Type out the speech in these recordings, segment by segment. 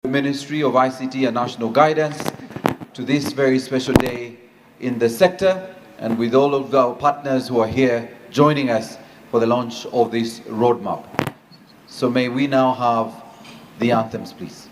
Ministry of ICT and National Guidance to this very special day in the sector, and with all of our partners who are here joining us for the launch of this roadmap. So may we now have the anthems, please.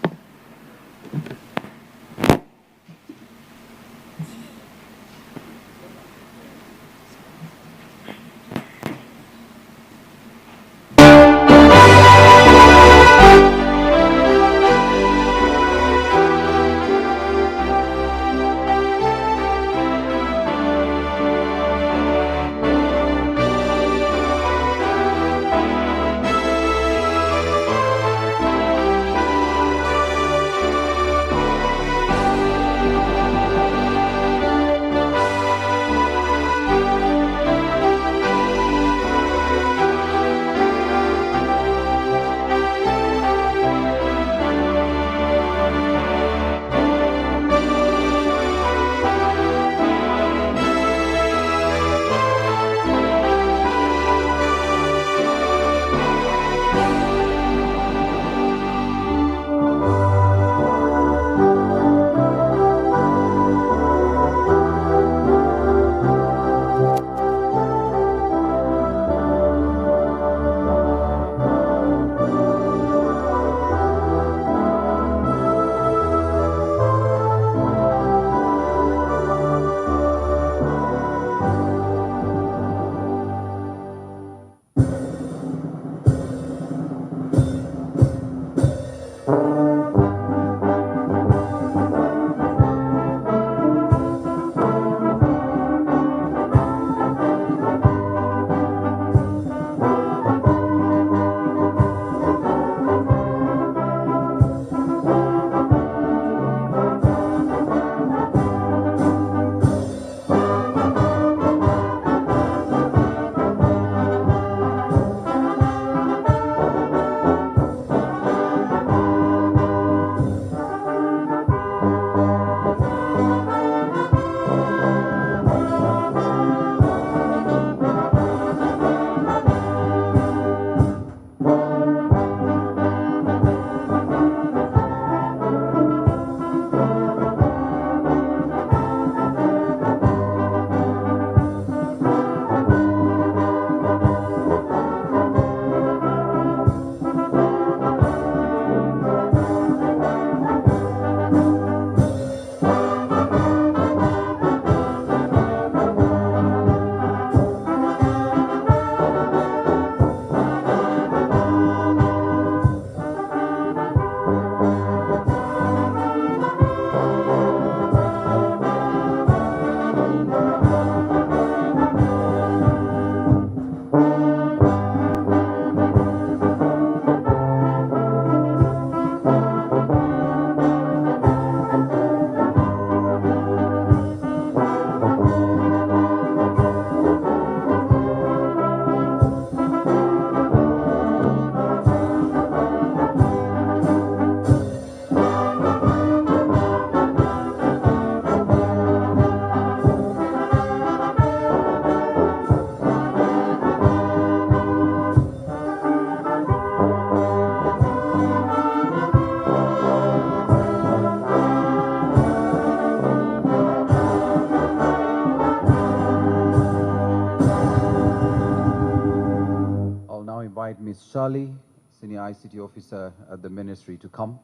Ms. Shali, Senior ICT Officer at the Ministry, to come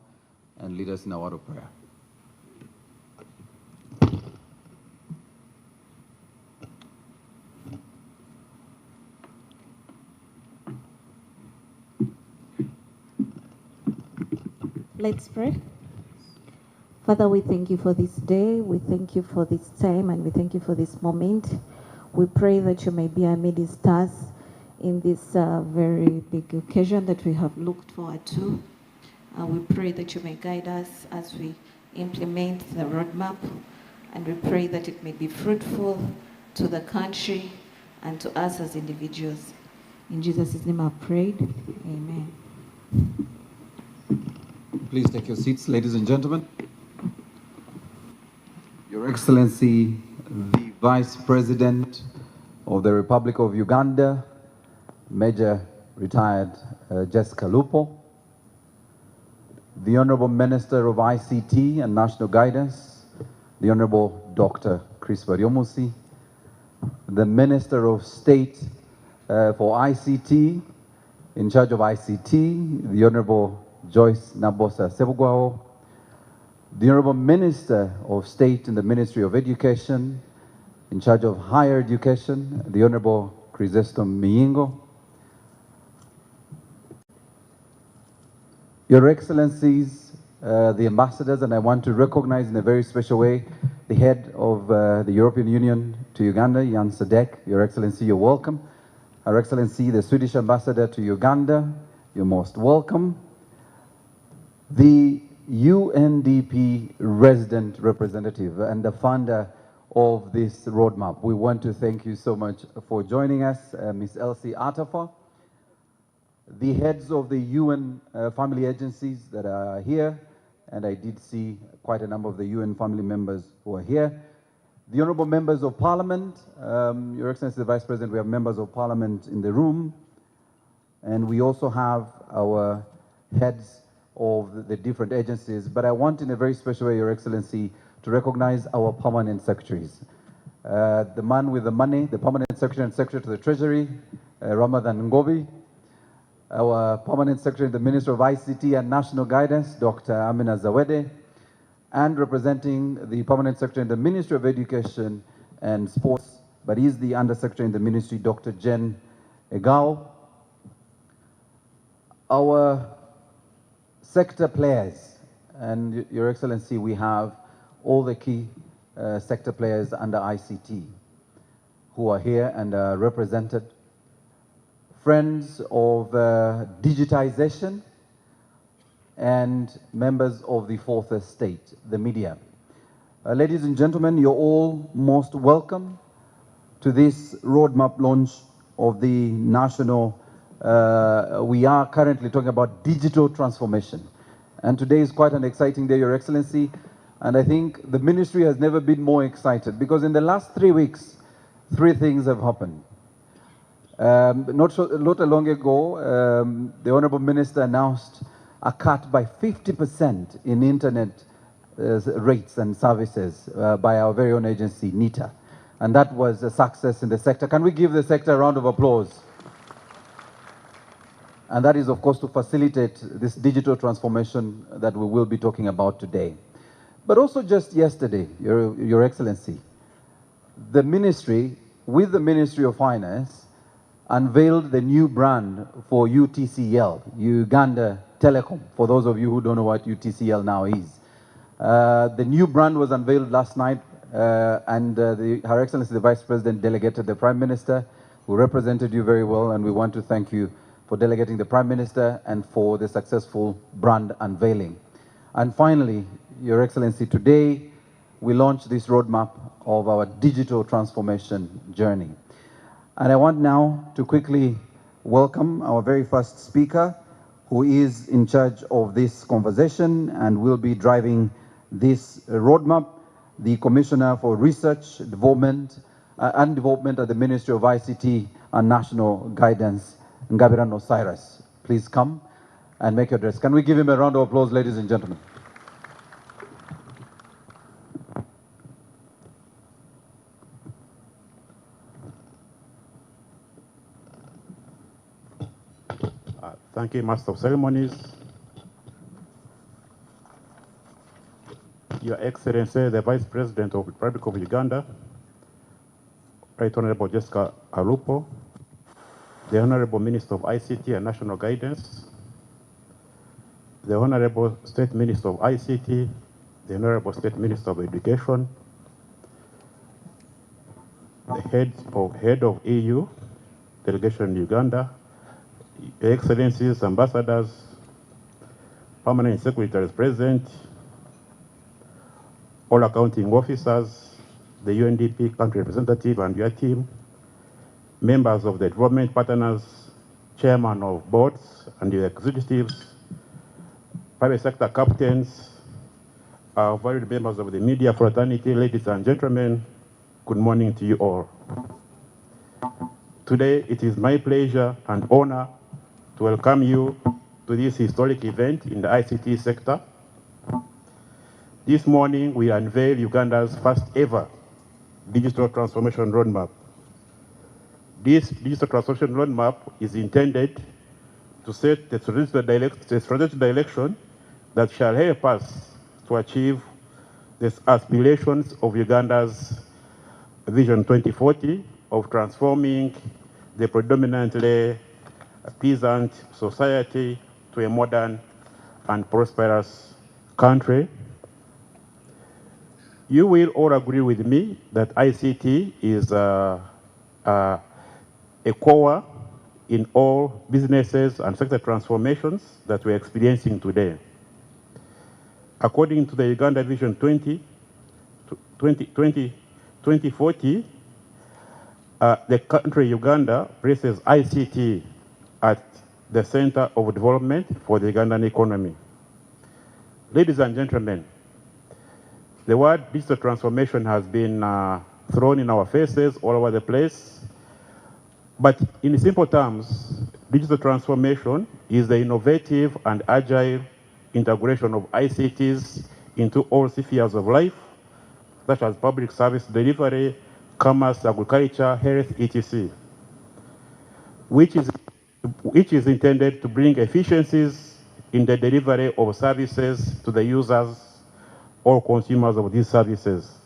and lead us in our word of prayer. Let's pray. Father, we thank you for this day. We thank you for this time, and we thank you for this moment. We pray that you may be amidst us in this very big occasion that we have looked forward to. We pray that you may guide us as we implement the roadmap, and we pray that it may be fruitful to the country and to us as individuals. In Jesus' name I've prayed. Amen. Please take your seats, ladies and gentlemen. Your Excellency, the Vice President of the Republic of Uganda, Major Retired Jessica Lupo, the Honorable Minister of ICT and National Guidance, the Honorable Dr. Chris Varyomusi, the Minister of State for ICT, in charge of ICT, the Honorable Joyce Nabosa Sebugwao, the Honorable Minister of State in the Ministry of Education, in charge of Higher Education, the Honorable Chrysostom Miingo, Your Excellencies, the ambassadors, and I want to recognize in a very special way the head of the European Union to Uganda, Jan Sadek. Your Excellency, you're welcome. Her Excellency, the Swedish ambassador to Uganda, you're most welcome. The UNDP resident representative and the founder of this roadmap, we want to thank you so much for joining us, Ms. Elsie Atafa. The heads of the UN family agencies that are here, and I did see quite a number of the UN family members who are here. The honorable members of parliament, Your Excellency the Vice President, we have members of parliament in the room, and we also have our heads of the different agencies. But I want in a very special way, Your Excellency, to recognize our permanent secretaries. The man with the money, the permanent secretary and secretary to the Treasury, Ramadan Ngobi, our permanent secretary, the Minister of ICT and National Guidance, Dr. Amina Zawede, and representing the permanent secretary in the Ministry of Education and Sports, but he's the undersecretary in the ministry, Dr. Jen Egao. Our sector players, and Your Excellency, we have all the key sector players under ICT who are here and are represented. Friends of digitization and members of the fourth estate, the media. Ladies and gentlemen, you're all most welcome to this roadmap launch of the national, we are currently talking about digital transformation. And today is quite an exciting day, Your Excellency. And I think the ministry has never been more excited because in the last 3 weeks, 3 things have happened. Not long ago, the Honorable Minister announced a cut by 50% in internet rates and services by our very own agency, NITA. And that was a success in the sector. Can we give the sector a round of applause? And that is, of course, to facilitate this digital transformation that we will be talking about today. But also just yesterday, Your Excellency, the ministry, with the Ministry of Finance, unveiled the new brand for UTCL, Uganda Telecom, for those of you who don't know what UTCL now is. The new brand was unveiled last night, and Her Excellency the Vice President delegated the Prime Minister, who represented you very well, and we want to thank you for delegating the Prime Minister and for the successful brand unveiling. And finally, Your Excellency, today we launched this roadmap of our digital transformation journey. And I want now to quickly welcome our very first speaker, who is in charge of this conversation and will be driving this roadmap, the Commissioner for Research, Development at the Ministry of ICT and National Guidance, Ngabirano Cyrus. Please come and make your address. Can we give him a round of applause, ladies and gentlemen? Thank you, Master of Ceremonies. Your Excellency, the Vice President of the Republic of Uganda, Right Honorable Jessica Alupo, the Honorable Minister of ICT and National Guidance, the Honorable State Minister of ICT, the Honorable State Minister of Education, the head of EU delegation in Uganda, Your Excellencies, ambassadors, permanent secretaries present, all accounting officers, the UNDP country representative and your team, members of the development partners, chairman of boards and your executives, private sector captains, our valued members of the media fraternity, ladies and gentlemen, good morning to you all. Today, it is my pleasure and honor to welcome you to this historic event in the ICT sector. This morning, we unveil Uganda's first ever digital transformation roadmap. This digital transformation roadmap is intended to set the strategic direction that shall help us to achieve the aspirations of Uganda's Vision 2040 of transforming the predominantly peasant society to a modern and prosperous country. You will all agree with me that ICT is a core in all businesses and sector transformations that we're experiencing today. According to the Uganda Vision 2040, the country Uganda places ICT at the center of development for the Ugandan economy. Ladies and gentlemen, the word digital transformation has been thrown in our faces all over the place. But in simple terms, digital transformation is the innovative and agile integration of ICTs into all spheres of life, such as public service delivery, commerce, agriculture, health, etc., which is intended to bring efficiencies in the delivery of services to the users or consumers of these services.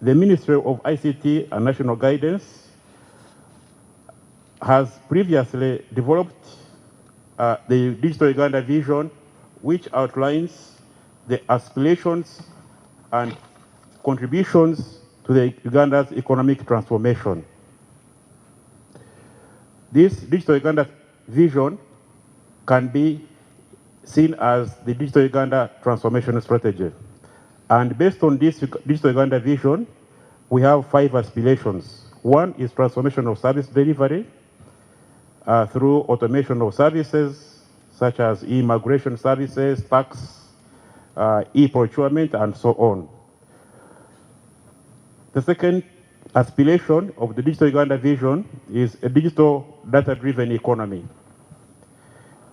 The Ministry of ICT and National Guidance has previously developed the Digital Uganda Vision, which outlines the aspirations and contributions to the Uganda's economic transformation. This Digital Uganda Vision can be seen as the Digital Uganda Transformation Strategy. And based on this Digital Uganda Vision, we have 5 aspirations. One is transformation of service delivery through automation of services, such as immigration services, tax, e-procurement, and so on. The second aspiration of the Digital Uganda Vision is a digital data-driven economy.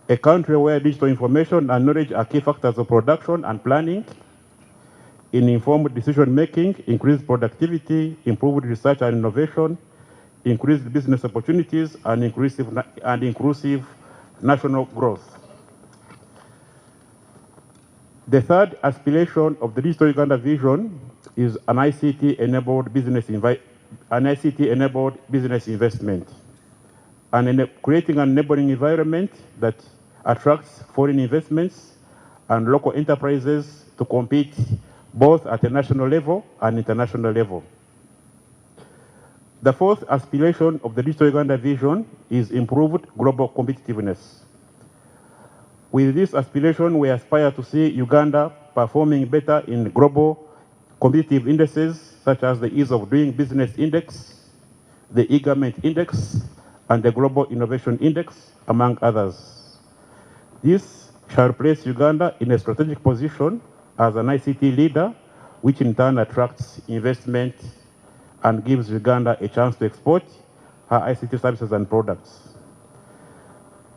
A country where digital information and knowledge are key factors of production and planning, in informed decision-making, increased productivity, improved research and innovation, increased business opportunities, and inclusive national growth. The third aspiration of the Digital Uganda Vision is an ICT-enabled business investment, and creating an enabling environment that attracts foreign investments and local enterprises to compete both at a national level and international level. The fourth aspiration of the Digital Uganda Vision is improved global competitiveness. With this aspiration, we aspire to see Uganda performing better in global competitive indices, such as the Ease of Doing Business Index, the e-Government Index, and the Global Innovation Index, among others. This shall place Uganda in a strategic position as an ICT leader, which in turn attracts investment and gives Uganda a chance to export her ICT services and products.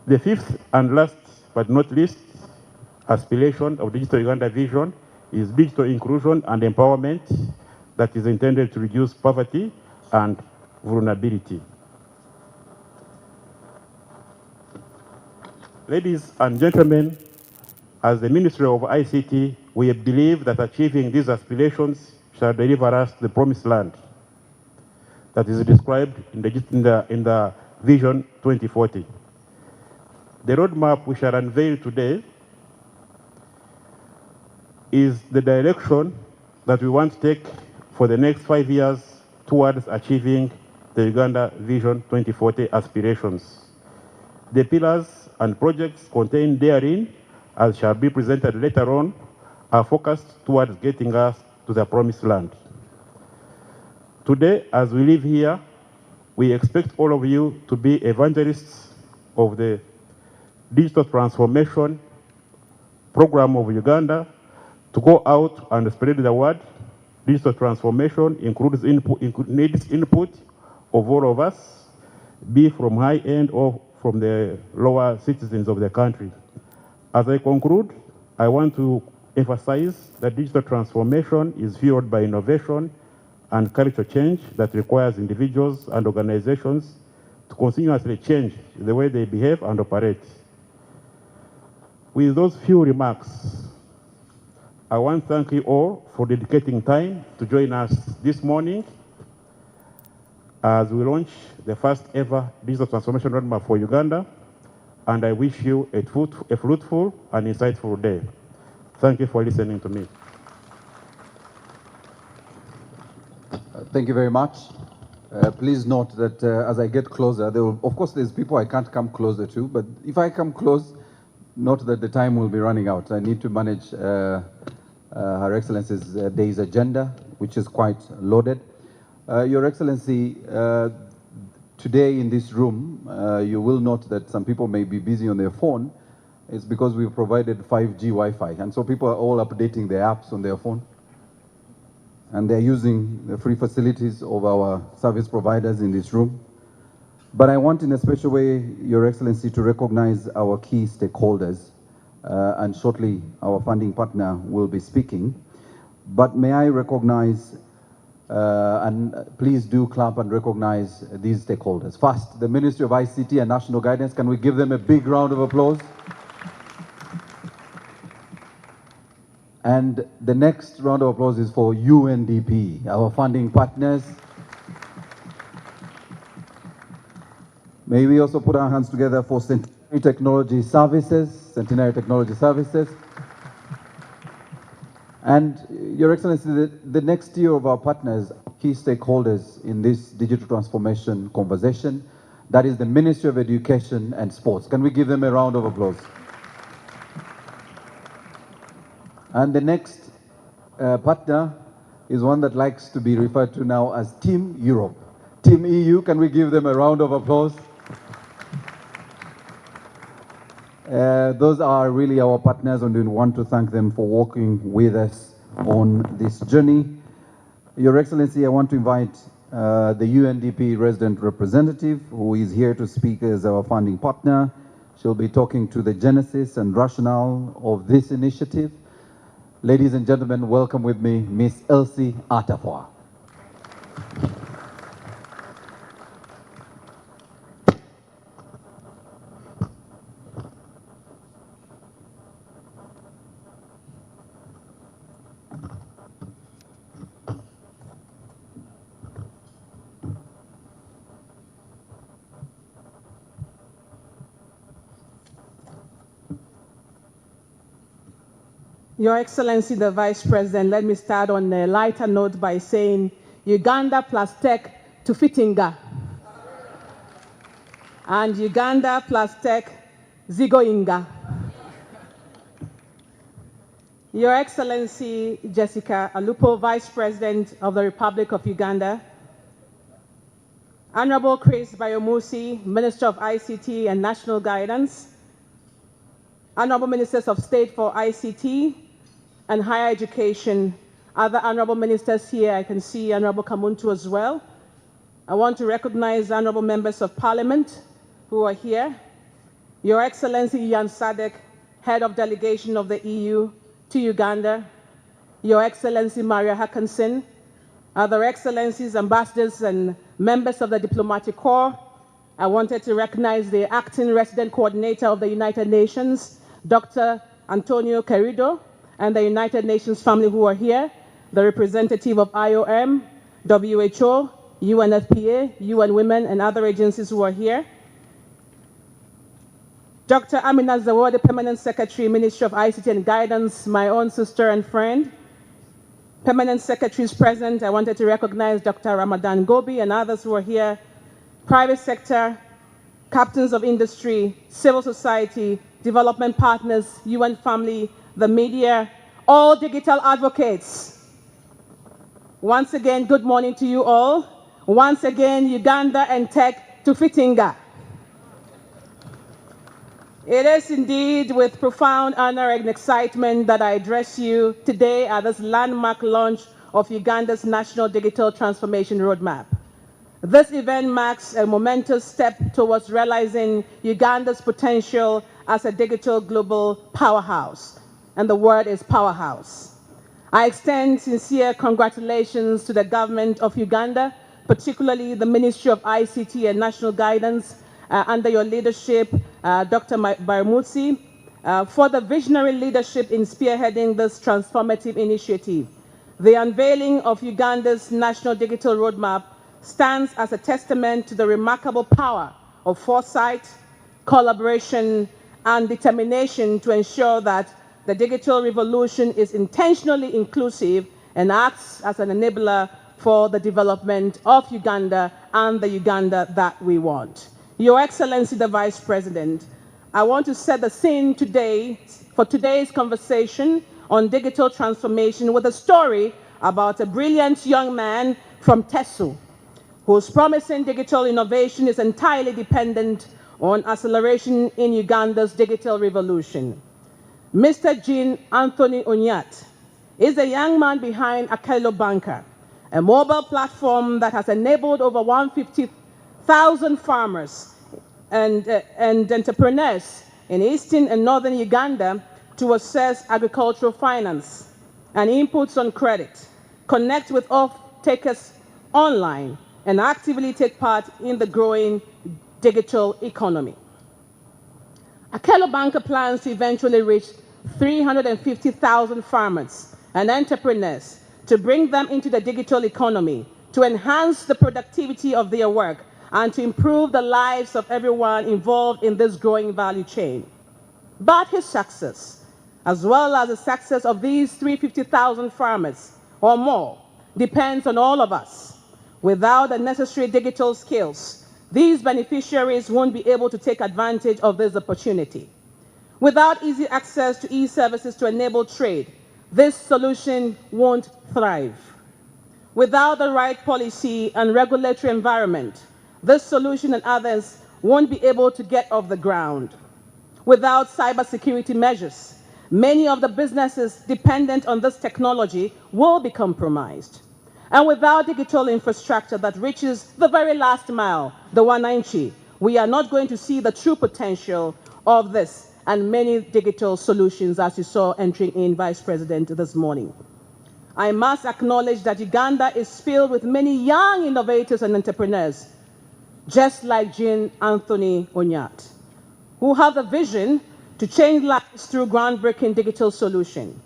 The fifth and last but not least aspiration of Digital Uganda Vision is digital inclusion and empowerment that is intended to reduce poverty and vulnerability. Ladies and gentlemen, as the Ministry of ICT, we believe that achieving these aspirations shall deliver us the promised land that is described in the Vision 2040. The roadmap we shall unveil today is the direction that we want to take for the next 5 years towards achieving the Uganda Vision 2040 aspirations. The pillars and projects contained therein, as shall be presented later on, are focused towards getting us to the promised land. Today, as we live here, we expect all of you to be evangelists of the digital transformation program of Uganda, to go out and spread the word. Digital transformation needs input of all of us, be from high end or from the lower citizens of the country. As I conclude, I want to emphasize that digital transformation is fueled by innovation and cultural change that requires individuals and organizations to continuously change the way they behave and operate. With those few remarks, I want to thank you all for dedicating time to join us this morning as we launch the first ever digital transformation roadmap for Uganda, and I wish you a fruitful and insightful day. Thank you for listening to me. Thank you very much. Please note that as I get closer, of course there's people I can't come closer to, but if I come close, note that the time will be running out. I need to manage Her Excellency's day's agenda, which is quite loaded. Your Excellency, today in this room, you will note that some people may be busy on their phone. It's because we've provided 5G Wi-Fi, and so people are all updating their apps on their phone. And they're using the free facilities of our service providers in this room. But I want in a special way, Your Excellency, to recognize our key stakeholders. And shortly, our funding partner will be speaking. But may I recognize, and please do clap and recognize these stakeholders. First, the Ministry of ICT and National Guidance. Can we give them a big round of applause? And the next round of applause is for UNDP, our funding partners. May we also put our hands together for Centenary Technology Services, And Your Excellency, the next tier of our partners, key stakeholders in this digital transformation conversation, that is the Ministry of Education and Sports. Can we give them a round of applause? And the next partner is one that likes to be referred to now as Team Europe. Team EU, can we give them a round of applause? Those are really our partners, and we want to thank them for working with us on this journey. Your Excellency, I want to invite the UNDP resident representative, who is here to speak as our funding partner. She'll be talking to the genesis and rationale of this initiative. Ladies and gentlemen, welcome with me Miss Elsie Atafwa. Your Excellency, the Vice President, let me start on a lighter note by saying Uganda plus tech to Fitinga. And Uganda plus tech Zigoinga. Your Excellency, Jessica Alupo, Vice President of the Republic of Uganda, Honorable Chris Bayomusi, Minister of ICT and National Guidance, Honorable Ministers of State for ICT and Higher Education, other Honorable Ministers here, I can see Honorable Kamuntu as well. I want to recognize Honorable Members of Parliament who are here. Your Excellency Jan Sadek, Head of Delegation of the EU to Uganda, Your Excellency Maria Hackinson, other Excellencies, Ambassadors, and members of the Diplomatic Corps. I wanted to recognize the Acting Resident Coordinator of the United Nations, Dr. Antonio Querido, and the United Nations family who are here, the representative of IOM, WHO, UNFPA, UN Women, and other agencies who are here. Dr. Amina Zawadi, Permanent Secretary, Ministry of ICT and Guidance, my own sister and friend. Permanent Secretaries present, I wanted to recognize Dr. Ramadan Gobi and others who are here. Private sector, captains of industry, civil society, development partners, UN family, the media, all digital advocates. Once again, good morning to you all. Once again, Uganda and tech to Fitinga. It is indeed with profound honor and excitement that I address you today at this landmark launch of Uganda's National Digital Transformation Roadmap. This event marks a momentous step towards realizing Uganda's potential as a digital global powerhouse. And the word is powerhouse. I extend sincere congratulations to the government of Uganda, particularly the Ministry of ICT and National Guidance, under your leadership, Dr. Baramutsi, for the visionary leadership in spearheading this transformative initiative. The unveiling of Uganda's National Digital Roadmap stands as a testament to the remarkable power of foresight, collaboration, and determination to ensure that the digital revolution is intentionally inclusive and acts as an enabler for the development of Uganda and the Uganda that we want. Your Excellency, the Vice President, I want to set the scene today for today's conversation on digital transformation with a story about a brilliant young man from Tesu, whose promising digital innovation is entirely dependent on acceleration in Uganda's digital revolution. Mr. Jean Anthony Onyat is the young man behind Akelo Banker, a mobile platform that has enabled over 150,000 farmers and entrepreneurs in eastern and northern Uganda to access agricultural finance and inputs on credit, connect with off-takers online, and actively take part in the growing digital economy. Akelo Banker plans to eventually reach 350,000 farmers and entrepreneurs to bring them into the digital economy, to enhance the productivity of their work, and to improve the lives of everyone involved in this growing value chain. But his success, as well as the success of these 350,000 farmers or more, depends on all of us. Without the necessary digital skills, these beneficiaries won't be able to take advantage of this opportunity. Without easy access to e-services to enable trade, this solution won't thrive. Without the right policy and regulatory environment, this solution and others won't be able to get off the ground. Without cybersecurity measures, many of the businesses dependent on this technology will be compromised. And without digital infrastructure that reaches the very last mile, the wananchi, we are not going to see the true potential of this and many digital solutions, as you saw entering in, Vice President, this morning. I must acknowledge that Uganda is filled with many young innovators and entrepreneurs, just like Jean Anthony Onyat, who have the vision to change lives through groundbreaking digital solution.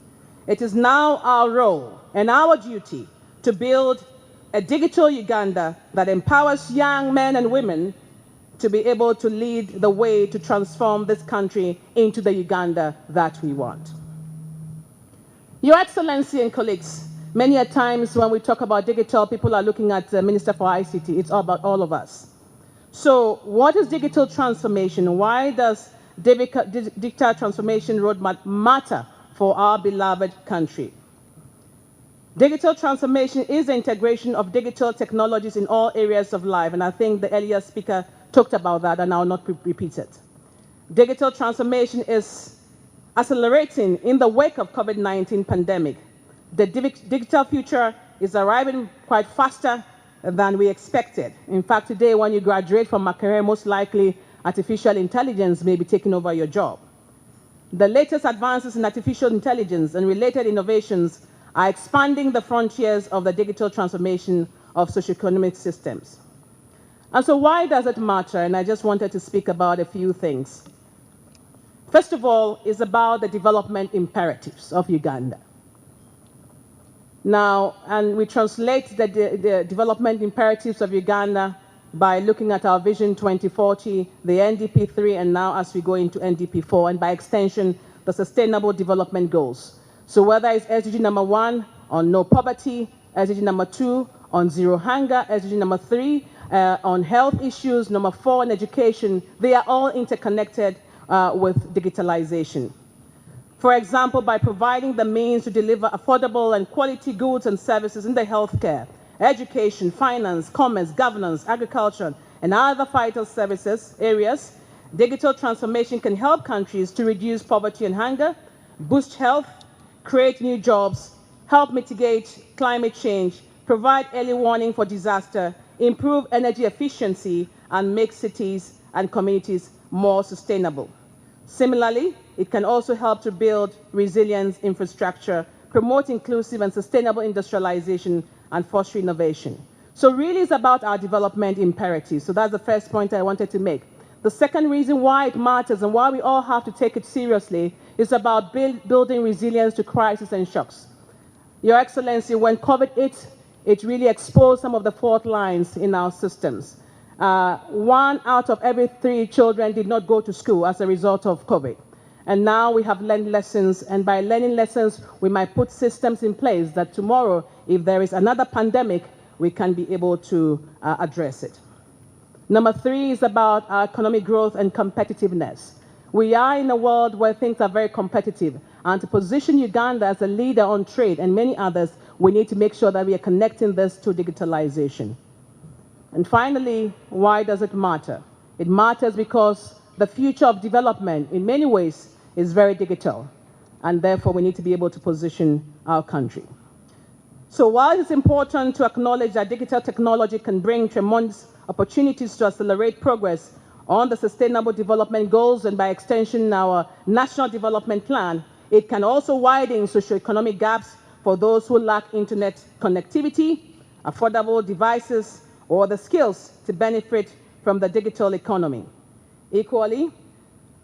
It is now our role and our duty to build a digital Uganda that empowers young men and women to be able to lead the way to transform this country into the Uganda that we want. Your Excellency and colleagues, many a times when we talk about digital, people are looking at the Minister for ICT. It's all about all of us. So what is digital transformation? Why does digital transformation roadmap matter for our beloved country? Digital transformation is the integration of digital technologies in all areas of life, and I think the earlier speaker talked about that, and I will not repeat it. Digital transformation is accelerating in the wake of COVID-19 pandemic. The digital future is arriving quite faster than we expected. In fact, today when you graduate from a career, most likely artificial intelligence may be taking over your job. The latest advances in artificial intelligence and related innovations are expanding the frontiers of the digital transformation of socioeconomic systems. And so why does it matter? And I just wanted to speak about a few things. First of all, it's about the development imperatives of Uganda. Now, and we translate the development imperatives of Uganda by looking at our Vision 2040, the NDP 3, and now as we go into NDP 4, and by extension, the Sustainable Development Goals. So whether it's SDG number 1 on no poverty, SDG number 2 on zero hunger, SDG number 3 on health issues, number 4 on education, they are all interconnected with digitalization. For example, by providing the means to deliver affordable and quality goods and services in the healthcare, education, finance, commerce, governance, agriculture, and other vital services areas, digital transformation can help countries to reduce poverty and hunger, boost health, create new jobs, help mitigate climate change, provide early warning for disaster, improve energy efficiency, and make cities and communities more sustainable. Similarly, it can also help to build resilient infrastructure, promote inclusive and sustainable industrialization, and foster innovation. So really it's about our development imperatives. So that's the first point I wanted to make. The second reason why it matters and why we all have to take it seriously is about building resilience to crisis and shocks. Your Excellency, when COVID hit, it really exposed some of the fault lines in our systems. 1 out of every 3 children did not go to school as a result of COVID. And now we have learned lessons, and by learning lessons, we might put systems in place that tomorrow, if there is another pandemic, we can be able to address it. Number 3 is about economic growth and competitiveness. We are in a world where things are very competitive, and to position Uganda as a leader on trade and many others, we need to make sure that we are connecting this to digitalization. And finally, why does it matter? It matters because the future of development, in many ways, is very digital, and therefore we need to be able to position our country. So while it's important to acknowledge that digital technology can bring tremendous opportunities to accelerate progress on the Sustainable Development Goals and by extension our National Development Plan, it can also widen socioeconomic gaps for those who lack internet connectivity, affordable devices, or the skills to benefit from the digital economy. Equally,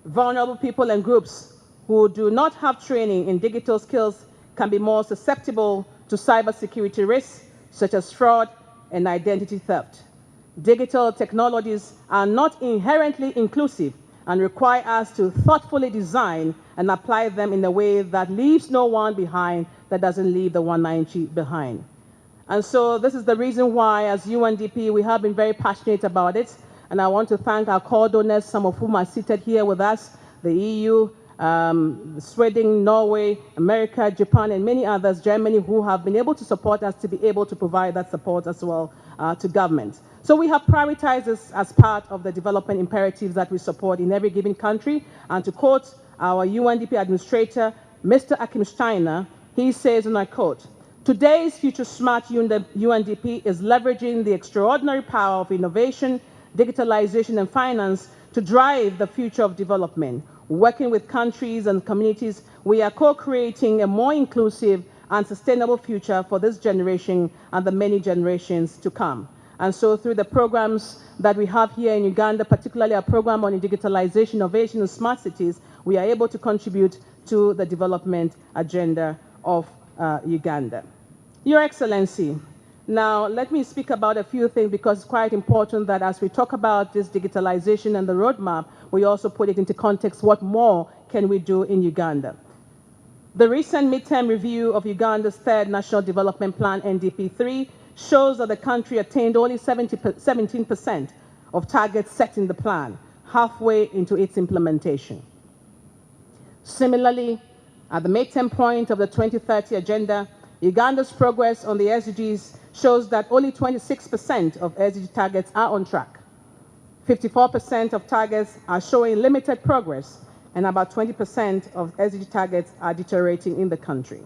vulnerable people and groups who do not have training in digital skills can be more susceptible to cybersecurity risks such as fraud and identity theft. Digital technologies are not inherently inclusive and require us to thoughtfully design and apply them in a way that leaves no one behind, that doesn't leave the 190 behind. And so this is the reason why, as UNDP, we have been very passionate about it. And I want to thank our core donors, some of whom are seated here with us, the EU, Sweden, Norway, America, Japan, and many others, Germany, who have been able to support us to be able to provide that support as well to government. So we have prioritized this as part of the development imperatives that we support in every given country. And to quote our UNDP administrator, Mr. Achim Steiner, he says, and I quote, "Today's Future Smart UNDP is leveraging the extraordinary power of innovation, digitalization, and finance to drive the future of development. Working with countries and communities, we are co-creating a more inclusive and sustainable future for this generation and the many generations to come." And so through the programs that we have here in Uganda, particularly our program on digitalization, innovation, and smart cities, we are able to contribute to the development agenda of Uganda. Your Excellency, now let me speak about a few things because it's quite important that as we talk about this digitalization and the roadmap, we also put it into context, what more can we do in Uganda? The recent midterm review of Uganda's third National Development Plan, NDP3, shows that the country attained only 17% of targets set in the plan, halfway into its implementation. Similarly, at the midterm point of the 2030 agenda, Uganda's progress on the SDGs shows that only 26% of SDG targets are on track. 54% of targets are showing limited progress, and about 20% of SDG targets are deteriorating in the country.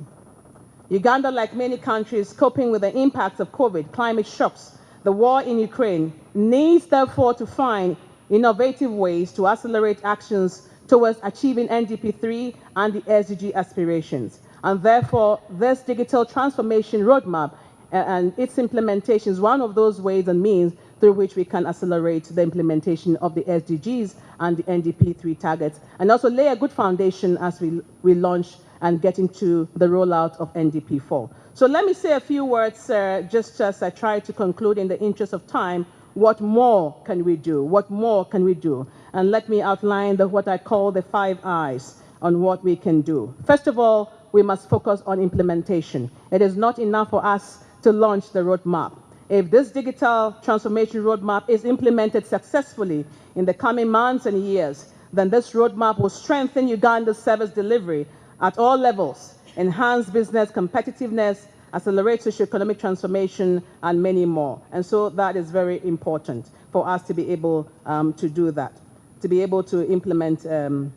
Uganda, like many countries coping with the impacts of COVID, climate shocks, the war in Ukraine, needs therefore to find innovative ways to accelerate actions towards achieving NDP3 and the SDG aspirations. And therefore, this digital transformation roadmap and its implementation is one of those ways and means through which we can accelerate the implementation of the SDGs and the NDP3 targets, and also lay a good foundation as we launch and get into the rollout of NDP4. So let me say a few words, just as I try to conclude in the interest of time. What more can we do? What more can we do? And let me outline what I call the 5 I's on what we can do. First of all, we must focus on implementation. It is not enough for us to launch the roadmap. If this digital transformation roadmap is implemented successfully in the coming months and years, then this roadmap will strengthen Uganda's service delivery at all levels, enhance business competitiveness, accelerate socioeconomic transformation, and many more. And so that is very important for us to be able to do that, to be able to implement the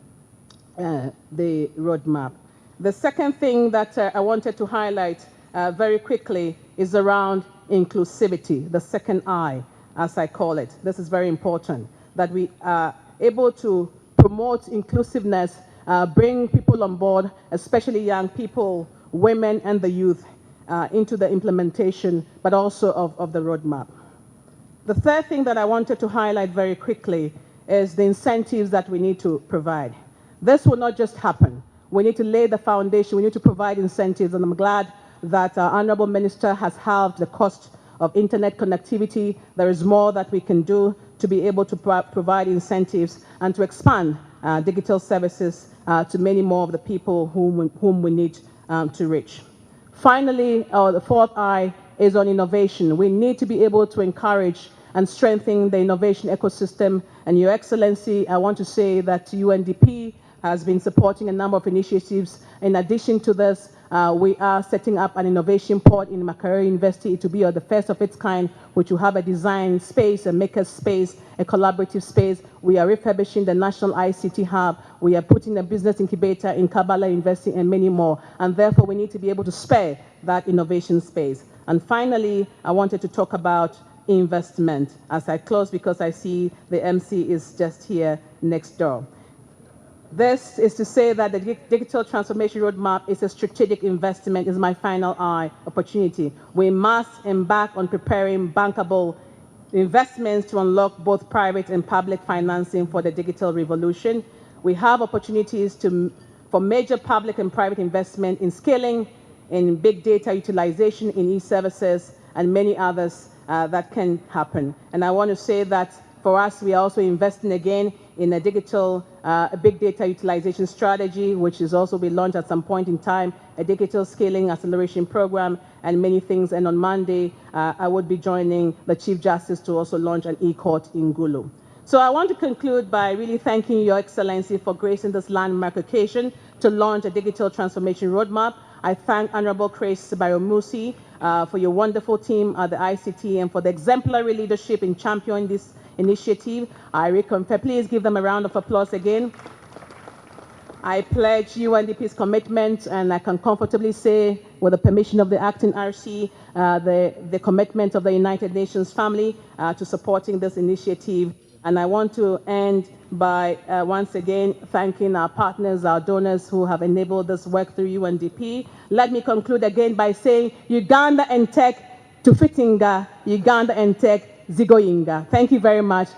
roadmap. The second thing that I wanted to highlight very quickly is around inclusivity, the second I, as I call it. This is very important, that we are able to promote inclusiveness, bring people on board, especially young people, women, and the youth, into the implementation, but also of the roadmap. The third thing that I wanted to highlight very quickly is the incentives that we need to provide. This will not just happen. We need to lay the foundation. We need to provide incentives, and I'm glad that our Honorable Minister has halved the cost of internet connectivity. There is more that we can do to be able to provide incentives and to expand digital services to many more of the people whom we need to reach. Finally, the fourth I is on innovation. We need to be able to encourage and strengthen the innovation ecosystem. And Your Excellency, I want to say that UNDP has been supporting a number of initiatives. In addition to this, we are setting up an innovation port in Makerere University to be the first of its kind, which will have a design space, a maker space, a collaborative space. We are refurbishing the National ICT Hub. We are putting a business incubator in Kabbalah University and many more. And therefore, we need to be able to spare that innovation space. And finally, I wanted to talk about investment as I close, because I see the MC is just here next door. This is to say that the Digital Transformation Roadmap is a strategic investment, is my final I opportunity. We must embark on preparing bankable investments to unlock both private and public financing for the digital revolution. We have opportunities for major public and private investment in scaling, in big data utilization, in e-services, and many others that can happen. And I want to say that for us, we are also investing again in a digital big data utilization strategy, which is also be launched at some point in time, a digital scaling acceleration program, and many things. And on Monday, I would be joining the Chief Justice to also launch an e-court in Gulu. So I want to conclude by really thanking Your Excellency for gracing this landmark occasion to launch a digital transformation roadmap. I thank Honorable Chris Bayomusi for your wonderful team at the ICT and for the exemplary leadership in championing this initiative. I reconfirm, please give them a round of applause again. I pledge UNDP's commitment, and I can comfortably say, with the permission of the acting RC, the commitment of the United Nations family to supporting this initiative. And I want to end by once again thanking our partners, our donors who have enabled this work through UNDP. Let me conclude again by saying Uganda and Tech to Fitinga, Uganda and Tech Zigoyinga. Thank you very much.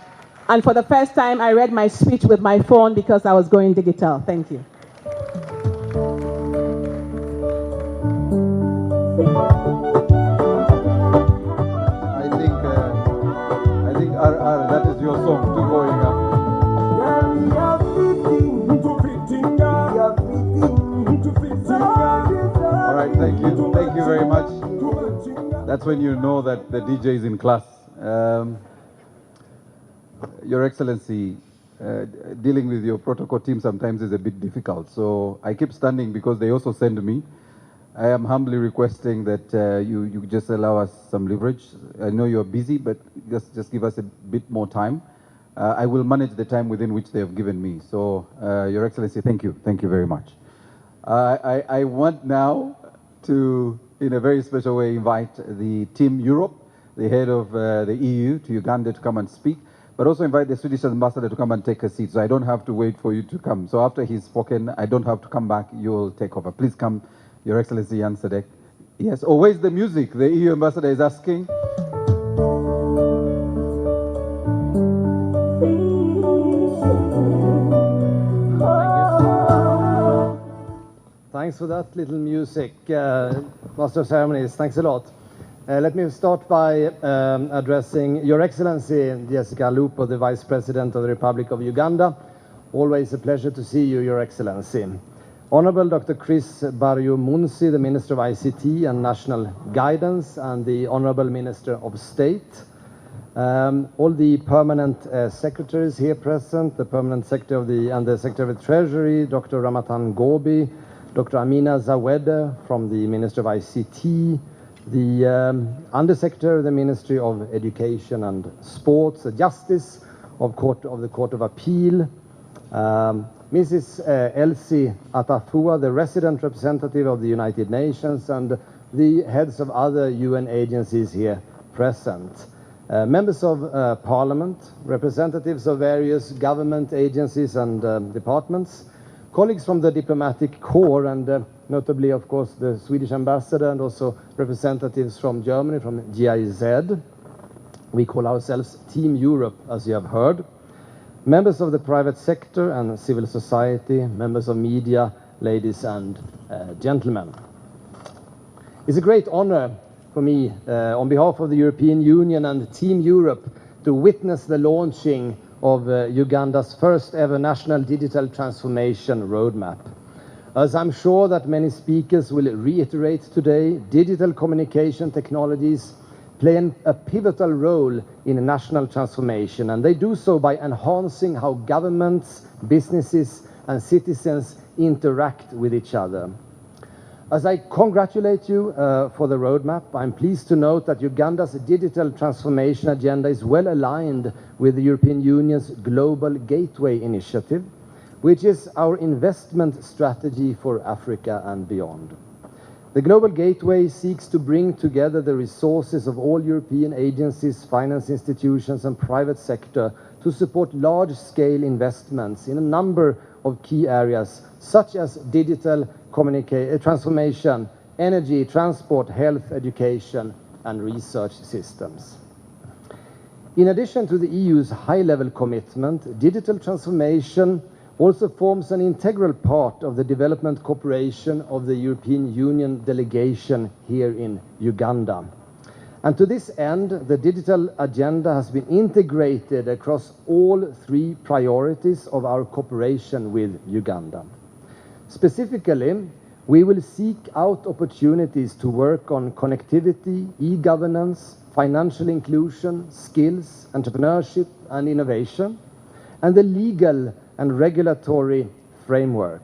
And for the first time, I read my speech with my phone because I was going digital. Thank you. I think that is your song, to going up. All right, thank you very much. That's when you know that the DJ is in class. Your Excellency, dealing with your protocol team sometimes is a bit difficult. So I keep standing because they also send me. I am humbly requesting that you just allow us some leverage. I know you're busy, but just give us a bit more time. I will manage the time within which they have given me. So, Your Excellency, thank you. Thank you very much. I want now to, in a very special way, invite the Team Europe, the head of the EU, to Uganda to come and speak, but also invite the Swedish ambassador to come and take a seat. So I don't have to wait for you to come. So after he's spoken, I don't have to come back. You'll take over. Please come, Your Excellency Jan Sadek. Yes. Oh, where's the music? The EU ambassador is asking. Thanks for that little music, Master of Ceremonies. Thanks a lot. Let me start by addressing Your Excellency Jessica Lupo, the Vice President of the Republic of Uganda. Always a pleasure to see you, Your Excellency. Honorable Dr. Chris Baryomunsi, the Minister of ICT and National Guidance, and the Honorable Minister of State. All the permanent secretaries here present, the permanent secretary and the Secretary of the Treasury, Dr. Ramatan Gobi, Dr. Amina Zawede from the Minister of ICT, the Undersecretary of the Ministry of Education and Sports, the Justice of the Court of Appeal, Mrs. Elsie Atafua, the Resident Representative of the United Nations, and the heads of other UN agencies here present, members of Parliament, representatives of various government agencies and departments, colleagues from the diplomatic corps, and notably, of course, the Swedish ambassador, and also representatives from Germany, from GIZ. We call ourselves Team Europe, as you have heard. Members of the private sector and civil society, members of media, ladies and gentlemen. It's a great honor for me, on behalf of the European Union and Team Europe, to witness the launching of Uganda's first ever national digital transformation roadmap. As I'm sure that many speakers will reiterate today, digital communication technologies play a pivotal role in national transformation, and they do so by enhancing how governments, businesses and citizens interact with each other. As I congratulate you for the roadmap, I'm pleased to note that Uganda's digital transformation agenda is well aligned with the European Union's Global Gateway Initiative, which is our investment strategy for Africa and beyond. The Global Gateway seeks to bring together the resources of all European agencies, finance institutions and private sector to support large-scale investments in a number of key areas, such as digital transformation, energy, transport, health, education and research systems. In addition to the EU's high-level commitment, digital transformation also forms an integral part of the development cooperation of the European Union delegation here in Uganda. And to this end, the digital agenda has been integrated across all three priorities of our cooperation with Uganda. Specifically, we will seek out opportunities to work on connectivity, e-governance, financial inclusion, skills, entrepreneurship and innovation, and the legal and regulatory framework.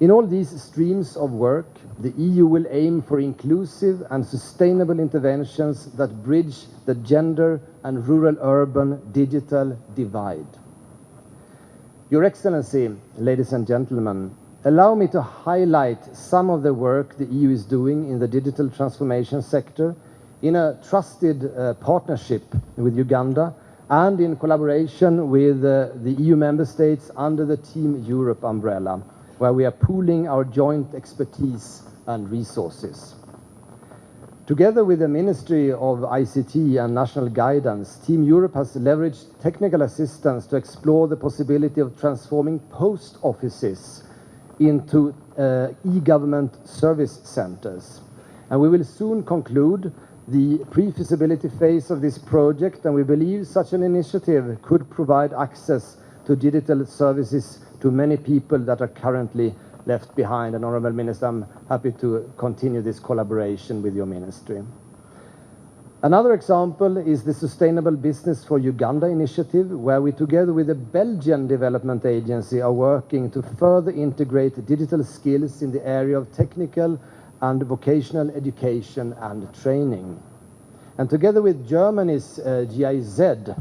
In all these streams of work, the EU will aim for inclusive and sustainable interventions that bridge the gender and rural-urban digital divide. Your Excellency, ladies and gentlemen, allow me to highlight some of the work the EU is doing in the digital transformation sector in a trusted partnership with Uganda and in collaboration with the EU member states under the Team Europe umbrella, where we are pooling our joint expertise and resources. Together with the Ministry of ICT and National Guidance, Team Europe has leveraged technical assistance to explore the possibility of transforming post offices into e-government service centers. And we will soon conclude the pre-feasibility phase of this project, and we believe such an initiative could provide access to digital services to many people that are currently left behind. And Honourable Minister, I'm happy to continue this collaboration with your ministry. Another example is the Sustainable Business for Uganda initiative, where we together with the Belgian Development Agency are working to further integrate digital skills in the area of technical and vocational education and training. And together with Germany's GIZ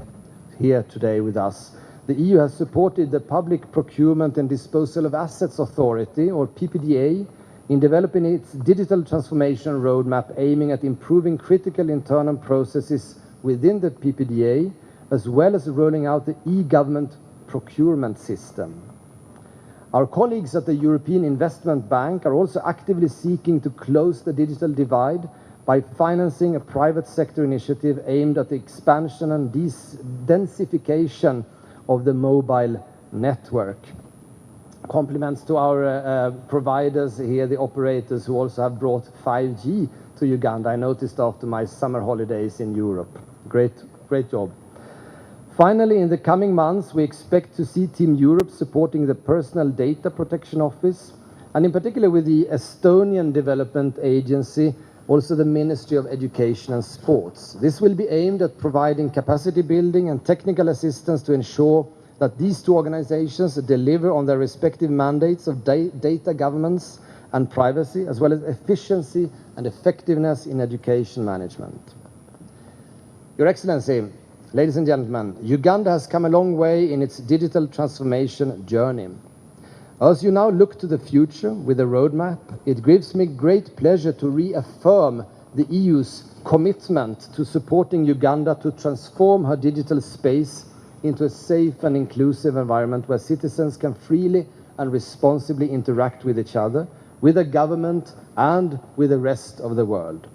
here today with us, the EU has supported the Public Procurement and Disposal of Assets Authority, or PPDA, in developing its digital transformation roadmap aiming at improving critical internal processes within the PPDA, as well as rolling out the e-government procurement system. Our colleagues at the European Investment Bank are also actively seeking to close the digital divide by financing a private sector initiative aimed at the expansion and densification of the mobile network. Compliments to our providers here, the operators who also have brought 5G to Uganda. I noticed after my summer holidays in Europe. Great job. Finally, in the coming months, we expect to see Team Europe supporting the Personal Data Protection Office, and in particular with the Estonian Development Agency, also the Ministry of Education and Sports. This will be aimed at providing capacity building and technical assistance to ensure that these two organizations deliver on their respective mandates of data governance and privacy, as well as efficiency and effectiveness in education management. Your Excellency, ladies and gentlemen, Uganda has come a long way in its digital transformation journey. As you now look to the future with the roadmap, it gives me great pleasure to reaffirm the EU's commitment to supporting Uganda to transform her digital space into a safe and inclusive environment where citizens can freely and responsibly interact with each other, with the government, and with the rest of the world.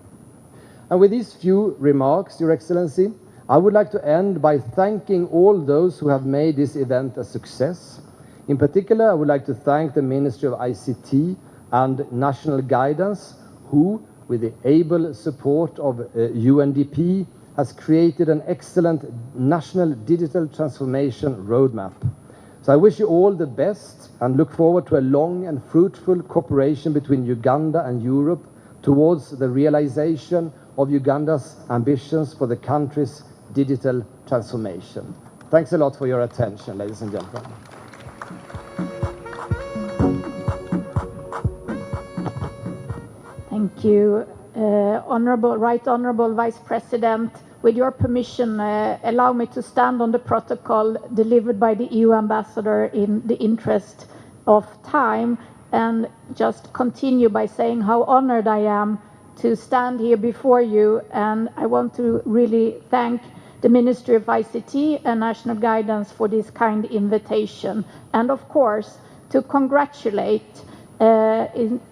And with these few remarks, Your Excellency, I would like to end by thanking all those who have made this event a success. In particular, I would like to thank the Ministry of ICT and National Guidance, who, with the able support of UNDP, has created an excellent national digital transformation roadmap. So I wish you all the best and look forward to a long and fruitful cooperation between Uganda and Europe towards the realization of Uganda's ambitions for the country's digital transformation. Thanks a lot for your attention, ladies and gentlemen. Thank you, Honourable Vice President. With your permission, allow me to stand on the protocol delivered by the EU Ambassador in the interest of time, and just continue by saying how honoured I am to stand here before you. And I want to really thank the Ministry of ICT and National Guidance for this kind invitation, and of course to congratulate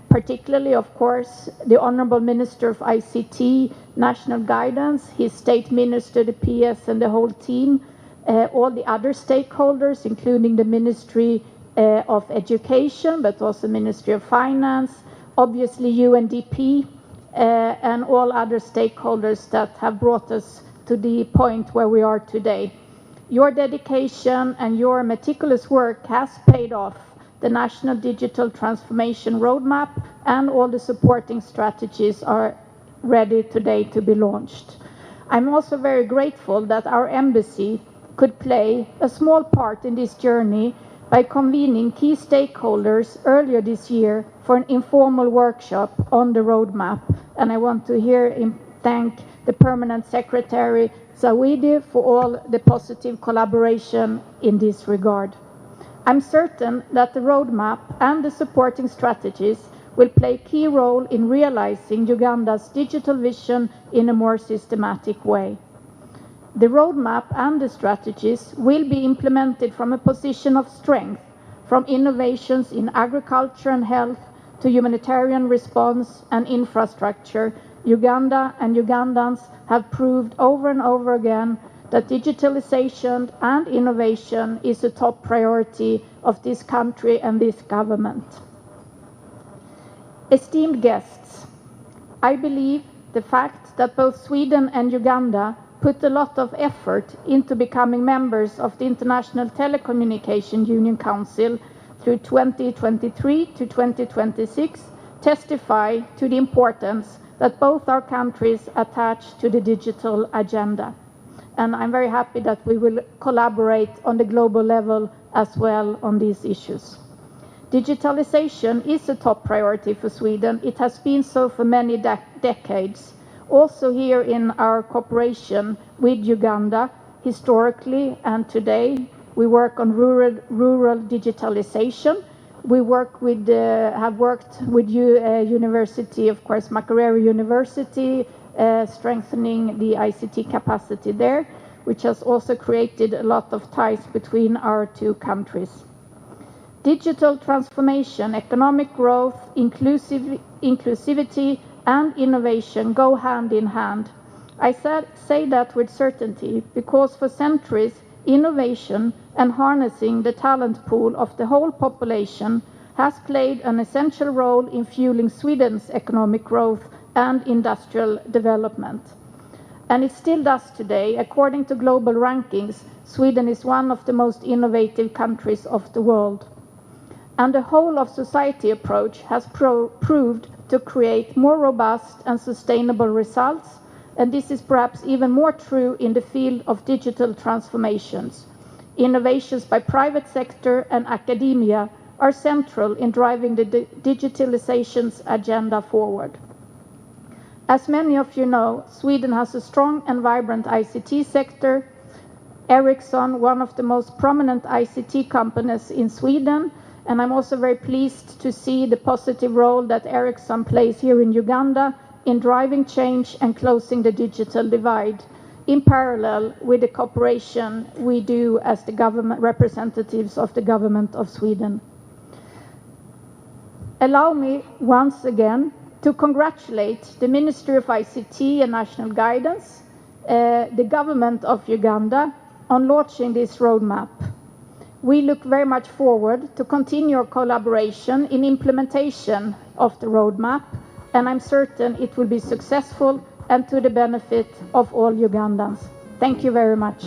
particularly, of course, the Honourable Minister of ICT, National Guidance, his State Minister, the PS and the whole team, all the other stakeholders, including the Ministry of Education, but also Ministry of Finance, obviously UNDP, and all other stakeholders that have brought us to the point where we are today. Your dedication and your meticulous work has paid off. The National Digital Transformation Roadmap and all the supporting strategies are ready today to be launched. I'm also very grateful that our embassy could play a small part in this journey by convening key stakeholders earlier this year for an informal workshop on the roadmap. And I want to thank the Permanent Secretary Zawidi for all the positive collaboration in this regard. I'm certain that the roadmap and the supporting strategies will play a key role in realizing Uganda's digital vision in a more systematic way. The roadmap and the strategies will be implemented from a position of strength, from innovations in agriculture and health to humanitarian response and infrastructure. Uganda and Ugandans have proved over and over again that digitalization and innovation is a top priority of this country and this government. Esteemed guests, I believe the fact that both Sweden and Uganda put a lot of effort into becoming members of the International Telecommunication Union Council through 2023 to 2026 testify to the importance that both our countries attach to the digital agenda. And I'm very happy that we will collaborate on the global level as well on these issues. Digitalization is a top priority for Sweden. It has been so for many decades. Also here in our cooperation with Uganda, historically and today, we work on rural digitalization. We have worked with University, of course, Makerere University, strengthening the ICT capacity there, which has also created a lot of ties between our two countries. Digital transformation, economic growth, inclusivity, and innovation go hand in hand. I say that with certainty because for centuries, innovation and harnessing the talent pool of the whole population has played an essential role in fueling Sweden's economic growth and industrial development. And it still does today. According to global rankings, Sweden is one of the most innovative countries of the world. And the whole of society approach has proved to create more robust and sustainable results, and this is perhaps even more true in the field of digital transformations. Innovations by private sector and academia are central in driving the digitalization's agenda forward. As many of you know, Sweden has a strong and vibrant ICT sector. Ericsson, one of the most prominent ICT companies in Sweden, And I'm also very pleased to see the positive role that Ericsson plays here in Uganda in driving change and closing the digital divide, in parallel with the cooperation we do as the government representatives of the government of Sweden. Allow me once again to congratulate the Ministry of ICT and National Guidance, the government of Uganda, on launching this roadmap. We look very much forward to continue our collaboration in implementation of the roadmap, and I'm certain it will be successful and to the benefit of all Ugandans. Thank you very much.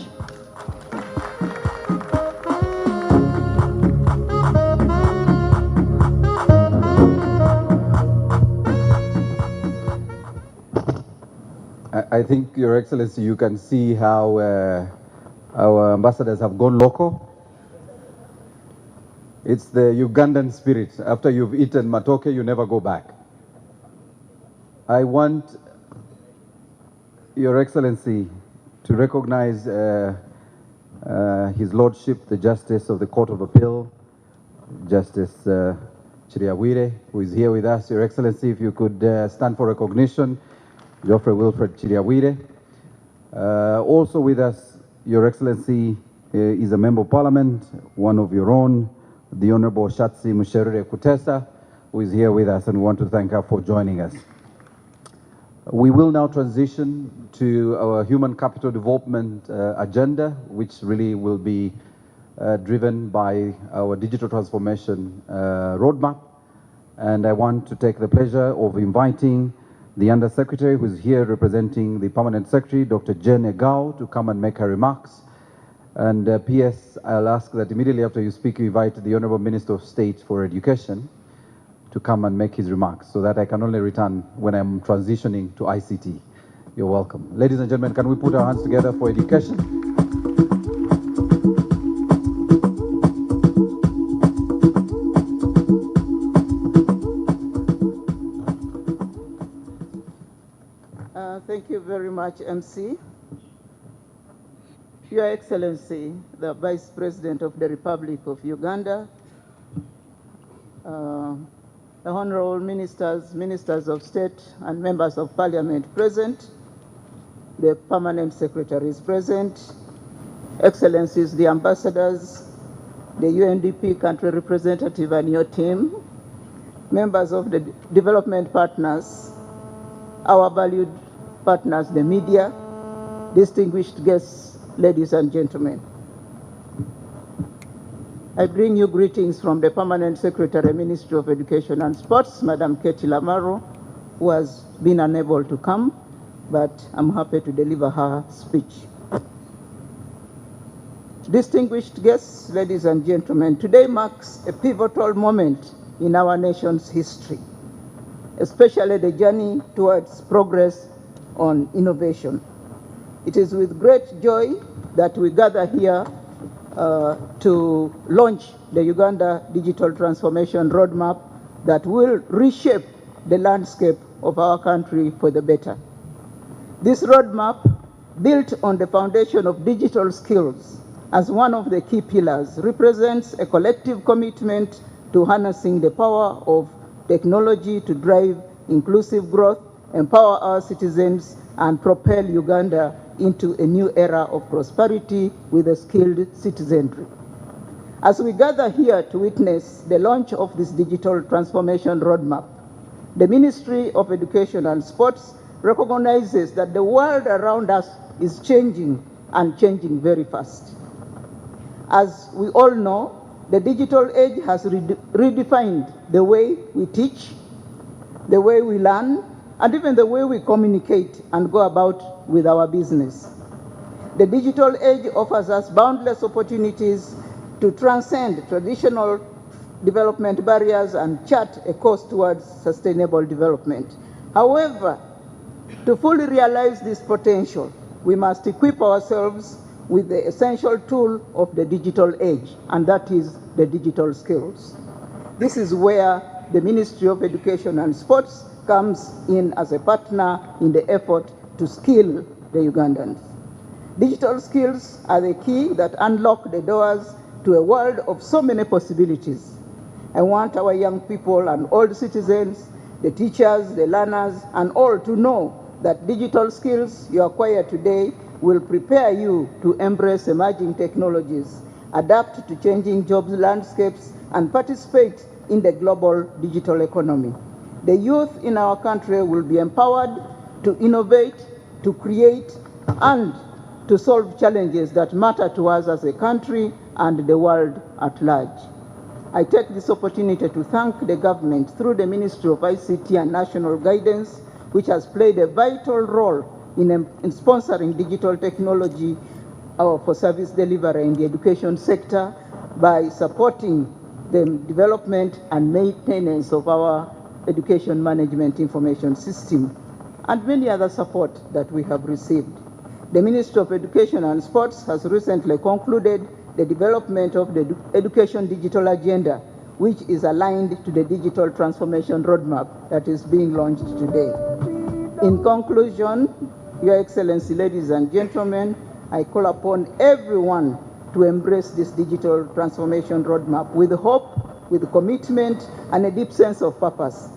I think, Your Excellency, you can see how our ambassadors have gone local. It's the Ugandan spirit. After you've eaten matoke, you never go back. I want Your Excellency to recognize His Lordship, the Justice of the Court of Appeal, Justice Chiriawire, who is here with us. Your Excellency, if you could stand for recognition, Geoffrey Wilfred Chiriawire. Also with us, Your Excellency, is a Member of Parliament, one of your own, the Honorable Shatsi Musherere Kutesa, who is here with us, and we want to thank her for joining us. We will now transition to our human capital development agenda, which really will be driven by our digital transformation roadmap. And I want to take the pleasure of inviting the Undersecretary, who is here representing the Permanent Secretary, Dr. Jen Egao, to come and make her remarks. And PS, I'll ask that immediately after you speak, you invite the Honorable Minister of State for Education to come and make his remarks, so that I can only return when I'm transitioning to ICT. You're welcome. Ladies and gentlemen, can we put our hands together for education? Thank you very much, MC. Your Excellency, the Vice President of the Republic of Uganda, the Honorable Ministers, Ministers of State, and Members of Parliament present, the Permanent Secretaries present, Excellencies, the Ambassadors, the UNDP country representative and your team, members of the development partners, our valued partners, the media, distinguished guests, ladies and gentlemen. I bring you greetings from the Permanent Secretary, Ministry of Education and Sports, Madam Katie Lamaro, who has been unable to come, but I'm happy to deliver her speech. Distinguished guests, ladies and gentlemen, today marks a pivotal moment in our nation's history, especially the journey towards progress on innovation. It is with great joy that we gather here to launch the Uganda Digital Transformation Roadmap that will reshape the landscape of our country for the better. This roadmap, built on the foundation of digital skills as one of the key pillars, represents a collective commitment to harnessing the power of technology to drive inclusive growth, empower our citizens, and propel Uganda into a new era of prosperity with a skilled citizenry. As we gather here to witness the launch of this digital transformation roadmap, the Ministry of Education and Sports recognizes that the world around us is changing, and changing very fast. As we all know, the digital age has redefined the way we teach, the way we learn, and even the way we communicate and go about with our business. The digital age offers us boundless opportunities to transcend traditional development barriers and chart a course towards sustainable development. However, to fully realize this potential, we must equip ourselves with the essential tool of the digital age, and that is the digital skills. This is where the Ministry of Education and Sports comes in as a partner in the effort to skill the Ugandans. Digital skills are the key that unlock the doors to a world of so many possibilities. I want our young people and old citizens, the teachers, the learners, and all to know that digital skills you acquire today will prepare you to embrace emerging technologies, adapt to changing jobs landscapes, and participate in the global digital economy. The youth in our country will be empowered to innovate, to create, and to solve challenges that matter to us as a country and the world at large. I take this opportunity to thank the government through the Ministry of ICT and National Guidance, which has played a vital role in sponsoring digital technology for service delivery in the education sector by supporting the development and maintenance of our education management information system and many other support that we have received. The Ministry of Education and Sports has recently concluded the development of the Education Digital Agenda, which is aligned to the Digital Transformation Roadmap that is being launched today. In conclusion, Your Excellency, ladies and gentlemen, I call upon everyone to embrace this digital transformation roadmap with hope, with commitment, and a deep sense of purpose.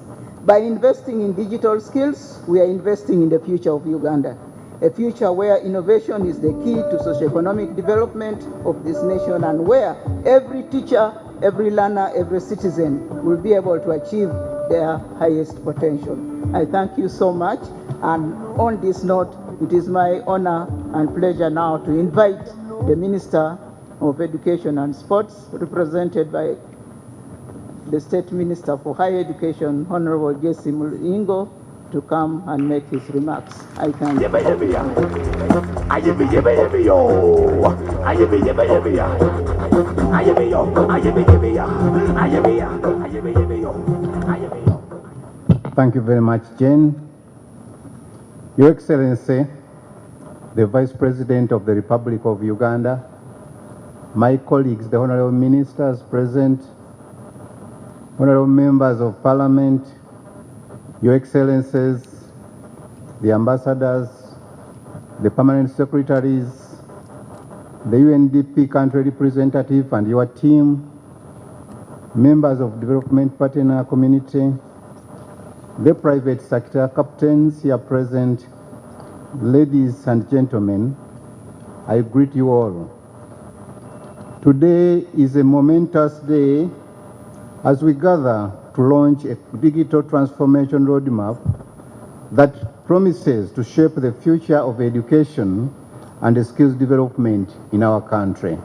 By investing in digital skills, we are investing in the future of Uganda, a future where innovation is the key to socioeconomic development of this nation and where every teacher, every learner, every citizen will be able to achieve their highest potential. I thank you so much, and on this note, it is my honor and pleasure now to invite the Minister of Education and Sports, represented by the State Minister for Higher Education, Honorable Jesse Mulingo, to come and make his remarks. I thank you. Thank you very much, Jane. Your Excellency, the Vice President of the Republic of Uganda, my colleagues, the Honorable Ministers present, Honorable Members of Parliament, Your Excellencies, the Ambassadors, the Permanent Secretaries, the UNDP country representative and your team, members of development partner community, the private sector captains here present, ladies and gentlemen, I greet you all. Today is a momentous day as we gather to launch a digital transformation roadmap that promises to shape the future of education and skills development in our country.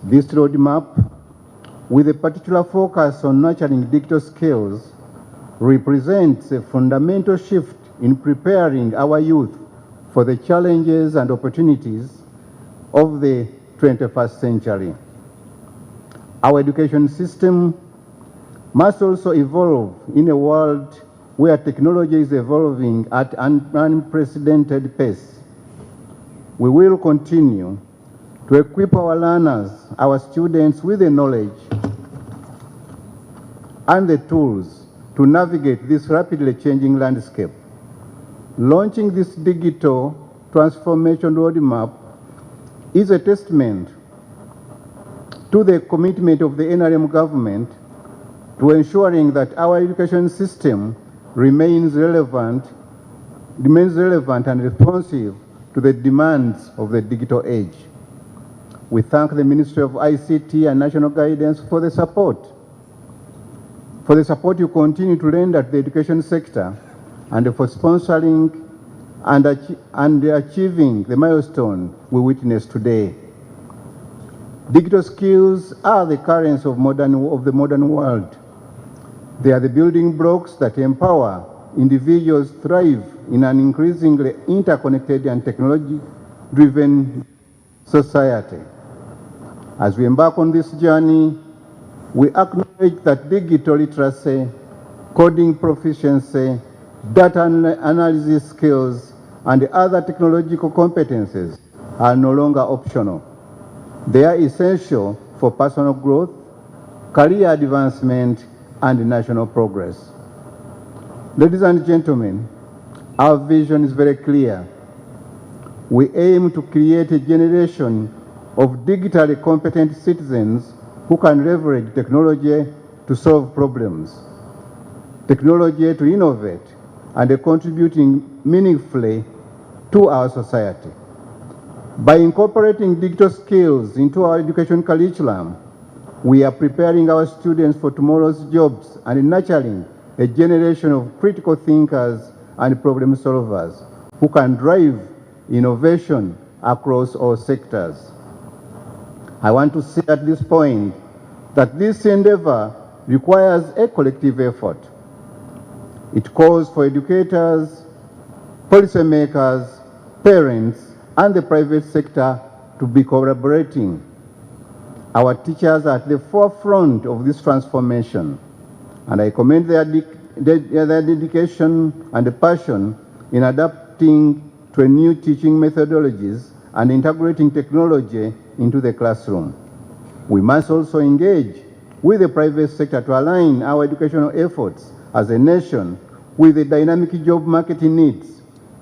This roadmap, with a particular focus on nurturing digital skills, represents a fundamental shift in preparing our youth for the challenges and opportunities of the 21st century. Our education system must also evolve in a world where technology is evolving at an unprecedented pace. We will continue to equip our learners, our students, with the knowledge and the tools to navigate this rapidly changing landscape. Launching this digital transformation roadmap is a testament to the commitment of the NRM government to ensuring that our education system remains relevant and responsive to the demands of the digital age. We thank the Ministry of ICT and National Guidance for the support you continue to render to the education sector and for sponsoring and achieving the milestone we witness today. Digital skills are the currents of the modern world. They are the building blocks that empower individuals to thrive in an increasingly interconnected and technology-driven society. As we embark on this journey, we acknowledge that digital literacy, coding proficiency, data analysis skills, and other technological competencies are no longer optional. They are essential for personal growth, career advancement, and national progress. Ladies and gentlemen, our vision is very clear. We aim to create a generation of digitally competent citizens who can leverage technology to solve problems, technology to innovate, and contributing meaningfully to our society. By incorporating digital skills into our education curriculum, we are preparing our students for tomorrow's jobs and nurturing a generation of critical thinkers and problem solvers who can drive innovation across all sectors. I want to say at this point that this endeavor requires a collective effort. It calls for educators, policymakers, parents, and the private sector to be collaborating. Our teachers are at the forefront of this transformation, and I commend their dedication and passion in adapting to new teaching methodologies and integrating technology into the classroom. We must also engage with the private sector to align our educational efforts as a nation with the dynamic job market needs,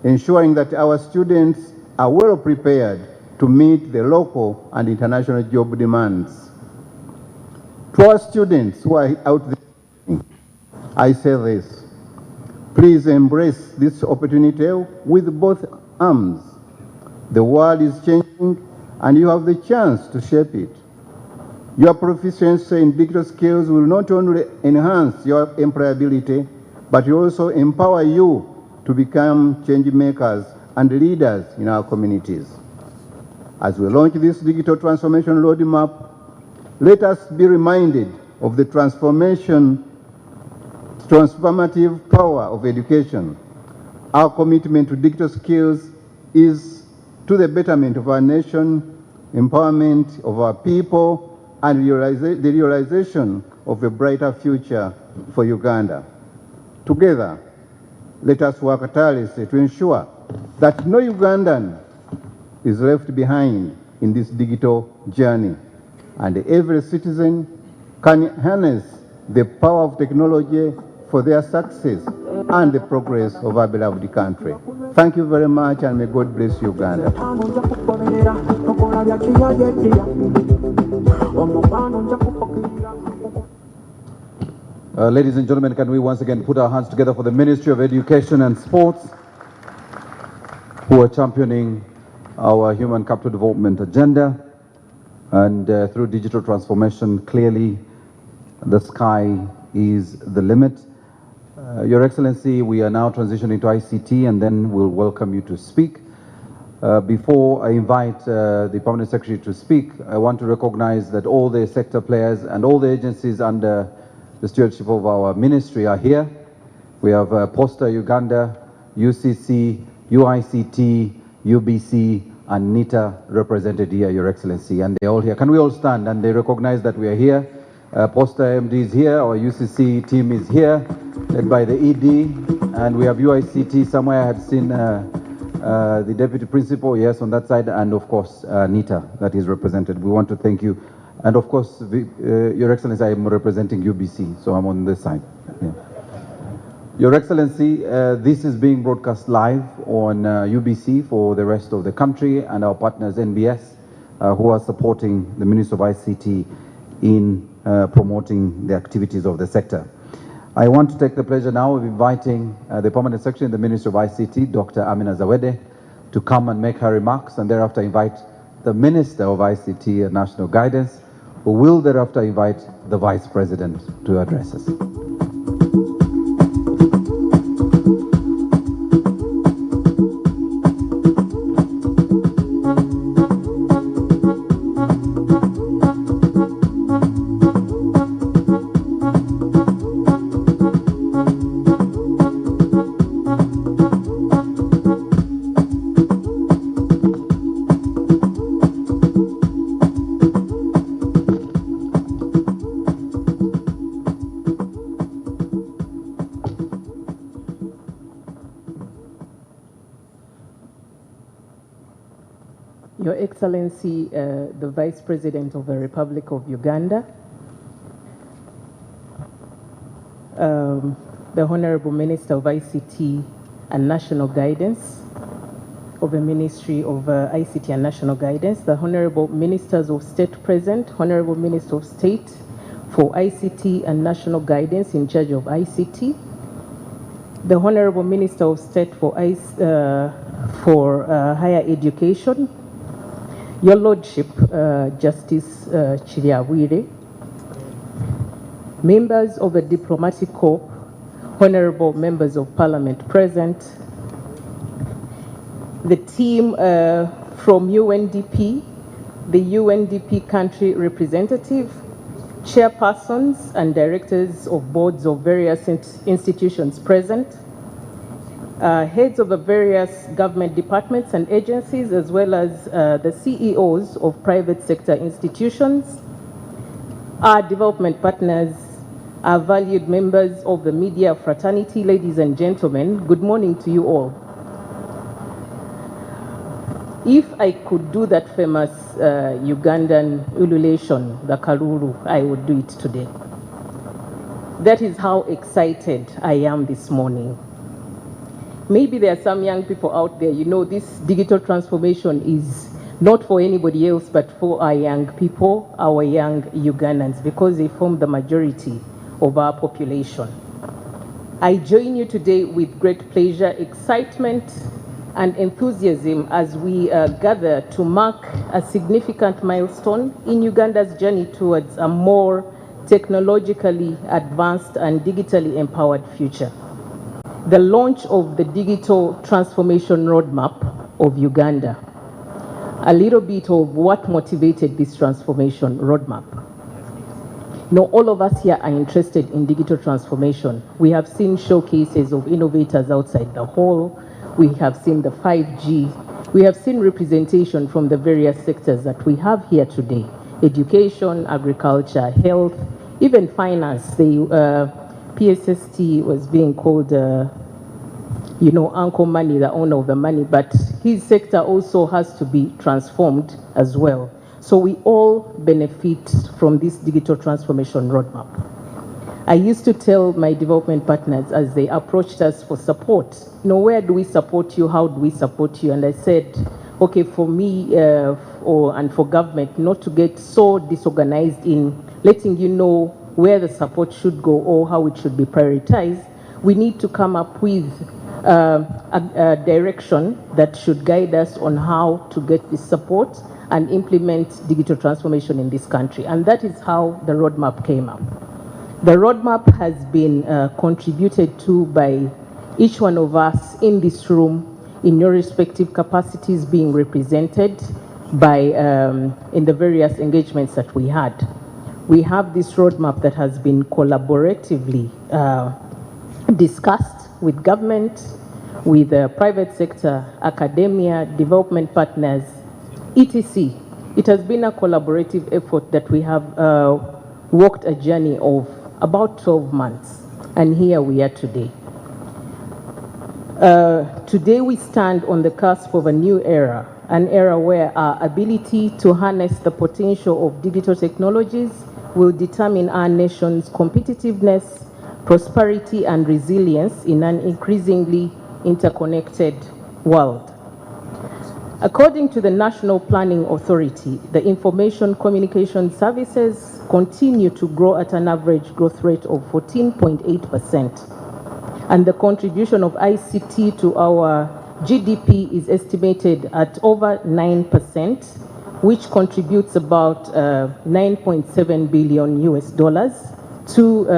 ensuring that our students are well prepared to meet the local and international job demands. To our students who are out there, I say this: please embrace this opportunity with both arms. The world is changing, and you have the chance to shape it. Your proficiency in digital skills will not only enhance your employability, but will also empower you to become change makers and leaders in our communities. As we launch this digital transformation roadmap, let us be reminded of the transformative power of education. Our commitment to digital skills is to the betterment of our nation, empowerment of our people, and the realization of a brighter future for Uganda. Together, let us work tirelessly to ensure that no Ugandan is left behind in this digital journey, and every citizen can harness the power of technology for their success and the progress of our beloved country. Thank you very much, and may God bless Uganda. Ladies and gentlemen, can we once again put our hands together for the Ministry of Education and Sports, who are championing our human capital development agenda, and through digital transformation, clearly the sky is the limit. Your Excellency, we are now transitioning to ICT, and then we'll welcome you to speak. Before I invite the Permanent Secretary to speak, I want to recognize that all the sector players and all the agencies under the stewardship of our ministry are here. We have Posta Uganda, UCC, UICT, UBC, and NITA represented here, Your Excellency, and they're all here. Can we all stand? And they recognize that we are here. Posta MD is here, our UCC team is here, led by the ED, and we have UICT somewhere. I had seen the Deputy Principal, yes, on that side, and of course, NITA, that is represented. We want to thank you. And of course, Your Excellency, I am representing UBC, so I'm on this side. Yeah. Your Excellency, this is being broadcast live on UBC for the rest of the country, and our partners NBS, who are supporting the Minister of ICT in promoting the activities of the sector. I want to take the pleasure now of inviting the Permanent Secretary and the Minister of ICT, Dr. Amina Zawede, to come and make her remarks, and thereafter invite the Minister of ICT and National Guidance, who will thereafter invite the Vice President to address us. Your Excellency, the Vice President of the Republic of Uganda, the Honorable Minister of ICT and National Guidance, of the Ministry of ICT and National Guidance, the Honorable Ministers of State present, Honorable Minister of State for ICT and National Guidance in charge of ICT, the Honorable Minister of State for Higher Education, Your Lordship, Justice Chiriawire, members of the Diplomatic Corps, Honorable Members of Parliament present, the team from UNDP, the UNDP country representative, chairpersons and directors of boards of various institutions present, heads of the various government departments and agencies, as well as the CEOs of private sector institutions, our development partners, our valued members of the media fraternity, ladies and gentlemen, good morning to you all. If I could do that famous Ugandan ululation, the Karuru, I would do it today. That is how excited I am this morning. Maybe there are some young people out there, you know, this digital transformation is not for anybody else, but for our young people, our young Ugandans, because they form the majority of our population. I join you today with great pleasure, excitement, and enthusiasm as we gather to mark a significant milestone in Uganda's journey towards a more technologically advanced and digitally empowered future. The launch of the Digital Transformation Roadmap of Uganda. A little bit of what motivated this transformation roadmap. Now, all of us here are interested in digital transformation. We have seen showcases of innovators outside the hall. We have seen the 5G. We have seen representation from the various sectors that we have here today. Education, agriculture, health, even finance. The PSST was being called, you know, Uncle Money, the owner of the money, but his sector also has to be transformed as well. So we all benefit from this digital transformation roadmap. I used to tell my development partners as they approached us for support, you know, where do we support you, how do we support you? And I said, okay, for me and for government not to get so disorganized in letting you know where the support should go or how it should be prioritized, we need to come up with a direction that should guide us on how to get this support and implement digital transformation in this country. And that is how the roadmap came up. The roadmap has been contributed to by each one of us in this room in your respective capacities being represented by in the various engagements that we had. We have this roadmap that has been collaboratively discussed with government, with the private sector, academia, development partners, etc. It has been a collaborative effort that we have walked a journey of about 12 months, and here we are today. Today we stand on the cusp of a new era, an era where our ability to harness the potential of digital technologies will determine our nation's competitiveness, prosperity, and resilience in an increasingly interconnected world. According to the National Planning Authority, the information communication services continue to grow at an average growth rate of 14.8%. And the contribution of ICT to our GDP is estimated at over 9%, which contributes about $9.7 billion to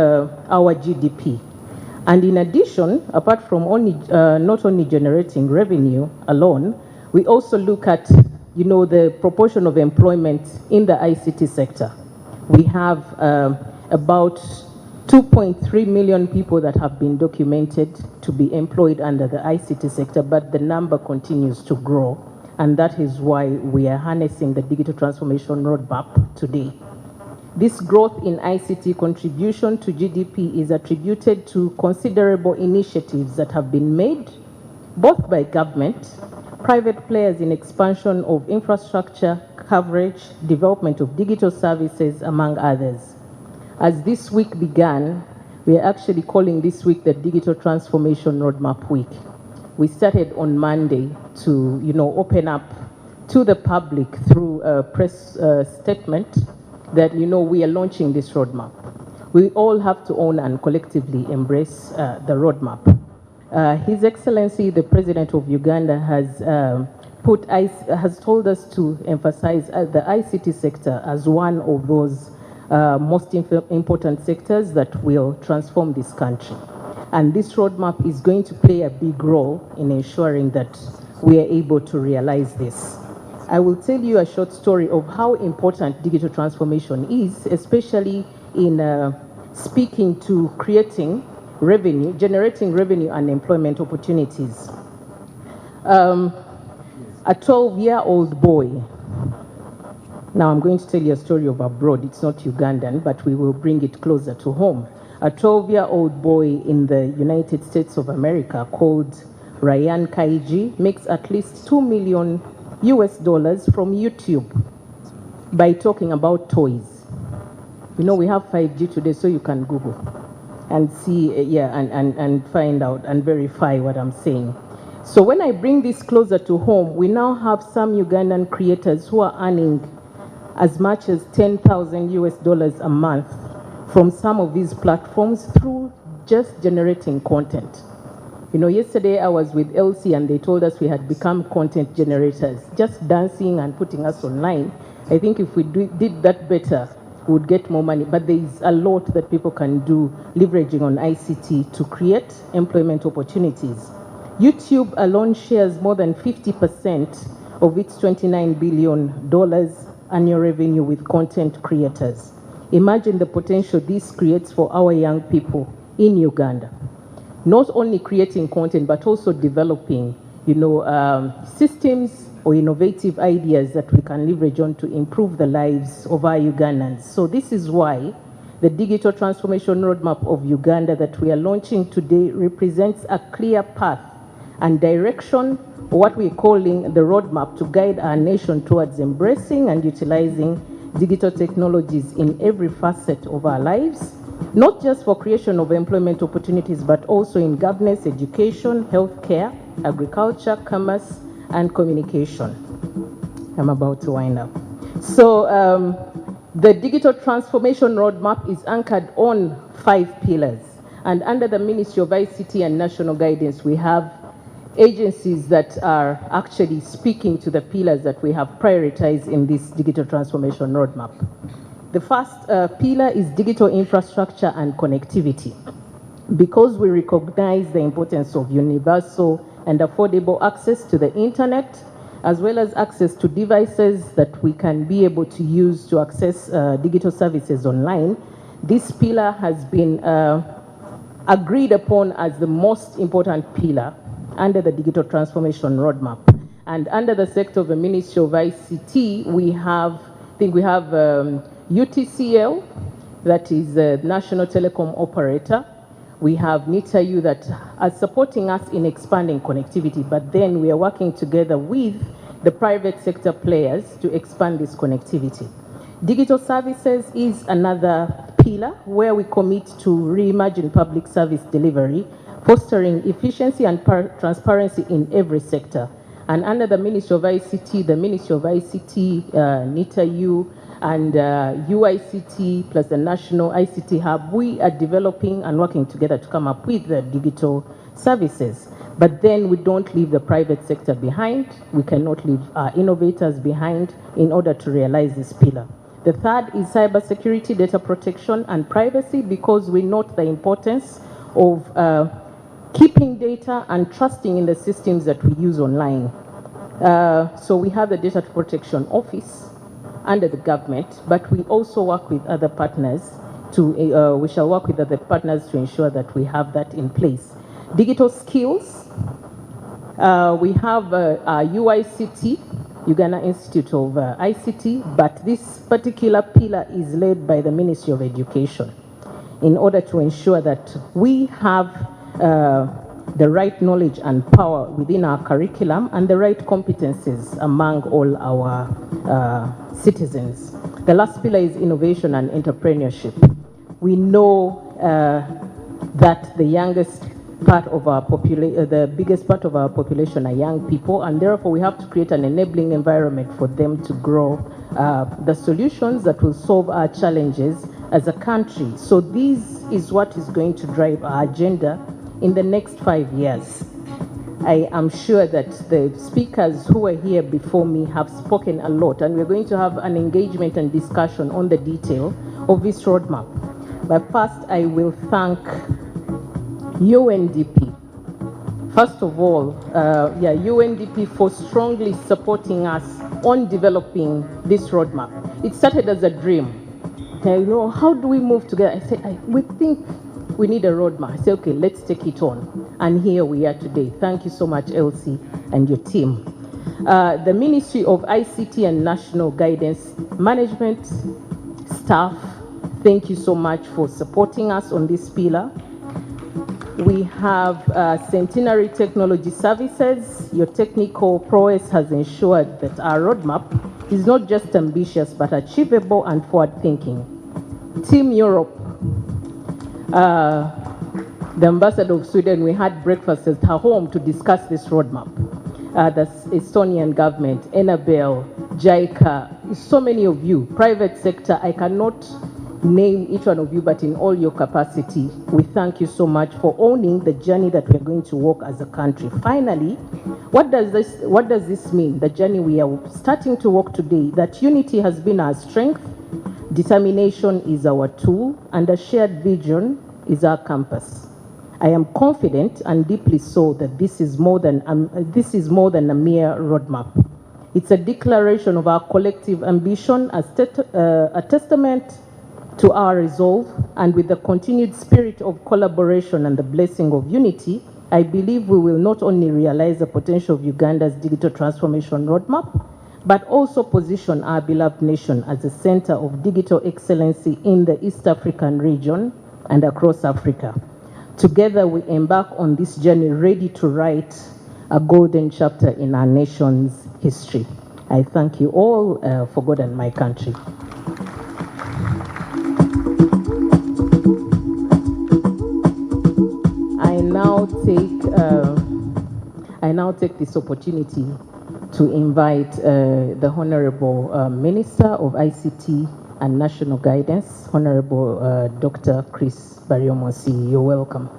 our GDP. And in addition, apart from not only generating revenue alone, we also look at, you know, the proportion of employment in the ICT sector. We have about 2.3 million people that have been documented to be employed under the ICT sector, but the number continues to grow. And that is why we are harnessing the digital transformation roadmap today. This growth in ICT contribution to GDP is attributed to considerable initiatives that have been made, both by government, private players in expansion of infrastructure, coverage, development of digital services, among others. As this week began, we are actually calling this week the Digital Transformation Roadmap Week. we started on Monday to, open up to the public through a press statement that, we are launching this roadmap. We all have to own and collectively embrace the roadmap. His Excellency, the President of Uganda, has told us to emphasize the ICT sector as one of those most important sectors that will transform this country. And this roadmap is going to play a big role in ensuring that we are able to realize this. I will tell you a short story of how important digital transformation is, especially in speaking to creating revenue, generating revenue and employment opportunities. A 12-year-old boy, now I'm going to tell you a story of abroad, it's not Ugandan, but we will bring it closer to home. A 12-year-old boy in the United States of America called Ryan Kaiji makes at least $2 million from YouTube by talking about toys. We have 5G today, so you can Google and see, and find out and verify what I'm saying. So when I bring this closer to home, we now have some Ugandan creators who are earning as much as $10,000 a month from some of these platforms through just generating content. Yesterday I was with Elsie and they told us we had become content generators, just dancing and putting us online. I think if we did that better, we would get more money. But there is a lot that people can do leveraging on ICT to create employment opportunities. YouTube alone shares more than 50% of its $29 billion annual revenue with content creators. Imagine the potential this creates for our young people in Uganda. Not only creating content, but also developing, systems or innovative ideas that we can leverage on to improve the lives of our Ugandans. So this is why the Digital Transformation Roadmap of Uganda that we are launching today represents a clear path and direction, what we're calling the roadmap to guide our nation towards embracing and utilizing digital technologies in every facet of our lives, not just for creation of employment opportunities, but also in governance, education, healthcare, agriculture, commerce, and communication. I'm about to wind up. So the Digital Transformation Roadmap is anchored on 5 pillars. And under the Ministry of ICT and National Guidance, we have agencies that are actually speaking to the pillars that we have prioritized in this Digital Transformation Roadmap. The first pillar is digital infrastructure and connectivity. Because we recognize the importance of universal and affordable access to the internet, as well as access to devices that we can be able to use to access digital services online, this pillar has been agreed upon as the most important pillar under the Digital Transformation Roadmap. And under the sector of the Ministry of ICT, we have UTCL, that is the National Telecom Operator. We have NITAU that are supporting us in expanding connectivity, but then we are working together with the private sector players to expand this connectivity. Digital services is another pillar where we commit to reimagine public service delivery, fostering efficiency and transparency in every sector. And under the Ministry of ICT, NITAU, and UICT plus the National ICT Hub, we are developing and working together to come up with the digital services. But then we don't leave the private sector behind. We cannot leave our innovators behind in order to realize this pillar. The third is cybersecurity, data protection, and privacy, because we note the importance of keeping data and trusting in the systems that we use online. So we have the Data Protection Office under the government, but we also work with other partners we shall work with other partners to ensure that we have that in place. Digital skills, we have UICT, Uganda Institute of ICT, but this particular pillar is led by the Ministry of Education in order to ensure that we have the right knowledge and power within our curriculum and the right competencies among all our citizens. The last pillar is innovation and entrepreneurship. We know that the youngest part of our the biggest part of our population are young people, and therefore we have to create an enabling environment for them to grow the solutions that will solve our challenges as a country. So this is what is going to drive our agenda in the next 5 years. I am sure that the speakers who were here before me have spoken a lot, and we're going to have an engagement and discussion on the detail of this roadmap. But first, I will thank UNDP. First of all, UNDP for strongly supporting us on developing this roadmap. It started as a dream. How do we move together? I said, we think we need a roadmap. I said, okay, let's take it on. And here we are today. Thank you so much, Elsie, and your team. The Ministry of ICT and National Guidance Management staff, thank you so much for supporting us on this pillar. We have Centenary Technology Services. Your technical prowess has ensured that our roadmap is not just ambitious, but achievable and forward-thinking. Team Europe, the ambassador of Sweden, we had breakfast at her home to discuss this roadmap. The Estonian government, Enabel, JICA, so many of you, private sector, I cannot name each one of you, but in all your capacity, we thank you so much for owning the journey that we're going to walk as a country. Finally, what does this mean? The journey we are starting to walk today, that unity has been our strength, determination is our tool, and a shared vision is our compass. I am confident and deeply so that this is more than a mere roadmap. It's a declaration of our collective ambition, a testament to our resolve, and with the continued spirit of collaboration and the blessing of unity, I believe we will not only realize the potential of Uganda's digital transformation roadmap, but also position our beloved nation as a center of digital excellency in the East African region and across Africa. Together, we embark on this journey ready to write a golden chapter in our nation's history. I thank you all for God and my country. I now take this opportunity to invite the Honorable Minister of ICT and National Guidance, Honorable Dr. Chris Baryomosi. You're welcome.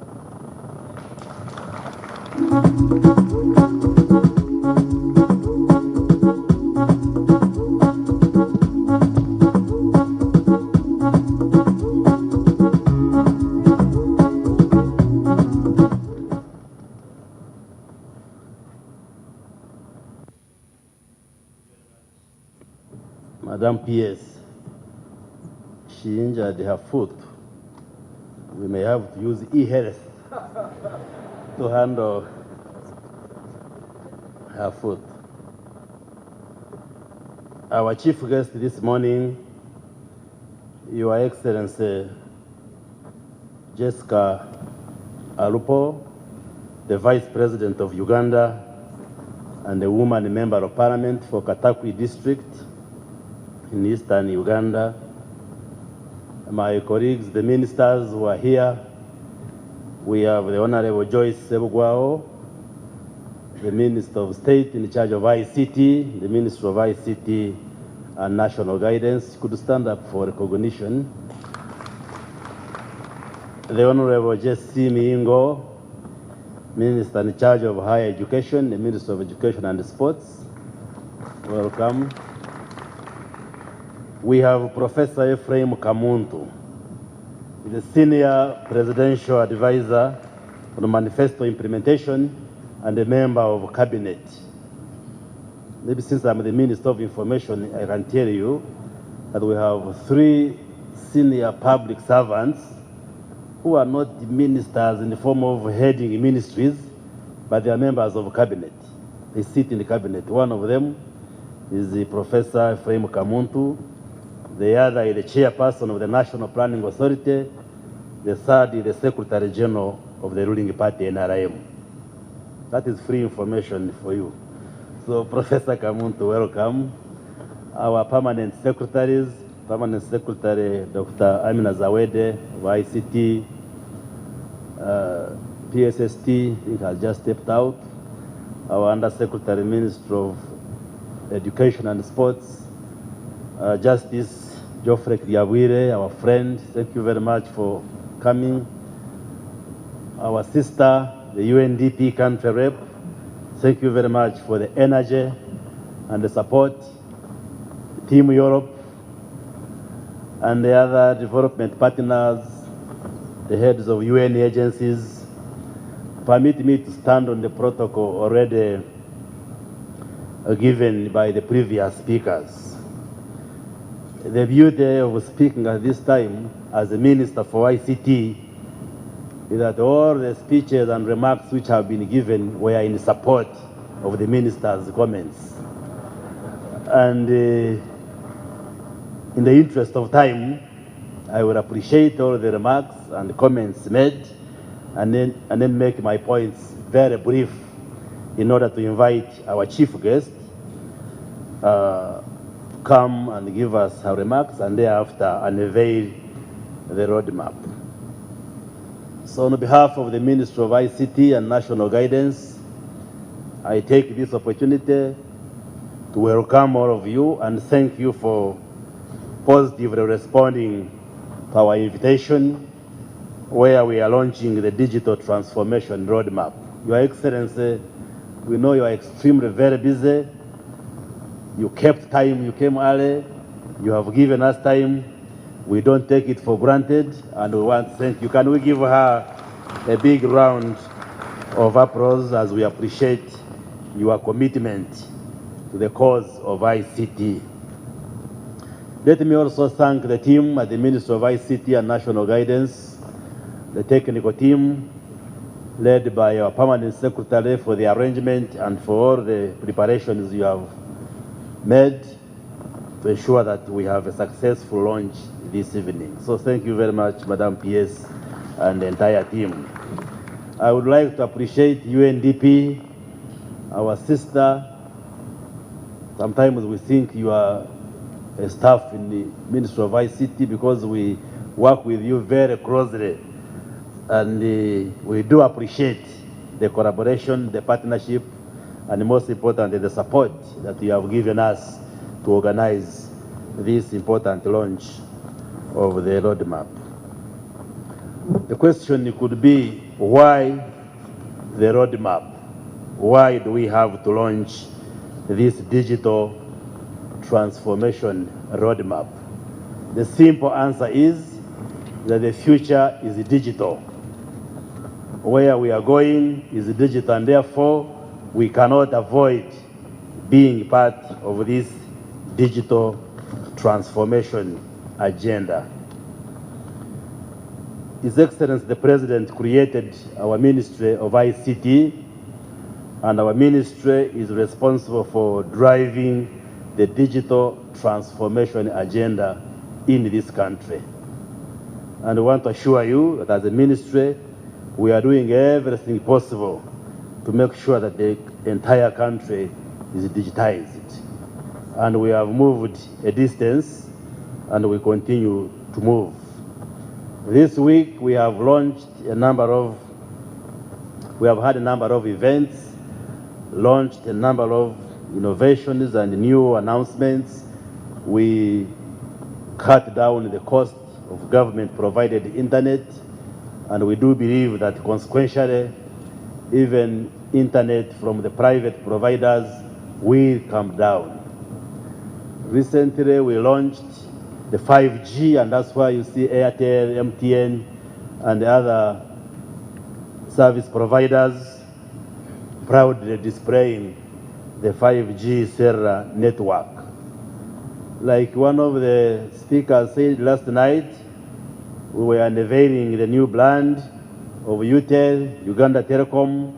Madam PS, she injured her foot. We may have to use e-health to handle her foot. Our chief guest this morning, Your Excellency Jessica Alupo, the Vice President of Uganda and a woman member of Parliament for Katakwi District in eastern Uganda. My colleagues, the ministers who are here, we have the Honorable Joyce Sebugwao, the Minister of State in charge of ICT, the Minister of ICT and National Guidance. Could stand up for recognition. The Honorable Jesse Miingo, Minister in charge of Higher Education, the Minister of Education and Sports. Welcome. We have Professor Ephraim Kamuntu, the Senior Presidential Advisor on the Manifesto Implementation and a member of Cabinet. Maybe since I'm the Minister of Information, I can tell you that we have 3 senior public servants who are not ministers in the form of heading ministries, but they are members of Cabinet. They sit in the Cabinet. One of them is the Professor Ephraim Kamuntu. The other is the chairperson of the National Planning Authority. The third is the Secretary General of the ruling party, NRM. That is free information for you. So, Professor Kamuntu, welcome. Our permanent secretaries, Permanent Secretary Dr. Amina Zawede of ICT, PSST, it has just stepped out. Our Undersecretary Minister of Education and Sports, Justice Geoffrey Kiabwire, our friend, thank you very much for coming. Our sister, the UNDP country rep, thank you very much for the energy and the support. Team Europe and the other development partners, the heads of UN agencies, permit me to stand on the protocol already given by the previous speakers. The beauty of speaking at this time as a Minister for ICT is that all the speeches and remarks which have been given were in support of the Minister's comments. And in the interest of time, I will appreciate all the remarks and comments made and then make my points very brief in order to invite our chief guest to come and give us her remarks and thereafter unveil the roadmap. So on behalf of the Minister of ICT and National Guidance, I take this opportunity to welcome all of you and thank you for positively responding to our invitation where we are launching the Digital Transformation Roadmap. Your Excellency, we know you are extremely very busy. You kept time, you came early, you have given us time. We don't take it for granted and we want to thank you. Can we give her a big round of applause as we appreciate your commitment to the cause of ICT. Let me also thank the team at the Ministry of ICT and National Guidance, the technical team led by our Permanent Secretary for the arrangement and for all the preparations you have made to ensure that we have a successful launch this evening. So thank you very much, Madam PS and the entire team. I would like to appreciate UNDP, our sister. Sometimes we think you are a staff in the Ministry of ICT because we work with you very closely. And we do appreciate the collaboration, the partnership, and most importantly, the support that you have given us to organize this important launch of the roadmap. The question could be, why the roadmap? Why do we have to launch this digital transformation roadmap? The simple answer is that the future is digital. Where we are going is digital, and therefore we cannot avoid being part of this digital transformation agenda. His Excellency the President created our Ministry of ICT, and our ministry is responsible for driving the digital transformation agenda in this country. And I want to assure you that as a ministry, we are doing everything possible to make sure that the entire country is digitized. And we have moved a distance and we continue to move. This week we have launched we have had a number of events, launched a number of innovations and new announcements. We cut down the cost of government-provided internet, and we do believe that consequentially, even internet from the private providers will come down. Recently, we launched the 5G, and that's why you see Airtel, MTN, and the other service providers proudly displaying the 5G cellular network. Like one of the speakers said last night, we were unveiling the new brand of UTEL, Uganda Telecom,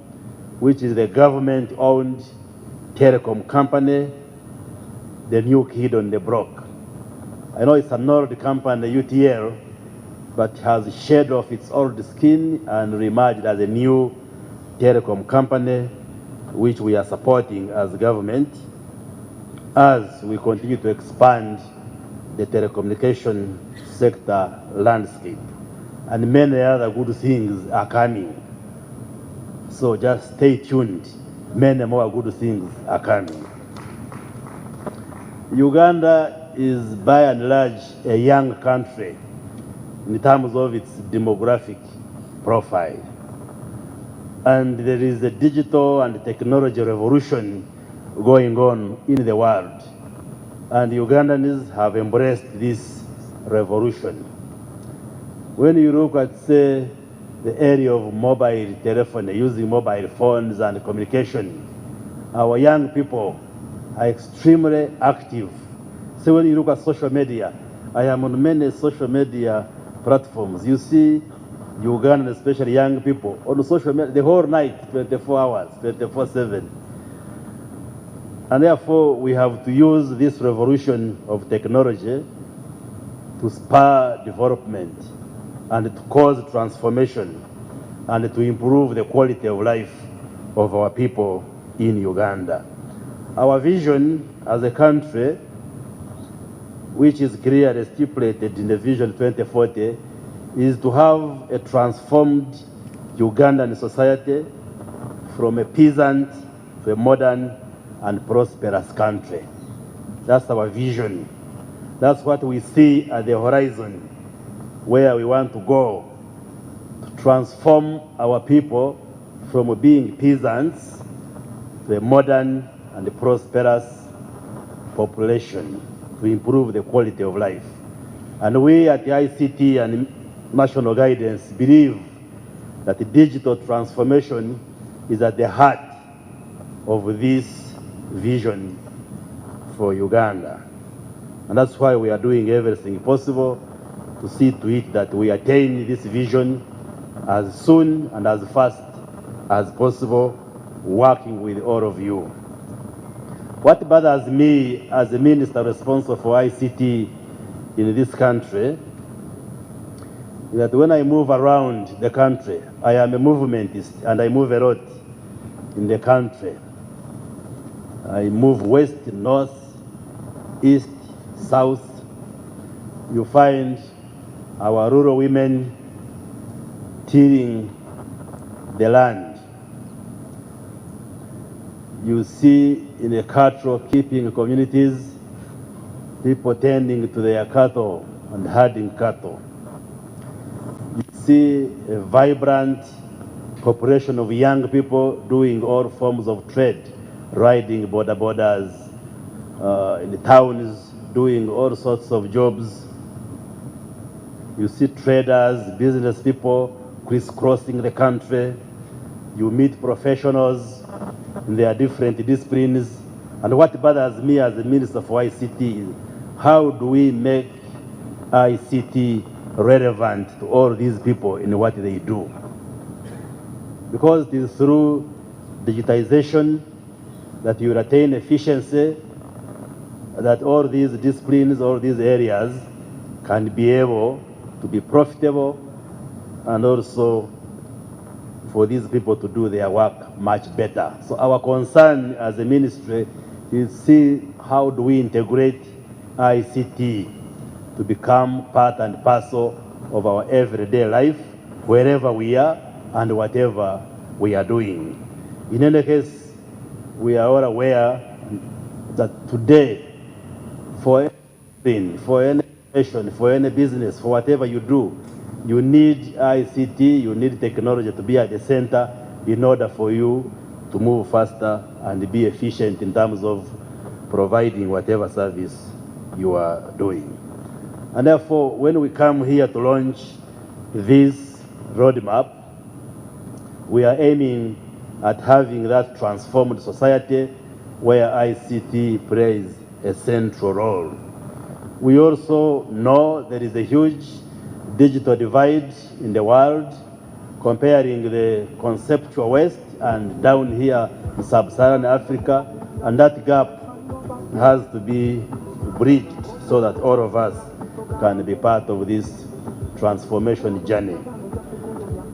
which is the government-owned telecom company, the new kid on the block. I know it's an old company, UTL, but has shed off its old skin and reemerged as a new telecom company, which we are supporting as government as we continue to expand the telecommunication sector landscape. And many other good things are coming. So just stay tuned. Many more good things are coming. Uganda is by and large a young country in terms of its demographic profile. And there is a digital and technology revolution going on in the world. And Ugandans have embraced this revolution. When you look at, say, the area of mobile telephony, using mobile phones and communication, our young people are extremely active. So when you look at social media, I am on many social media platforms. You see Ugandans, especially young people, on social media the whole night, 24 hours, 24/7. And therefore, we have to use this revolution of technology to spur development and to cause transformation and to improve the quality of life of our people in Uganda. Our vision as a country, which is clearly stipulated in the Vision 2040, is to have a transformed Ugandan society from a peasant to a modern and prosperous country. That's our vision. That's what we see at the horizon, where we want to go, to transform our people from being peasants to a modern and prosperous population, to improve the quality of life. And we at the ICT and National Guidance believe that the digital transformation is at the heart of this vision for Uganda. And that's why we are doing everything possible to see to it that we attain this vision as soon and as fast as possible, working with all of you. What bothers me as a minister responsible for ICT in this country is that when I move around the country, I am a movementist and I move a lot in the country. I move west, north, east, south. You find our rural women tilling the land. You see in the cattle keeping communities, people tending to their cattle and herding cattle. You see a vibrant population of young people doing all forms of trade, riding borders, in the towns, doing all sorts of jobs. You see traders, business people crisscrossing the country. You meet professionals in their different disciplines. And what bothers me as the Minister for ICT is how do we make ICT relevant to all these people in what they do? Because it is through digitization that you attain efficiency, that all these disciplines, all these areas can be able to be profitable, and also for these people to do their work much better. So our concern as a ministry is see how do we integrate ICT to become part and parcel of our everyday life, wherever we are and whatever we are doing. In any case, we are all aware that today, for anything, for any nation, for any business, for whatever you do, you need ICT, you need technology to be at the center in order for you to move faster and be efficient in terms of providing whatever service you are doing. And therefore, when we come here to launch this roadmap, we are aiming at having that transformed society where ICT plays a central role. We also know there is a huge digital divide in the world, comparing the conceptual West and down here in sub-Saharan Africa, and that gap has to be bridged so that all of us can be part of this transformation journey.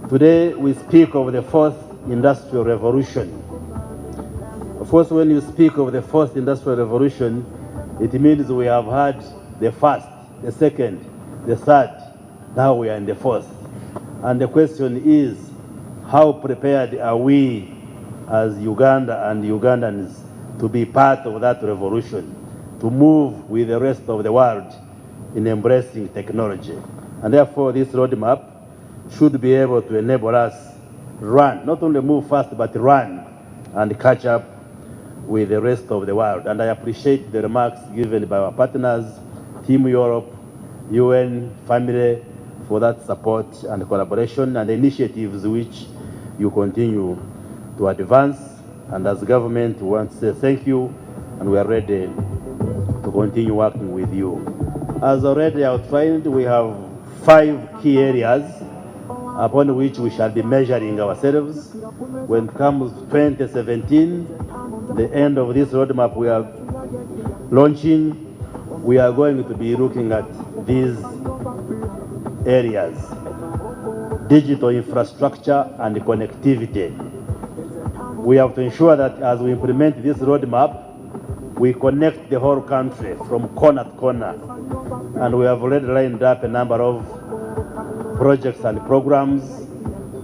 Today we speak of the fourth industrial revolution. Of course, when you speak of the fourth industrial revolution, it means we have had the first, the second, the third, now we are in the fourth. And the question is, how prepared are we as Uganda and Ugandans to be part of that revolution, to move with the rest of the world in embracing technology. And therefore, this roadmap should be able to enable us run, not only move fast, but run and catch up with the rest of the world. And I appreciate the remarks given by our partners, Team Europe, UN, family, for that support and collaboration and the initiatives which you continue to advance. And as government, we want to say thank you, and we are ready to continue working with you. As already outlined, we have 5 key areas upon which we shall be measuring ourselves. When it comes to 2017, the end of this roadmap we are launching, we are going to be looking at these areas: digital infrastructure and connectivity. We have to ensure that as we implement this roadmap, we connect the whole country from corner to corner. And we have already lined up a number of projects and programs,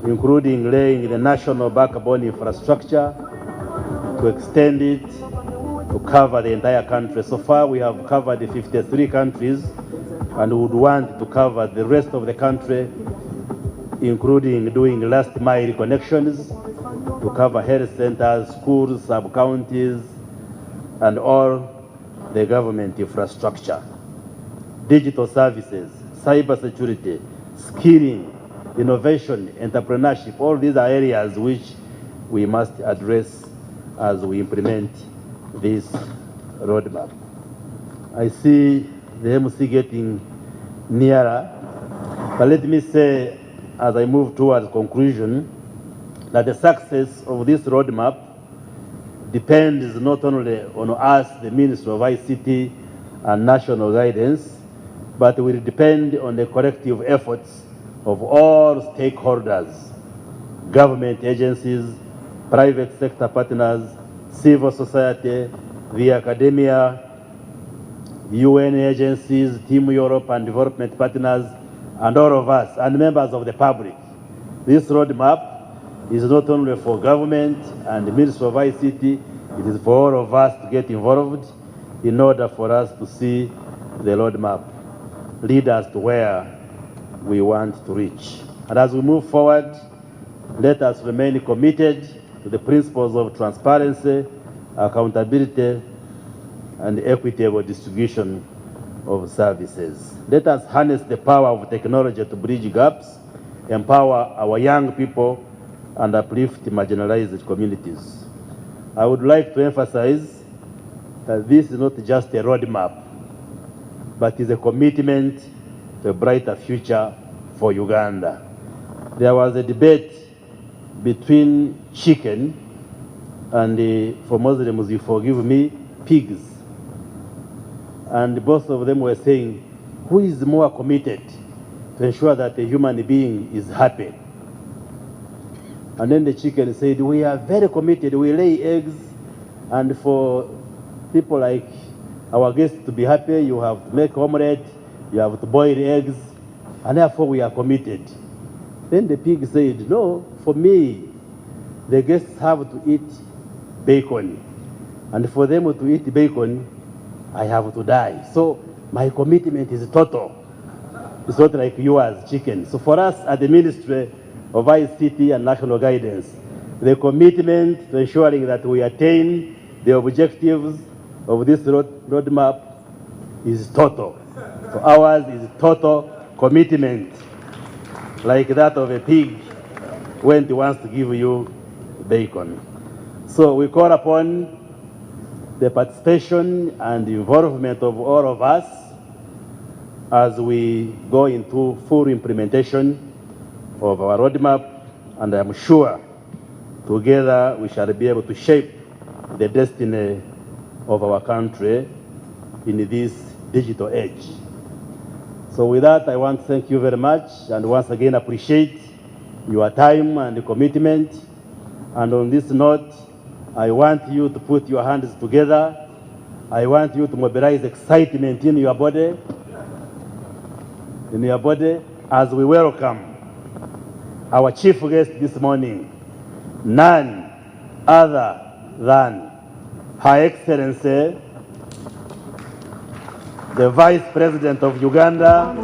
including laying the national backbone infrastructure to extend it to cover the entire country. So far, we have covered the 53 countries, and we would want to cover the rest of the country, including doing last mile connections to cover health centers, schools, sub-counties, and all the government infrastructure. Digital services, cybersecurity, skilling, innovation, entrepreneurship, all these are areas which we must address as we implement this roadmap. I see the MC getting nearer, but let me say, as I move towards conclusion, that the success of this roadmap depends not only on us, the Minister of ICT and National Guidance, but will depend on the collective efforts of all stakeholders, government agencies, private sector partners, civil society, the academia, UN agencies, Team Europe and development partners, and all of us, and members of the public. This roadmap is not only for government and the Minister of ICT, it is for all of us to get involved in order for us to see the roadmap lead us to where we want to reach. And as we move forward, let us remain committed to the principles of transparency, accountability, and equitable distribution of services. Let us harness the power of technology to bridge gaps, empower our young people, and uplift marginalized communities. I would like to emphasize that this is not just a roadmap, but is a commitment to a brighter future for Uganda. There was a debate between chicken and, for Muslims, you forgive me, pigs. And both of them were saying, who is more committed to ensure that a human being is happy? And then the chicken said, we are very committed, we lay eggs, and for people like our guests to be happy, you have to make omelette, you have to boil eggs, and therefore we are committed. Then the pig said, no, for me, the guests have to eat bacon. And for them to eat bacon, I have to die. So my commitment is total. It's not like yours, chicken. So for us at the Ministry of ICT and National Guidance, the commitment to ensuring that we attain the objectives of this roadmap is total. So ours is total commitment, like that of a pig when it wants to give you bacon. So we call upon the participation and involvement of all of us as we go into full implementation of our roadmap, and I'm sure together we shall be able to shape the destiny of our country in this digital age. So with that, I want to thank you very much, and once again appreciate your time and commitment. And on this note, I want you to put your hands together. I want you to mobilize excitement in your body, as we welcome our chief guest this morning, none other than Her Excellency, the Vice President of Uganda,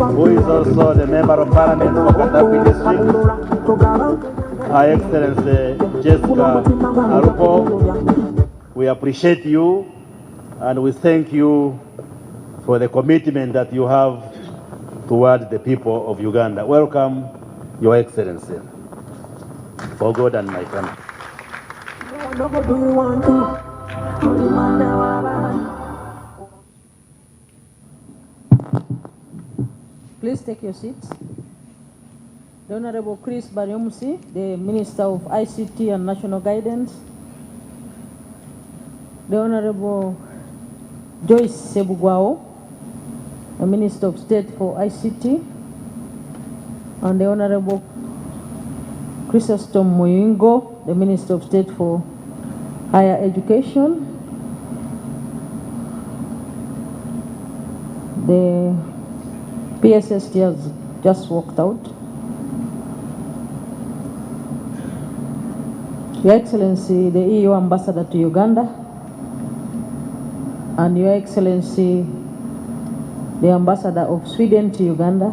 who is also the Member of Parliament for Katapi District, Her Excellency Jessica Arupo. We appreciate you and we thank you for the commitment that you have toward the people of Uganda. Welcome, Your Excellency, for God and my country. Please take your seats. The Honorable Chris Baryomusi, the Minister of ICT and National Guidance. The Honorable Joyce Sebugwao, the Minister of State for ICT. And the Honorable Chrysostom Muyingo, the Minister of State for Higher Education. The PSST has just walked out. Your Excellency, the EU Ambassador to Uganda, and Your Excellency, the Ambassador of Sweden to Uganda,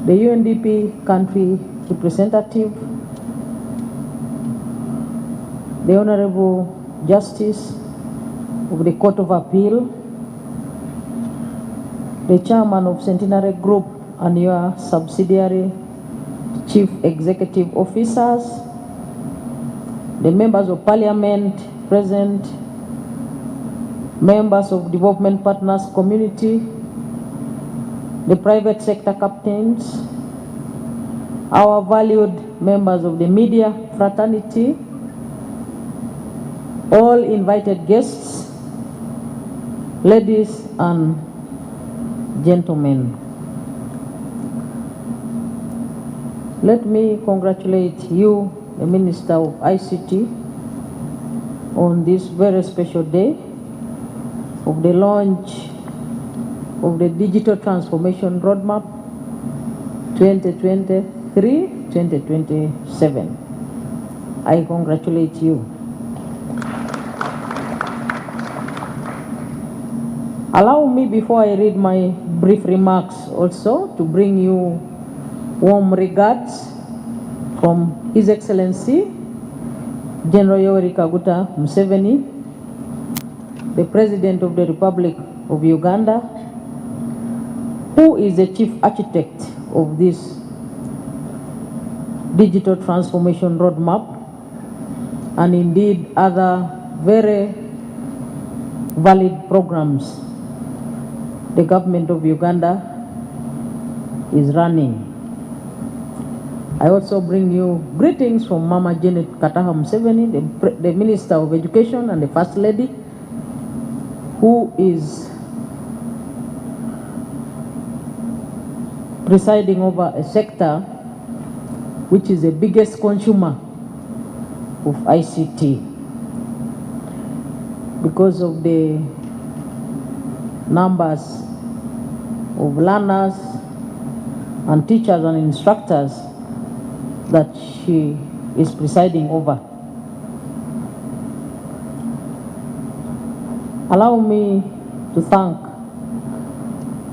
the UNDP country representative, the Honorable Justice of the Court of Appeal, the Chairman of Centenary Group and your subsidiary Chief Executive Officers, the Members of Parliament present, members of Development Partners Community, the private sector captains, our valued members of the media fraternity, all invited guests, ladies and gentlemen. Let me congratulate you, the Minister of ICT, on this very special day of the launch of the Digital Transformation Roadmap 2023-2027. I congratulate you. Allow me, before I read my brief remarks, also to bring you warm regards from His Excellency General Yoweri Kaguta Museveni, the President of the Republic of Uganda, who is the chief architect of this digital transformation roadmap, and indeed other very valid programs the government of Uganda is running. I also bring you greetings from Mama Janet Kataha Museveni, the Minister of Education and the First Lady, who is presiding over a sector which is the biggest consumer of ICT because of the numbers of learners and teachers and instructors that she is presiding over. Allow me to thank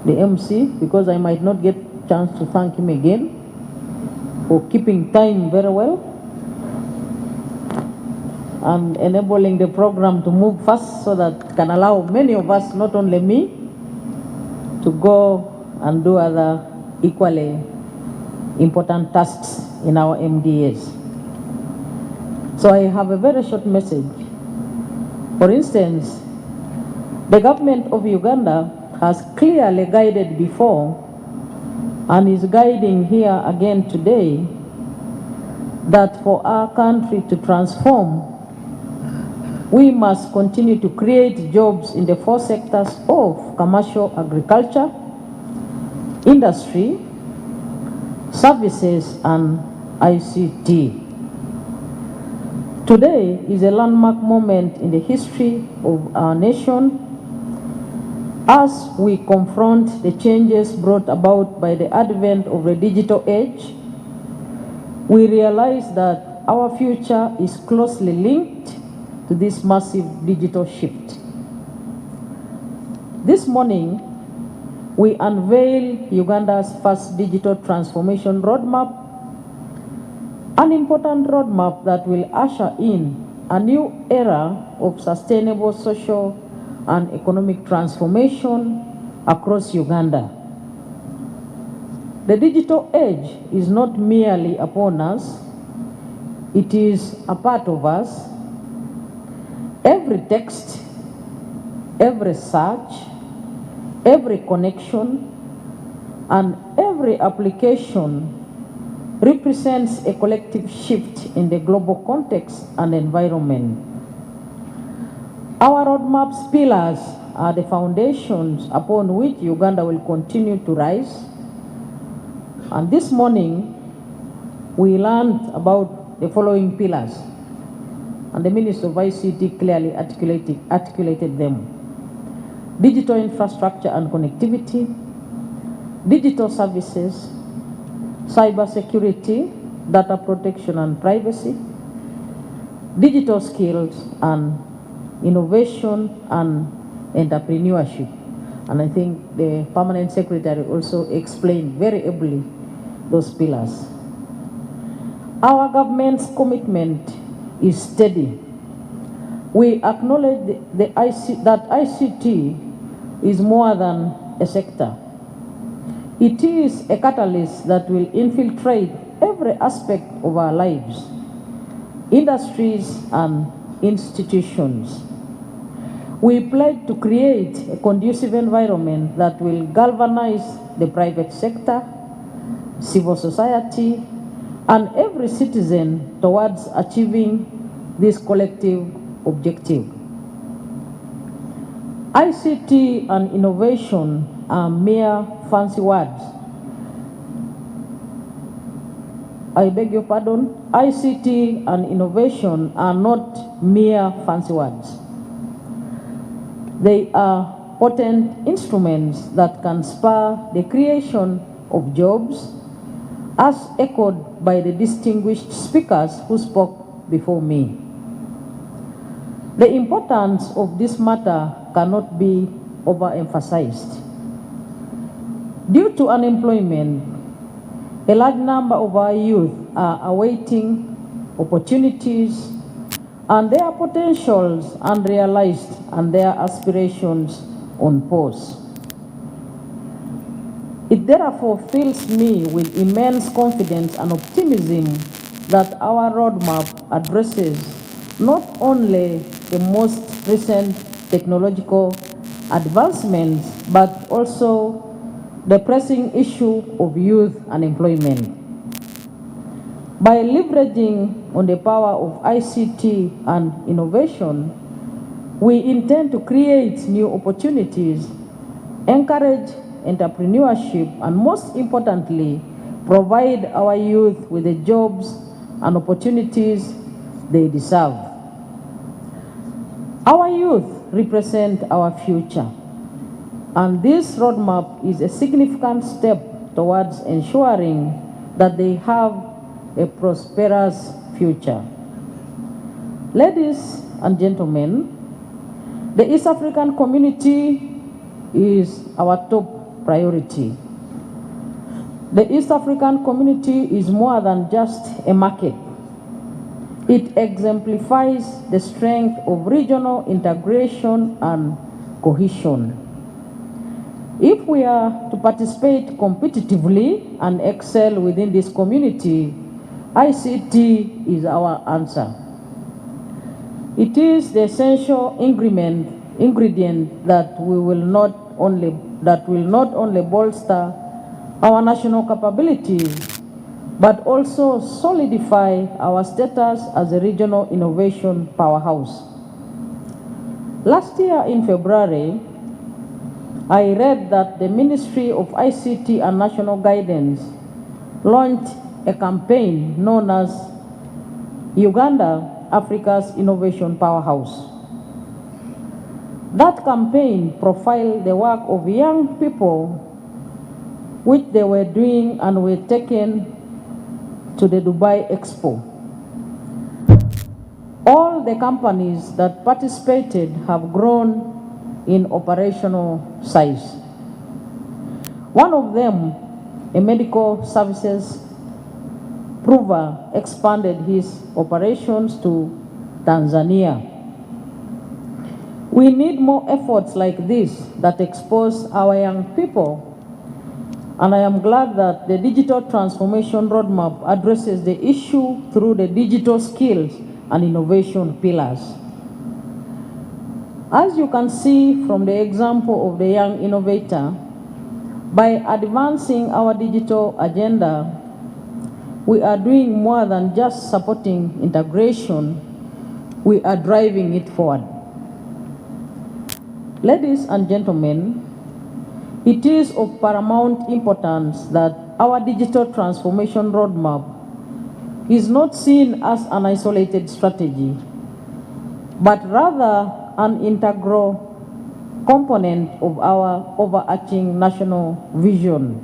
the MC, because I might not get a chance to thank him again, for keeping time very well and enabling the program to move fast so that it can allow many of us, not only me, to go and do other equally important tasks in our MDAs. So I have a very short message. For instance, the government of Uganda has clearly guided before and is guiding here again today that for our country to transform, we must continue to create jobs in the four sectors of commercial agriculture, industry, services, and ICT. Today is a landmark moment in the history of our nation As we confront the changes brought about by the advent of the digital age, we realize that our future is closely linked to this massive digital shift. This morning, we unveil Uganda's first digital transformation roadmap, an important roadmap that will usher in a new era of sustainable social and economic transformation across Uganda. The digital age is not merely upon us, it is a part of us. Every text, every search, every connection, and every application represents a collective shift in the global context and environment. Our roadmap's pillars are the foundations upon which Uganda will continue to rise. And this morning, we learned about the following pillars, and the Minister of ICT clearly articulated them: digital infrastructure and connectivity, digital services, cybersecurity, data protection and privacy, digital skills, and innovation and entrepreneurship. And I think the Permanent Secretary also explained very ably those pillars. Our government's commitment is steady. We acknowledge that ICT is more than a sector. It is a catalyst that will infiltrate every aspect of our lives, industries, and institutions. We pledge to create a conducive environment that will galvanize the private sector, civil society, and every citizen towards achieving this collective objective. ICT and innovation are mere fancy words. I beg your pardon. ICT and innovation are not mere fancy words. They are potent instruments that can spur the creation of jobs, as echoed by the distinguished speakers who spoke before me. The importance of this matter cannot be overemphasized. Due to unemployment, a large number of our youth are awaiting opportunities and their potentials unrealized and their aspirations on pause. It therefore fills me with immense confidence and optimism that our roadmap addresses not only the most recent technological advancements, but also the pressing issue of youth unemployment. By leveraging on the power of ICT and innovation, we intend to create new opportunities, encourage entrepreneurship, and most importantly, provide our youth with the jobs and opportunities they deserve. Our youth represent our future, and this roadmap is a significant step towards ensuring that they have a prosperous future. Ladies and gentlemen, the East African community is our top priority. The East African community is more than just a market. It exemplifies the strength of regional integration and cohesion. If we are to participate competitively and excel within this community, ICT is our answer. It is the essential ingredient that will not only bolster our national capabilities, but also solidify our status as a regional innovation powerhouse. Last year in February, I read that the Ministry of ICT and National Guidance launched a campaign known as Uganda, Africa's Innovation Powerhouse. That campaign profiled the work of young people which they were doing and were taken to the Dubai Expo. All the companies that participated have grown in operational size. One of them, a medical services prover, expanded his operations to Tanzania. We need more efforts like this that expose our young people, and I am glad that the Digital Transformation Roadmap addresses the issue through the digital skills and innovation pillars. As you can see from the example of the young innovator, by advancing our digital agenda, we are doing more than just supporting integration, we are driving it forward. Ladies and gentlemen, it is of paramount importance that our digital transformation roadmap is not seen as an isolated strategy, but rather an integral component of our overarching national vision.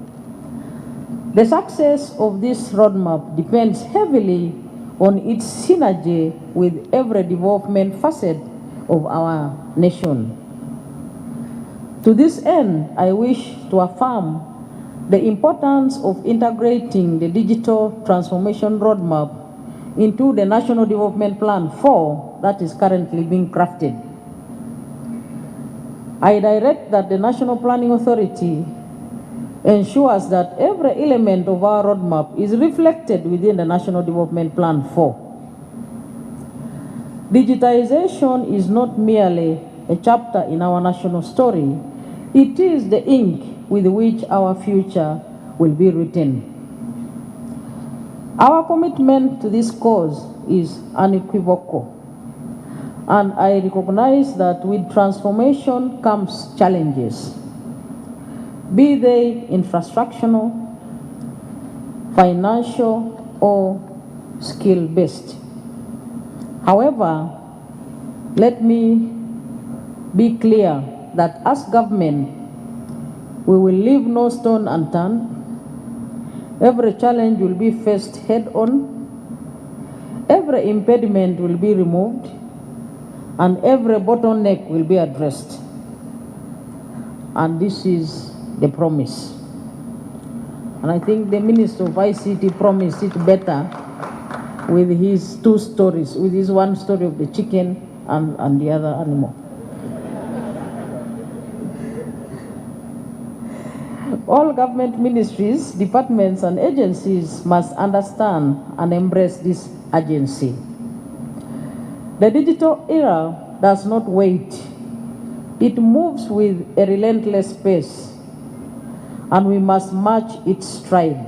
The success of this roadmap depends heavily on its synergy with every development facet of our nation. To this end, I wish to affirm the importance of integrating the digital transformation roadmap into the National Development Plan 4 that is currently being crafted. I direct that the National Planning Authority ensures that every element of our roadmap is reflected within the National Development Plan 4. Digitization is not merely a chapter in our national story, it is the ink with which our future will be written. Our commitment to this cause is unequivocal, and I recognize that with transformation comes challenges, be they infrastructural, financial, or skill-based. However, let me be clear that as government, we will leave no stone unturned. Every challenge will be faced head-on, every impediment will be removed, and every bottleneck will be addressed. And this is the promise. And I think the Minister of ICT promised it better with his two stories, with his one story of the chicken and the other animal. All government ministries, departments, and agencies must understand and embrace this urgency. The digital era does not wait. It moves with a relentless pace, and we must match its stride.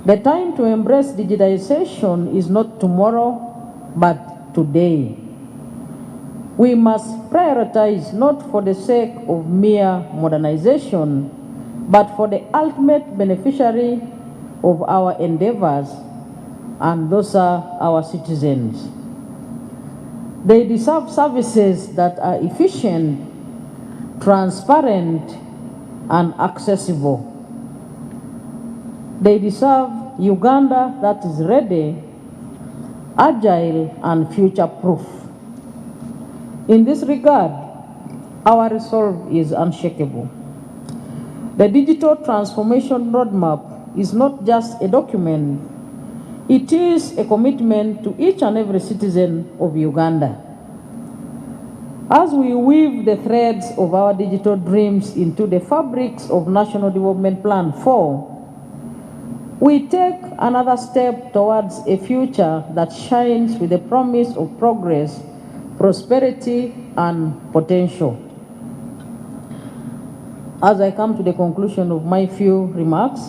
The time to embrace digitization is not tomorrow, but today. We must prioritize not for the sake of mere modernization, but for the ultimate beneficiary of our endeavors, and those are our citizens. They deserve services that are efficient, transparent, and accessible. They deserve Uganda that is ready, agile, and future-proof. In this regard, our resolve is unshakable. The Digital Transformation Roadmap is not just a document, it is a commitment to each and every citizen of Uganda. As we weave the threads of our digital dreams into the fabrics of National Development Plan 4, we take another step towards a future that shines with the promise of progress, prosperity, and potential. As I come to the conclusion of my few remarks,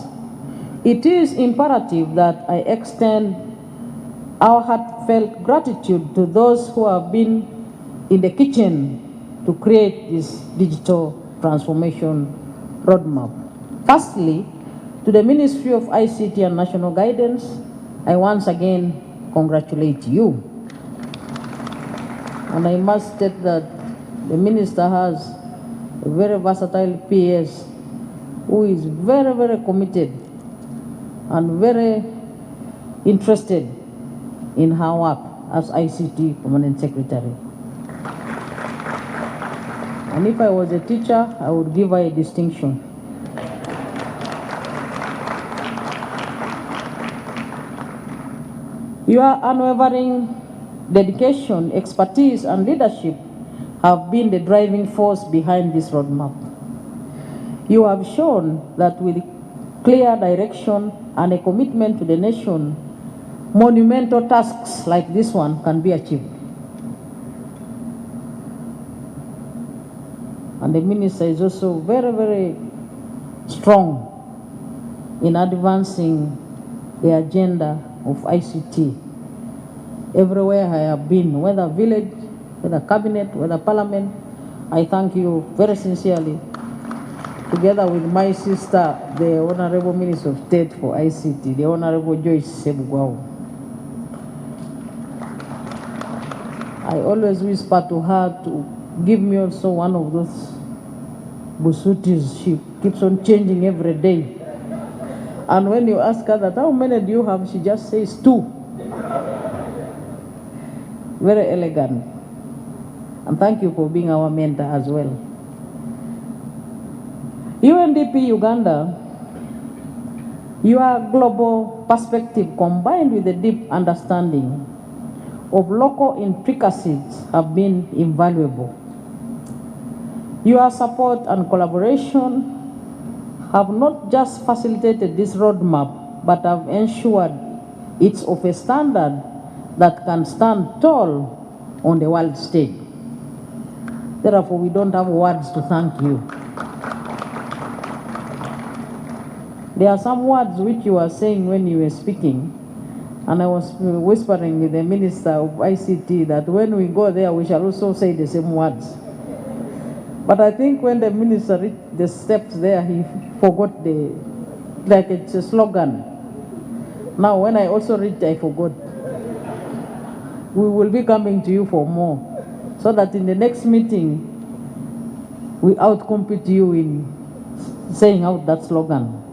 it is imperative that I extend our heartfelt gratitude to those who have been in the kitchen to create this digital transformation roadmap. Firstly, to the Ministry of ICT and National Guidance, I once again congratulate you. And I must state that the minister has a very versatile PS who is very, very committed and very interested in her work as ICT Permanent Secretary. And if I was a teacher, I would give her a distinction. Your unwavering dedication, expertise, and leadership have been the driving force behind this roadmap. You have shown that with clear direction and a commitment to the nation, monumental tasks like this one can be achieved. And the minister is also very, very strong in advancing the agenda of ICT. Everywhere I have been, whether village, whether cabinet, whether parliament, I thank you very sincerely, together with my sister, the Honorable Minister of State for ICT, the Honorable Joyce Sebugwao. I always whisper to her to give me also one of those busutis. She keeps on changing every day. And when you ask her that, how many do you have? She just says 2. Very elegant. And thank you for being our mentor as well. UNDP Uganda, your global perspective combined with a deep understanding of local intricacies have been invaluable. Your support and collaboration have not just facilitated this roadmap, but have ensured it's of a standard that can stand tall on the world stage. Therefore, we don't have words to thank you. There are some words which you were saying when you were speaking, and I was whispering with the Minister of ICT that when we go there, we shall also say the same words. But I think when the Minister reached the steps there, he forgot like it's a slogan. Now, when I also reached, I forgot. We will be coming to you for more, so that in the next meeting, we outcompete you in saying out that slogan.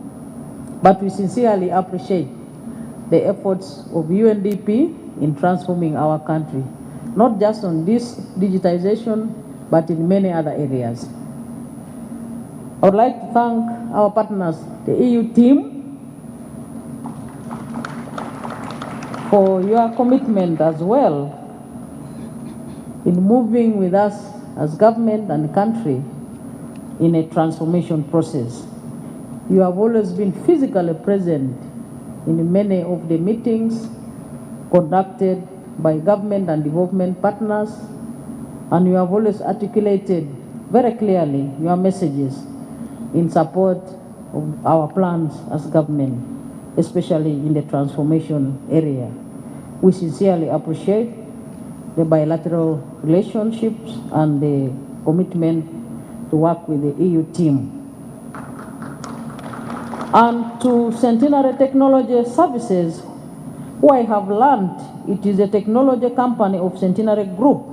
But we sincerely appreciate the efforts of UNDP in transforming our country, not just on this digitization, but in many other areas. I would like to thank our partners, the EU team, for your commitment as well in moving with us as government and country in a transformation process. You have always been physically present in many of the meetings conducted by government and development partners, and you have always articulated very clearly your messages in support of our plans as government, especially in the transformation area. We sincerely appreciate the bilateral relationships and the commitment to work with the EU team. And to Centenary Technology Services, who I have learned it is a technology company of Centenary Group.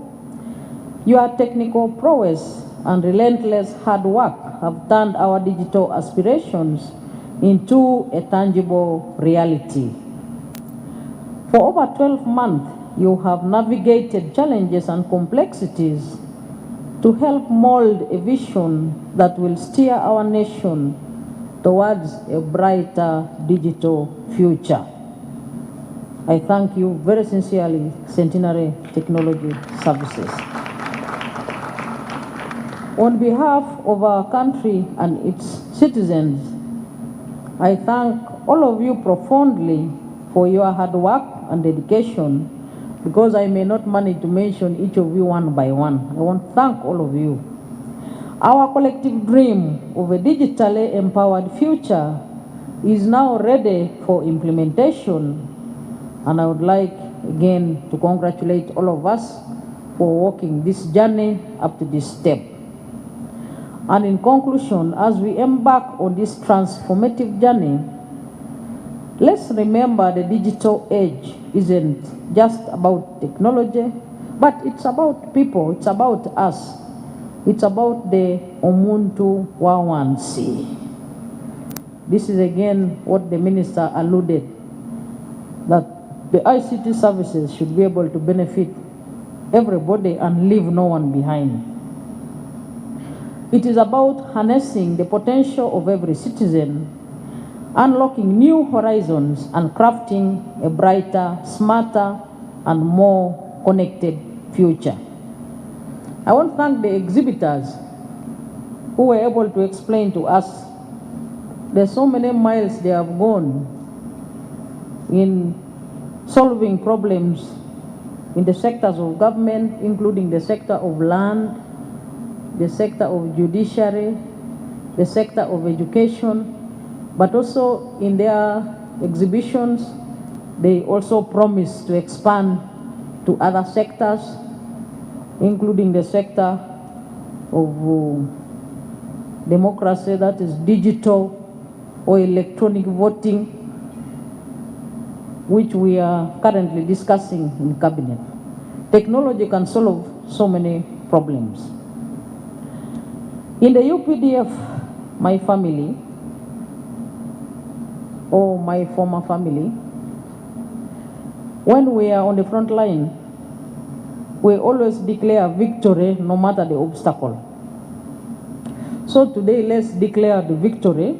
Your technical prowess and relentless hard work have turned our digital aspirations into a tangible reality. For over 12 months, you have navigated challenges and complexities to help mold a vision that will steer our nation towards a brighter digital future. I thank you very sincerely, Centenary Technology Services. On behalf of our country and its citizens, I thank all of you profoundly for your hard work and dedication, because I may not manage to mention each of you one by one. I want to thank all of you. Our collective dream of a digitally empowered future is now ready for implementation, and I would like again to congratulate all of us for walking this journey up to this step. And in conclusion, as we embark on this transformative journey, let's remember the digital age isn't just about technology, but it's about people, it's about us. It's about the Omuntu Wawansi. This is again what the minister alluded, that the ICT services should be able to benefit everybody and leave no one behind. It is about harnessing the potential of every citizen, unlocking new horizons and crafting a brighter, smarter, and more connected future. I want to thank the exhibitors who were able to explain to us there's so many miles they have gone in solving problems in the sectors of government, including the sector of land, the sector of judiciary, the sector of education, but also in their exhibitions, they also promise to expand to other sectors, including the sector of democracy, that is digital or electronic voting, which we are currently discussing in cabinet. Technology can solve so many problems. In the UPDF, my family, or my former family, when we are on the front line, we always declare victory no matter the obstacle. So today, let's declare the victory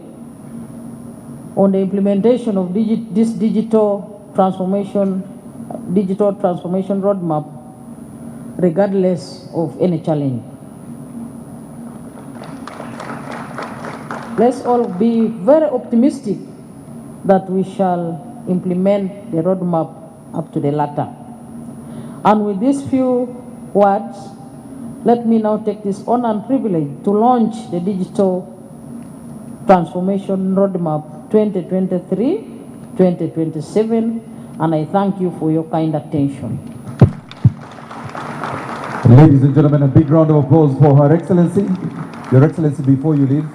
on the implementation of this digital transformation roadmap, regardless of any challenge. Let's all be very optimistic that we shall implement the roadmap up to the latter. And with these few words, let me now take this honor and privilege to launch the Digital Transformation Roadmap 2023-2027, and I thank you for your kind attention. Ladies and gentlemen, a big round of applause for Her Excellency. Your Excellency, before you leave,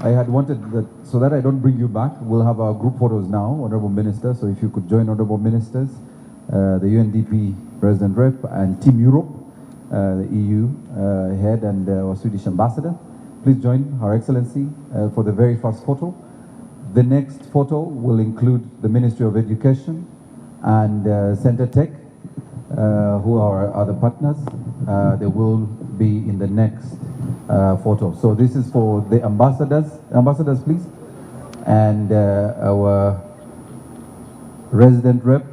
I had wanted that, so that I don't bring you back, we'll have our group photos now, Honorable Minister, so if you could join Honorable Ministers, the UNDP President Rep and Team Europe, the EU head and our Swedish Ambassador. Please join Her Excellency for the very first photo. The next photo will include the Ministry of Education and Center Tech, who are our other partners. They will be in the next photo. So this is for the ambassadors. Ambassadors, please. And our resident rep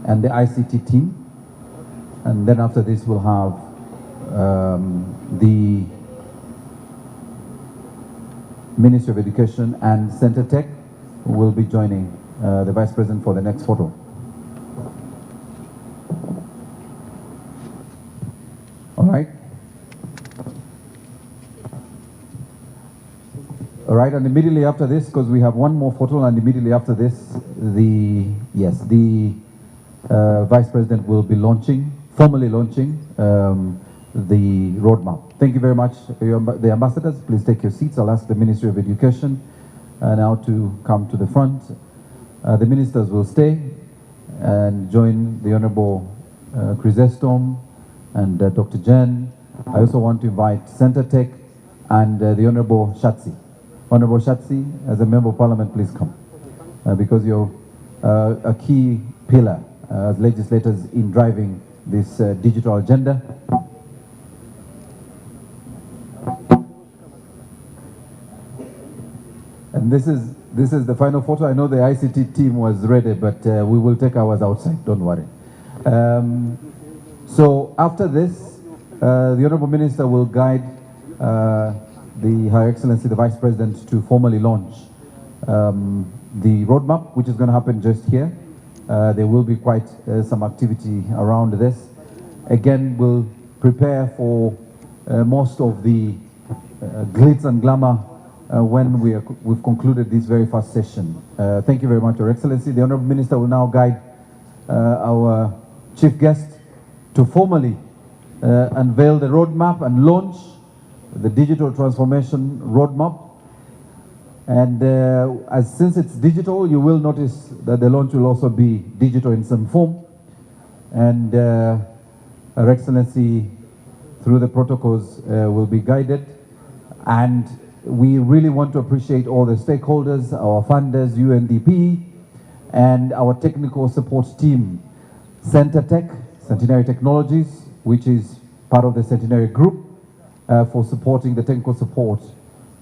and the ICT team. And then after this, we'll have the Ministry of Education and Center Tech, who will be joining the Vice President for the next photo. All right. All right, and immediately after this, because we have one more photo, and immediately after this, the Vice President will be formally launching the roadmap. Thank you very much, the ambassadors. Please take your seats. I'll ask the Ministry of Education now to come to the front. The ministers will stay and join the Honorable Chrysostom and Dr. Jen. I also want to invite Center Tech and the Honorable Shatsi. Honorable Shatsi, as a Member of Parliament, please come, because you're a key pillar as legislators in driving this digital agenda. And this is the final photo. I know the ICT team was ready, but we will take ours outside, don't worry. So after this, the Honorable Minister will guide Her Excellency, the Vice President, to formally launch the roadmap, which is going to happen just here. There will be quite some activity around this. Again, we'll prepare for most of the glitz and glamour when we've concluded this very first session. Thank you very much, Your Excellency. The Honorable Minister will now guide our chief guest to formally unveil the roadmap and launch the digital transformation roadmap. And since it's digital, you will notice that the launch will also be digital in some form. And Her Excellency, through the protocols will be guided. And we really want to appreciate all the stakeholders, our funders, UNDP, and our technical support team, Centretech, Centenary Technologies, which is part of the Centenary Group, for supporting the technical support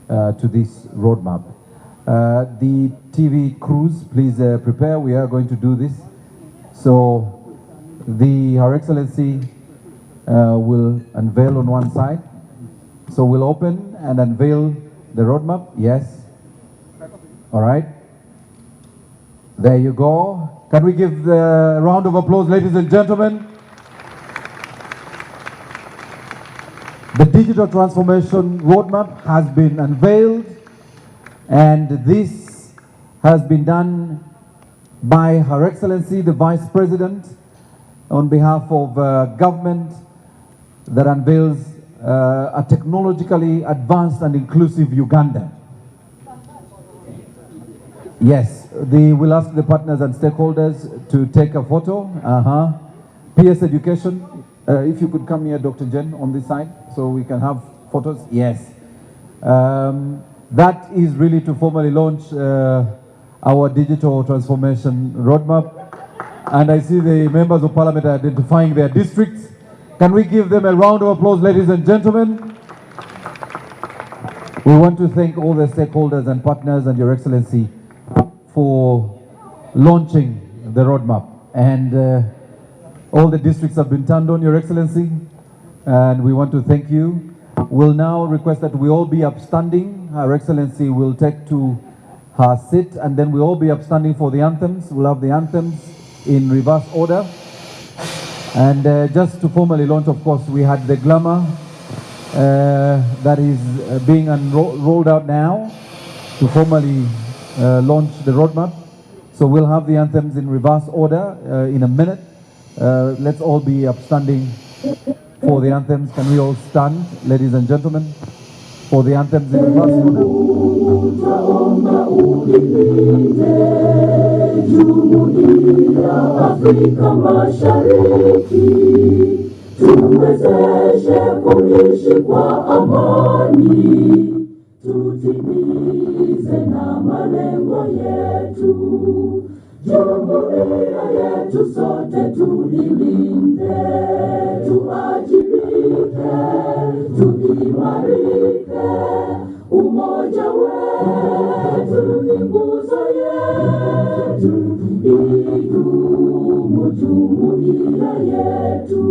to this roadmap. The TV crews, please prepare. We are going to do this. So Her Excellency will unveil on one side. So we'll open and unveil the roadmap. Yes. All right. There you go. Can we give the round of applause, ladies and gentlemen? The digital transformation roadmap has been unveiled, and this has been done by Her Excellency the Vice President on behalf of government that unveils a technologically advanced and inclusive Uganda. Yes, we'll ask the partners and stakeholders to take a photo. PS education. If you could come here, Dr. Jen, on this side, so we can have photos. Yes. That is really to formally launch our digital transformation roadmap. And I see the members of parliament are identifying their districts. Can we give them a round of applause, ladies and gentlemen? We want to thank all the stakeholders and partners and Your Excellency for launching the roadmap. And all the districts have been turned on, Your Excellency, and we want to thank you. We'll now request that we all be upstanding. Her Excellency will take to her seat, and then we'll all be upstanding for the anthems. We'll have the anthems in reverse order. And just to formally launch, of course, we had the glamour that is being rolled out now to formally launch the roadmap. So we'll have the anthems in reverse order in a minute. Let's all be upstanding for the anthems. Can we all stand, ladies and gentlemen, for the anthems in reverse order? Jumuiya yetu sote tulilinde, tuajibike, tuimarike, umoja wetu ni nguzo yetu, idumu jumuiya yetu.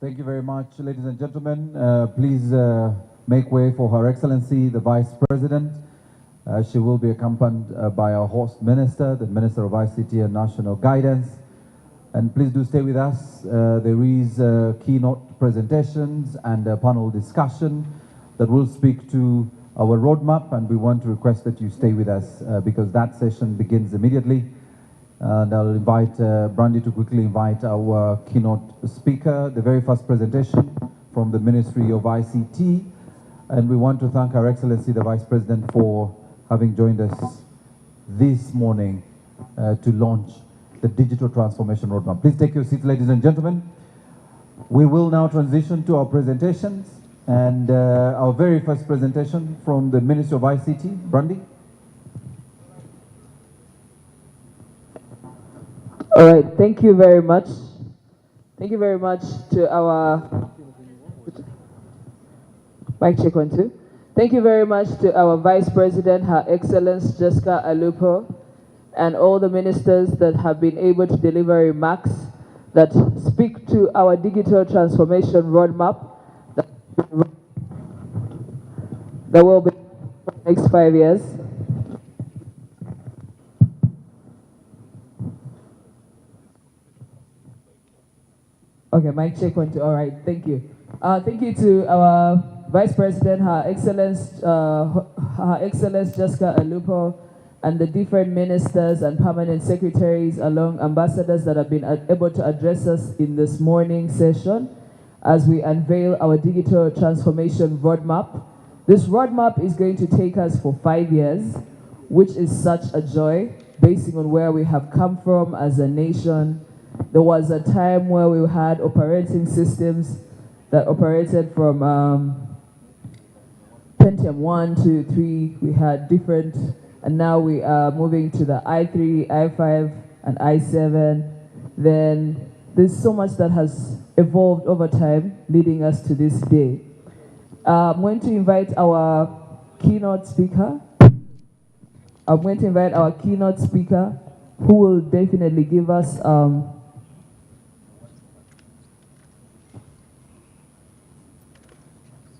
Thank you very much, ladies and gentlemen. Please make way for Her Excellency, the Vice President. She will be accompanied by our host minister, the Minister of ICT and National Guidance. And please do stay with us. There is keynote presentations and a panel discussion that will speak to our roadmap, and we want to request that you stay with us because that session begins immediately. And I'll invite Brandy to quickly invite our keynote speaker, the very first presentation from the Ministry of ICT. And we want to thank Her Excellency, the Vice President, for having joined us this morning to launch the Digital Transformation Roadmap. Please take your seats, ladies and gentlemen. We will now transition to our presentations. And our very first presentation from the Ministry of ICT, Brandy. All right, thank you very much. Thank you very much to our mic check 1 2. Thank you very much to our Vice President, Her Excellency Jessica Alupo, and all the ministers that have been able to deliver remarks that speak to our digital transformation roadmap that will be for the next 5 years. Okay, mic check 1, 2. All right, thank you. Thank you to our Vice President, Her Excellence Jessica Alupo, and the different ministers and permanent secretaries, along ambassadors that have been able to address us in this morning session as we unveil our digital transformation roadmap. This roadmap is going to take us for 5 years, which is such a joy, based on where we have come from as a nation. There was a time where we had operating systems that operated from Pentium 1 to 3. We had different, and now we are moving to the i3, i5, and i7. Then there's so much that has evolved over time, leading us to this day. I'm going to invite our keynote speaker. Who will definitely give us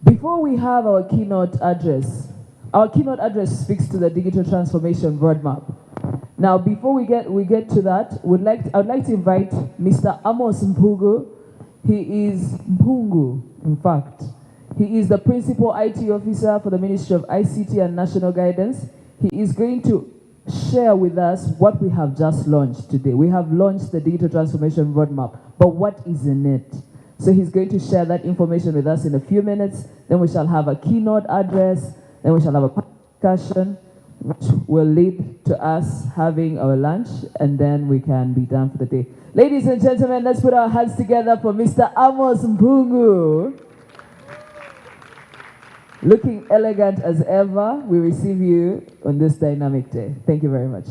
before we have our keynote address speaks to the digital transformation roadmap. Now, before we get to that, I'd like to invite Mr. Amos Mpungu. He is Mpungu, in fact. He is the Principal IT Officer for the Ministry of ICT and National Guidance. He is going to share with us what we have just launched today. We have launched the digital transformation roadmap, but what is in it? So he's going to share that information with us in a few minutes. Then we shall have a keynote address. Then we shall have a discussion, which will lead to us having our lunch, and then we can be done for the day. Ladies and gentlemen, let's put our hands together for Mr. Amos Mpungu. Looking elegant as ever, we receive you on this dynamic day. Thank you very much.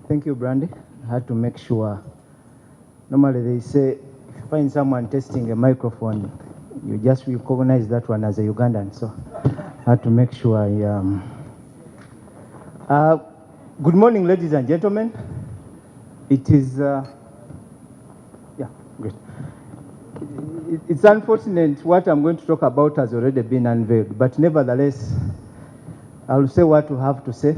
Thank you, Brandy. I had to make sure. Normally they say, if you find someone testing a microphone, you just recognize that one as a Ugandan. So I had to make sure I good morning, ladies and gentlemen. It is, great. It's unfortunate what I'm going to talk about has already been unveiled, but nevertheless, I'll say what we have to say.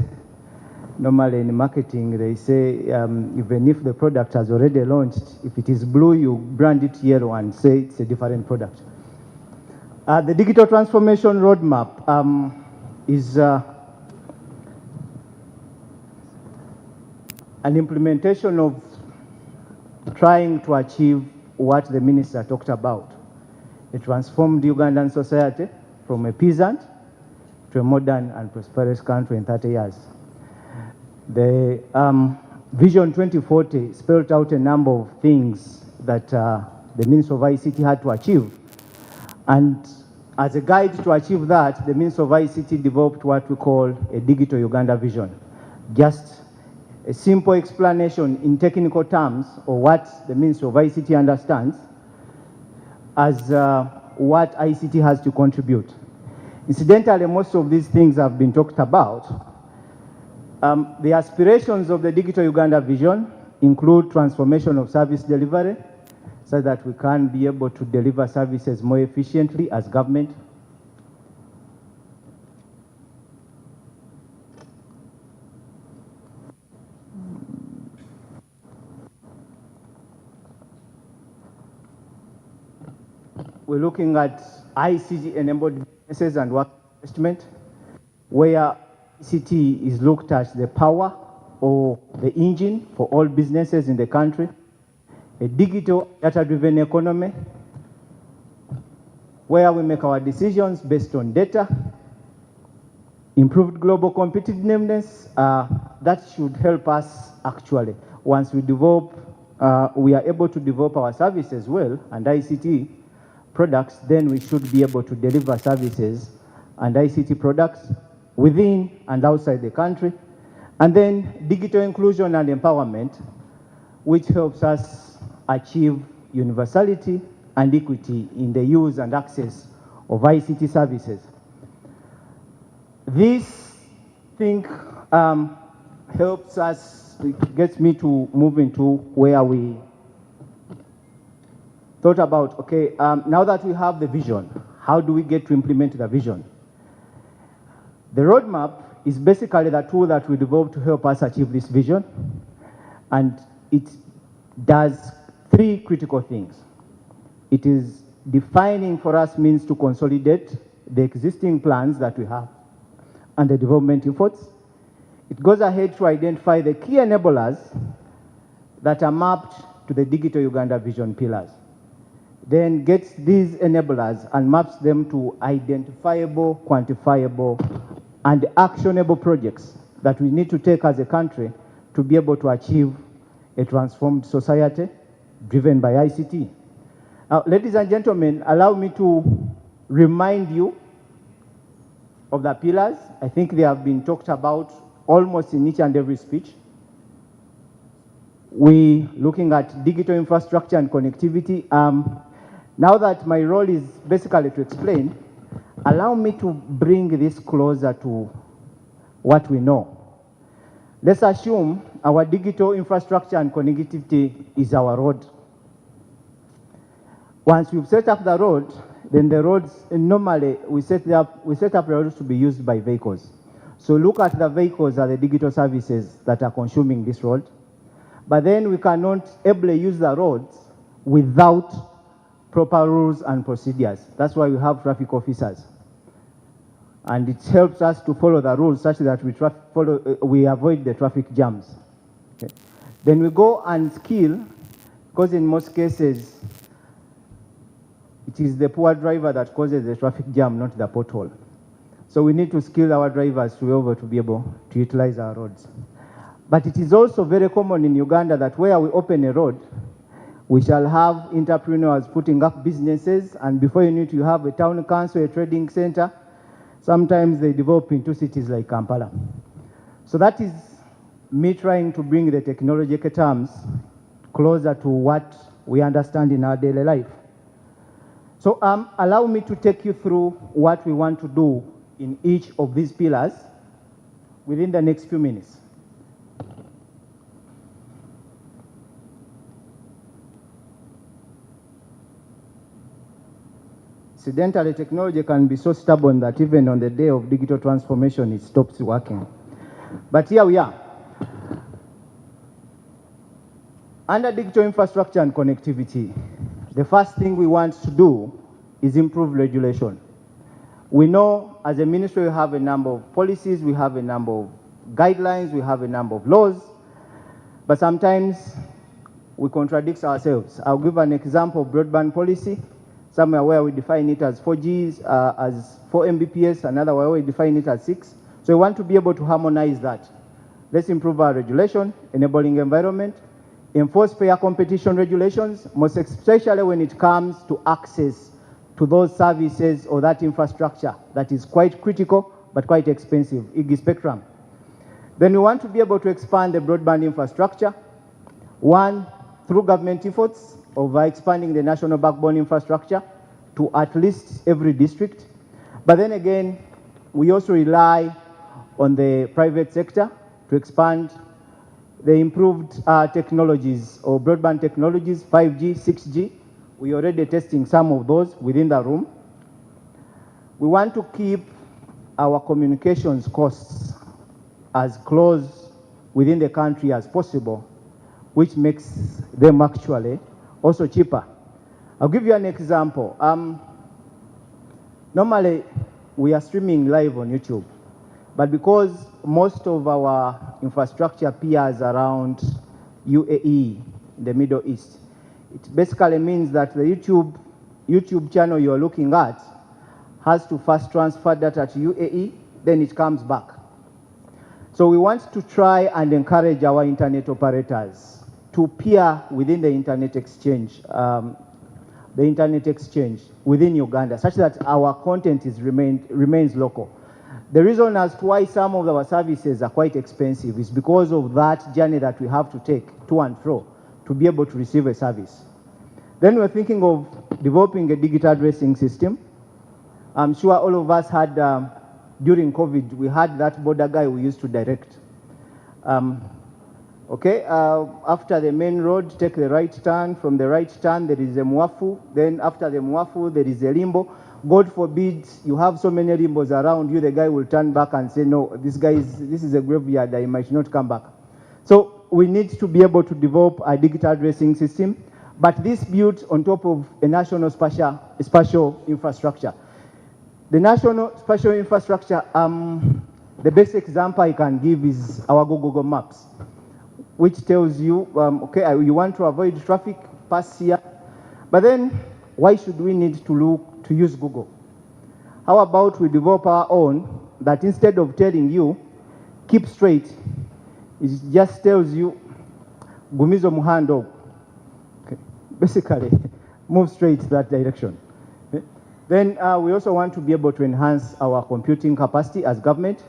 Normally in marketing, they say even if the product has already launched, if it is blue, you brand it yellow and say it's a different product. The digital transformation roadmap is an implementation of trying to achieve what the minister talked about. A transformed Ugandan society from a peasant to a modern and prosperous country in 30 years. The Vision 2040 spelled out a number of things that the Minister of ICT had to achieve. And as a guide to achieve that, the Minister of ICT developed what we call a Digital Uganda Vision. Just a simple explanation in technical terms of what the Ministry of ICT understands as what ICT has to contribute. Incidentally, most of these things have been talked about. The aspirations of the Digital Uganda Vision include transformation of service delivery so that we can be able to deliver services more efficiently as government. We're looking at ICT-enabled businesses and work investment, where ICT is looked at the power or the engine for all businesses in the country, a digital data-driven economy, where we make our decisions based on data, improved global competitiveness, that should help us actually. Once we develop, we are able to develop our services well and ICT products, then we should be able to deliver services and ICT products within and outside the country. And then digital inclusion and empowerment, which helps us achieve universality and equity in the use and access of ICT services. This thing helps us, it gets me to move into where we thought about, okay, now that we have the vision, how do we get to implement the vision? The roadmap is basically the tool that we developed to help us achieve this vision. And it does three critical things. It is defining for us means to consolidate the existing plans that we have and the development efforts. It goes ahead to identify the key enablers that are mapped to the Digital Uganda Vision pillars. Then gets these enablers and maps them to identifiable, quantifiable, and actionable projects that we need to take as a country to be able to achieve a transformed society driven by ICT. Now, ladies and gentlemen, allow me to remind you of the pillars. I think they have been talked about almost in each and every speech. We looking at digital infrastructure and connectivity. Now that my role is basically to explain, allow me to bring this closer to what we know. Let's assume our digital infrastructure and connectivity is our road. Once we've set up the road, then the roads, normally we set up the roads to be used by vehicles. So look at the vehicles are the digital services that are consuming this road. But then we cannot ably use the roads without proper rules and procedures. That's why we have traffic officers. And it helps us to follow the rules such that we avoid the traffic jams. Okay. Then we go and skill, because in most cases, it is the poor driver that causes the traffic jam, not the pothole. So we need to skill our drivers to be able to utilize our roads. But it is also very common in Uganda that where we open a road, we shall have entrepreneurs putting up businesses, and before you need to have a town council, a trading center. Sometimes they develop into cities like Kampala. So that is me trying to bring the technological terms closer to what we understand in our daily life. So allow me to take you through what we want to do in each of these pillars within the next few minutes. Incidentally, technology can be so stubborn that even on the day of digital transformation, it stops working. But here we are. Under digital infrastructure and connectivity, the first thing we want to do is improve regulation. We know as a ministry we have a number of policies, we have a number of guidelines, we have a number of laws, but sometimes we contradict ourselves. I'll give an example of broadband policy. Somewhere where we define it as 4G, as 4 Mbps, another where we define it as 6. So we want to be able to harmonize that. Let's improve our regulation, enabling environment, enforce fair competition regulations, most especially when it comes to access to those services or that infrastructure that is quite critical but quite expensive, e.g. spectrum. Then we want to be able to expand the broadband infrastructure, one, through government efforts of expanding the national backbone infrastructure to at least every district. But then again, we also rely on the private sector to expand the improved technologies or broadband technologies, 5G, 6G. We are already testing some of those within the room. We want to keep our communications costs as close within the country as possible, which makes them actually also cheaper. I'll give you an example. Normally, we are streaming live on YouTube, but because most of our infrastructure peers around UAE, the Middle East, it basically means that the YouTube channel you're looking at has to first transfer data to UAE, then it comes back. So we want to try and encourage our internet operators to peer within the internet exchange within Uganda, such that our content remains local. The reason as to why some of our services are quite expensive is because of that journey that we have to take to and fro to be able to receive a service. Then we're thinking of developing a digital addressing system. I'm sure all of us had, during COVID, we had that border guy we used to direct. After the main road, take the right turn. From the right turn, there is a Mwafu. Then after the Mwafu, there is a Limbo. God forbid, you have so many rimbos around you, the guy will turn back and say, no, this is a graveyard, I might not come back. So we need to be able to develop a digital addressing system, but this built on top of a national spatial infrastructure. The national spatial infrastructure, the best example I can give is our Google Maps, which tells you, okay, you want to avoid traffic, pass here, but then why should we need to use Google? How about we develop our own that instead of telling you, keep straight, it just tells you, gumizo muhando. Okay. Basically, move straight that direction. Okay. Then we also want to be able to enhance our computing capacity as government.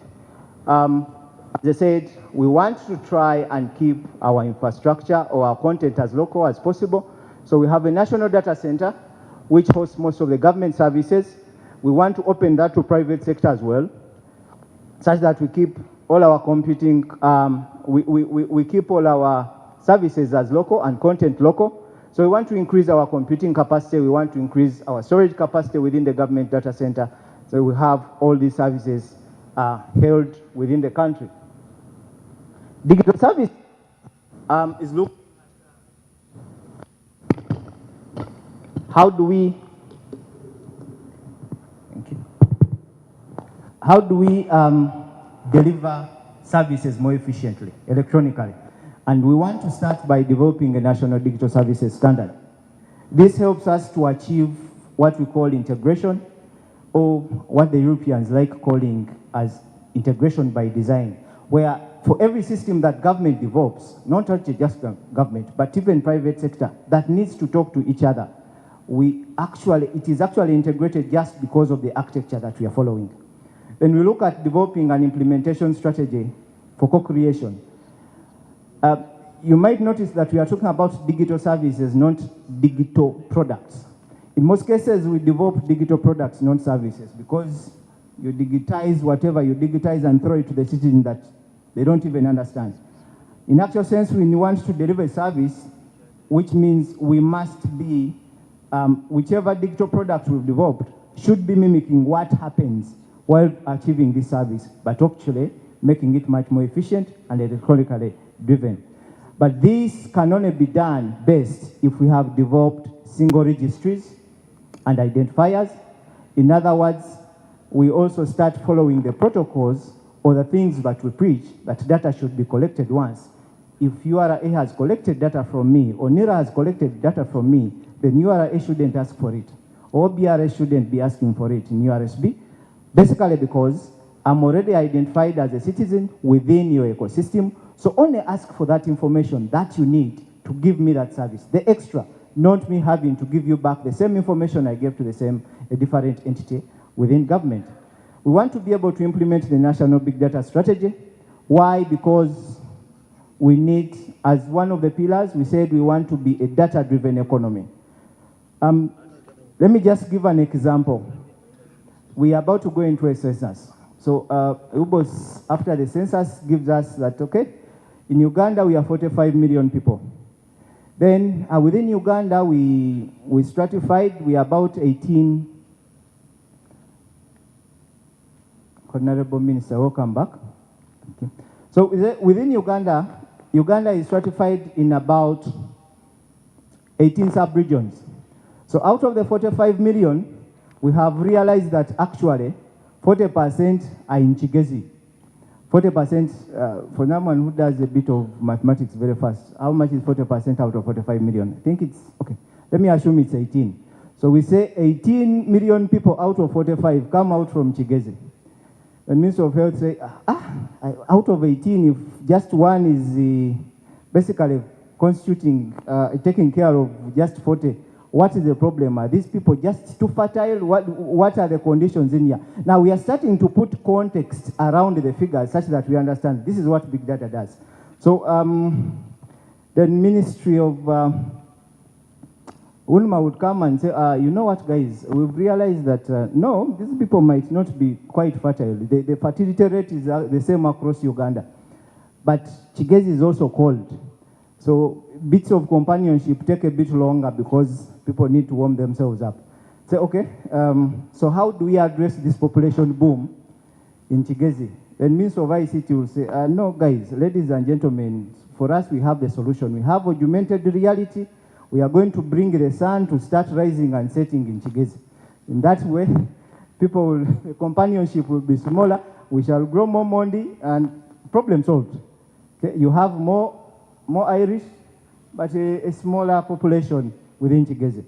As I said, we want to try and keep our infrastructure or our content as local as possible. So we have a national data center, which hosts most of the government services. We want to open that to private sector as well, such that we keep all our computing, we keep all our services as local and content local. So we want to increase our computing capacity. We want to increase our storage capacity within the government data center. So we have all these services held within the country. Digital service is looking at how do we deliver services more efficiently, electronically. And we want to start by developing a national digital services standard. This helps us to achieve what we call integration, or what the Europeans like calling as integration by design, where for every system that government develops, not just the government, but even private sector, that needs to talk to each other, it is actually integrated just because of the architecture that we are following. When we look at developing an implementation strategy for co-creation, you might notice that we are talking about digital services, not digital products. In most cases, we develop digital products, not services, because you digitize whatever you digitize and throw it to the citizen that they don't even understand. In actual sense, we want to deliver a service, which means we must be, whichever digital product we've developed should be mimicking what happens while achieving this service, but actually making it much more efficient and electronically driven. But this can only be done best if we have developed single registries and identifiers. In other words, we also start following the protocols or the things that we preach, that data should be collected once. If URA has collected data from me, or NIRA has collected data from me, then URA shouldn't ask for it, or BRS shouldn't be asking for it in URSB, basically because I'm already identified as a citizen within your ecosystem, so only ask for that information that you need to give me that service, the extra, not me having to give you back the same information I gave to a different entity within government. We want to be able to implement the national big data strategy. Why? Because we need, as one of the pillars, we said we want to be a data-driven economy. Let me just give an example. We are about to go into a census. So UBOS, after the census, gives us that, okay, in Uganda we are 45 million people. Then within Uganda we stratified, we are about 18. Honorable Minister, welcome back. Okay. So within Uganda, Uganda is stratified in about 18 sub-regions. So out of the 45 million, we have realized that actually 40% are in Chigezi. 40%, for someone who does a bit of mathematics very fast, how much is 40% out of 45 million? I think it's, okay, let me assume it's 18. So we say 18 million people out of 45 come out from Chigezi. The Minister of Health say, out of 18, if just one is basically constituting, taking care of just 40, what is the problem? Are these people just too fertile? What are the conditions in here? Now we are starting to put context around the figures such that we understand this is what big data does. So the Ministry of UNMA would come and say, you know what, guys, we've realized that, no, these people might not be quite fertile. The fertility rate is the same across Uganda. But Chigezi is also cold. So bits of companionship take a bit longer because people need to warm themselves up. say, okay, so how do we address this population boom in Chigezi? Then Minister of ICT will say, no, guys, ladies and gentlemen, for us, we have the solution. We have augmented reality. We are going to bring the sun to start rising and setting in Chigezi. In that way, the companionship will be smaller. We shall grow more money and problem solved. Okay? You have more Irish, but a smaller population within Chigezi.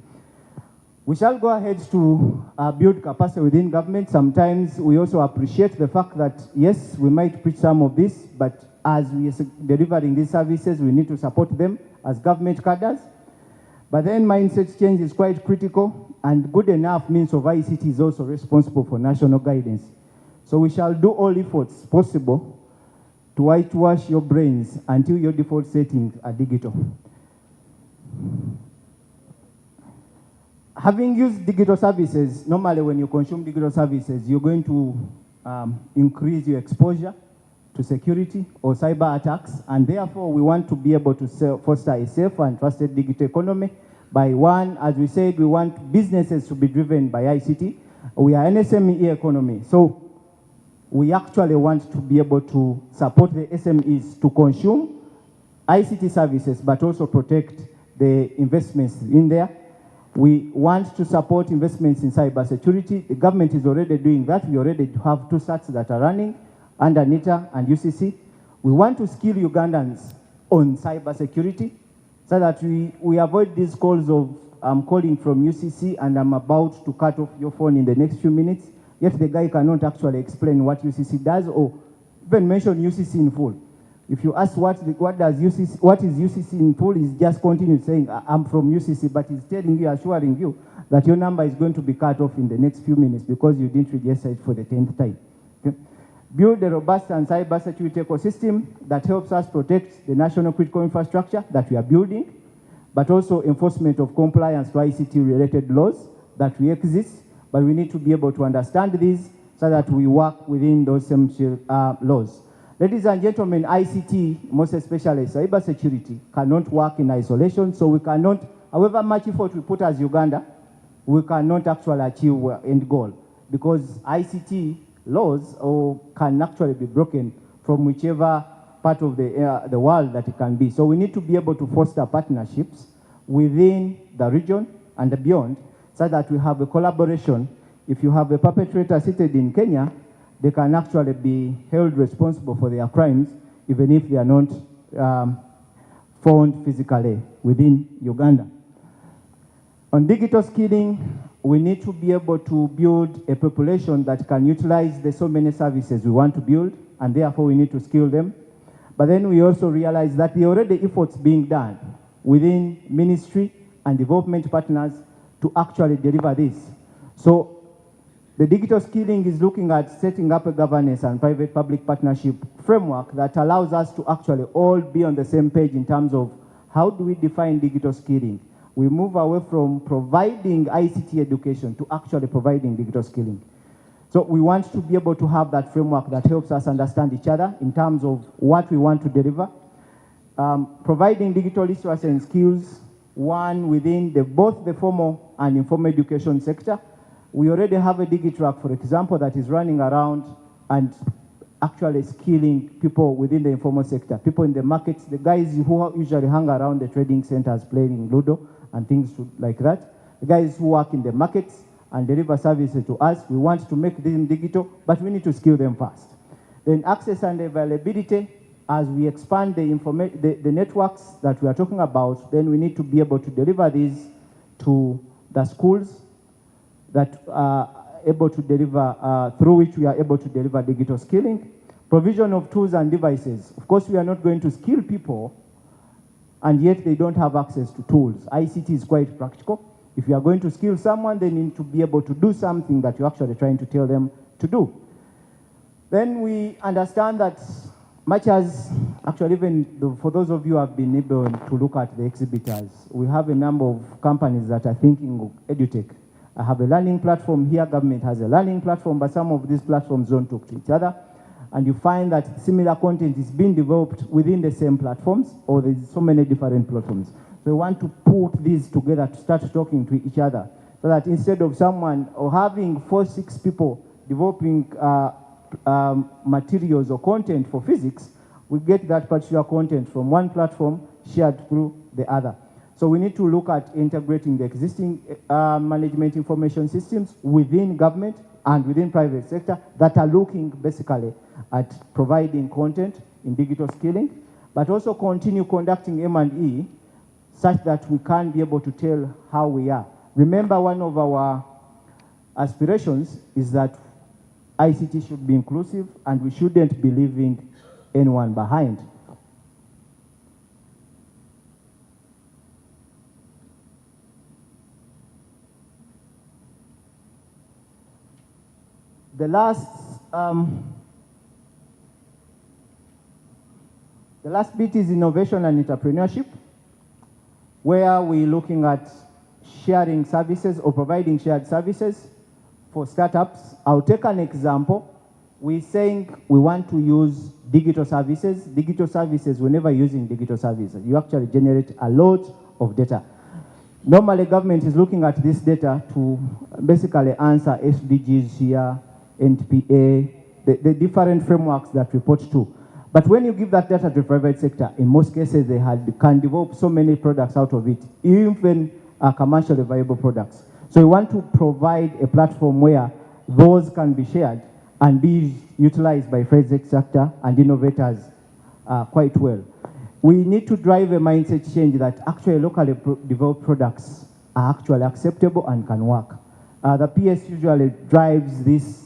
We shall go ahead to build capacity within government. Sometimes we also appreciate the fact that, yes, we might preach some of this, but as we are delivering these services, we need to support them as government cadres. But then mindset change is quite critical, and good enough means of ICT is also responsible for national guidance. So we shall do all efforts possible to whitewash your brains until your default settings are digital. Having used digital services, normally when you consume digital services, you're going to increase your exposure to security or cyber attacks, and therefore we want to be able to foster a safe and trusted digital economy by one, as we said, we want businesses to be driven by ICT. We are an SME economy, so we actually want to be able to support the SMEs to consume ICT services, but also protect the investments in there. We want to support investments in cybersecurity. The government is already doing that. We already have 2 SATs that are running under NITA and UCC. We want to skill Ugandans on cybersecurity so that we avoid these calls of, I'm calling from UCC and I'm about to cut off your phone in the next few minutes, yet the guy cannot actually explain what UCC does or even mention UCC in full. If you ask what is UCC in full, he's just continuing saying, I'm from UCC, but he's telling you, assuring you that your number is going to be cut off in the next few minutes because you didn't register it for the 10th time. Okay? Build a robust and cybersecurity ecosystem that helps us protect the national critical infrastructure that we are building, but also enforcement of compliance to ICT-related laws that we exist, but we need to be able to understand these so that we work within those same laws. Ladies and gentlemen, ICT, most especially cybersecurity, cannot work in isolation, so we cannot, however much effort we put as Uganda, we cannot actually achieve end goal because ICT laws can actually be broken from whichever part of the world that it can be. So we need to be able to foster partnerships within the region and beyond so that we have a collaboration. If you have a perpetrator seated in Kenya, they can actually be held responsible for their crimes even if they are not found physically within Uganda. On digital skilling, we need to be able to build a population that can utilize the so many services we want to build, and therefore we need to skill them. But then we also realize that there are already efforts being done within ministry and development partners to actually deliver this. So the digital skilling is looking at setting up a governance and private-public partnership framework that allows us to actually all be on the same page in terms of how do we define digital skilling. We move away from providing ICT education to actually providing digital skilling. So we want to be able to have that framework that helps us understand each other in terms of what we want to deliver. Providing digital literacy and skills, one within both the formal and informal education sector. We already have a DigiTrack, for example, that is running around and actually skilling people within the informal sector, people in the markets, the guys who usually hang around the trading centers playing Ludo and things like that, the guys who work in the markets and deliver services to us. We want to make them digital, but we need to skill them first. Then access and availability, as we expand the networks that we are talking about, then we need to be able to deliver these to the schools that are able to deliver, through which we are able to deliver digital skilling. Provision of tools and devices. Of course, we are not going to skill people and yet they don't have access to tools. ICT is quite practical. If you are going to skill someone, they need to be able to do something that you're actually trying to tell them to do. Then we understand that much as, actually even for those of you who have been able to look at the exhibitors, we have a number of companies that are thinking of edutech. I have a learning platform here, government has a learning platform, but some of these platforms don't talk to each other. And you find that similar content is being developed within the same platforms, or there's so many different platforms. So we want to put these together to start talking to each other so that instead of someone or having 4-6 people developing materials or content for physics, we get that particular content from one platform shared through the other. So we need to look at integrating the existing management information systems within government and within private sector that are looking basically at providing content in digital skilling, but also continue conducting M&E such that we can be able to tell how we are. Remember, one of our aspirations is that ICT should be inclusive and we shouldn't be leaving anyone behind. The last bit is innovation and entrepreneurship, where we're looking at sharing services or providing shared services for startups. I'll take an example. We're saying we want to use digital services. Digital services, whenever you're using digital services, you actually generate a lot of data. Normally, government is looking at this data to basically answer SDGs here, NPA, the different frameworks that report to. But when you give that data to the private sector, in most cases, they can develop so many products out of it, even commercially viable products. So we want to provide a platform where those can be shared and be utilized by private sector and innovators quite well. We need to drive a mindset change that actually locally developed products are actually acceptable and can work. The PS usually drives this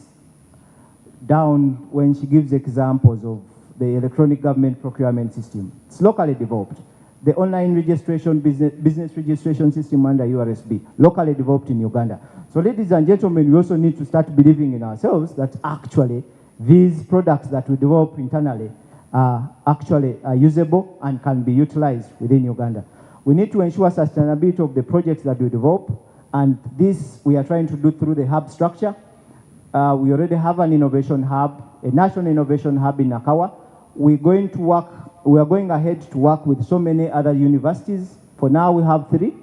down when she gives examples of the electronic government procurement system. It's locally developed. The online registration, business registration system under URSB, locally developed in Uganda. So ladies and gentlemen, we also need to start believing in ourselves that actually these products that we develop internally are actually usable and can be utilized within Uganda. We need to ensure sustainability of the projects that we develop, and this we are trying to do through the hub structure. We already have an innovation hub, a national innovation hub in Nakawa. We are going ahead to work with so many other universities. For now, we have 3,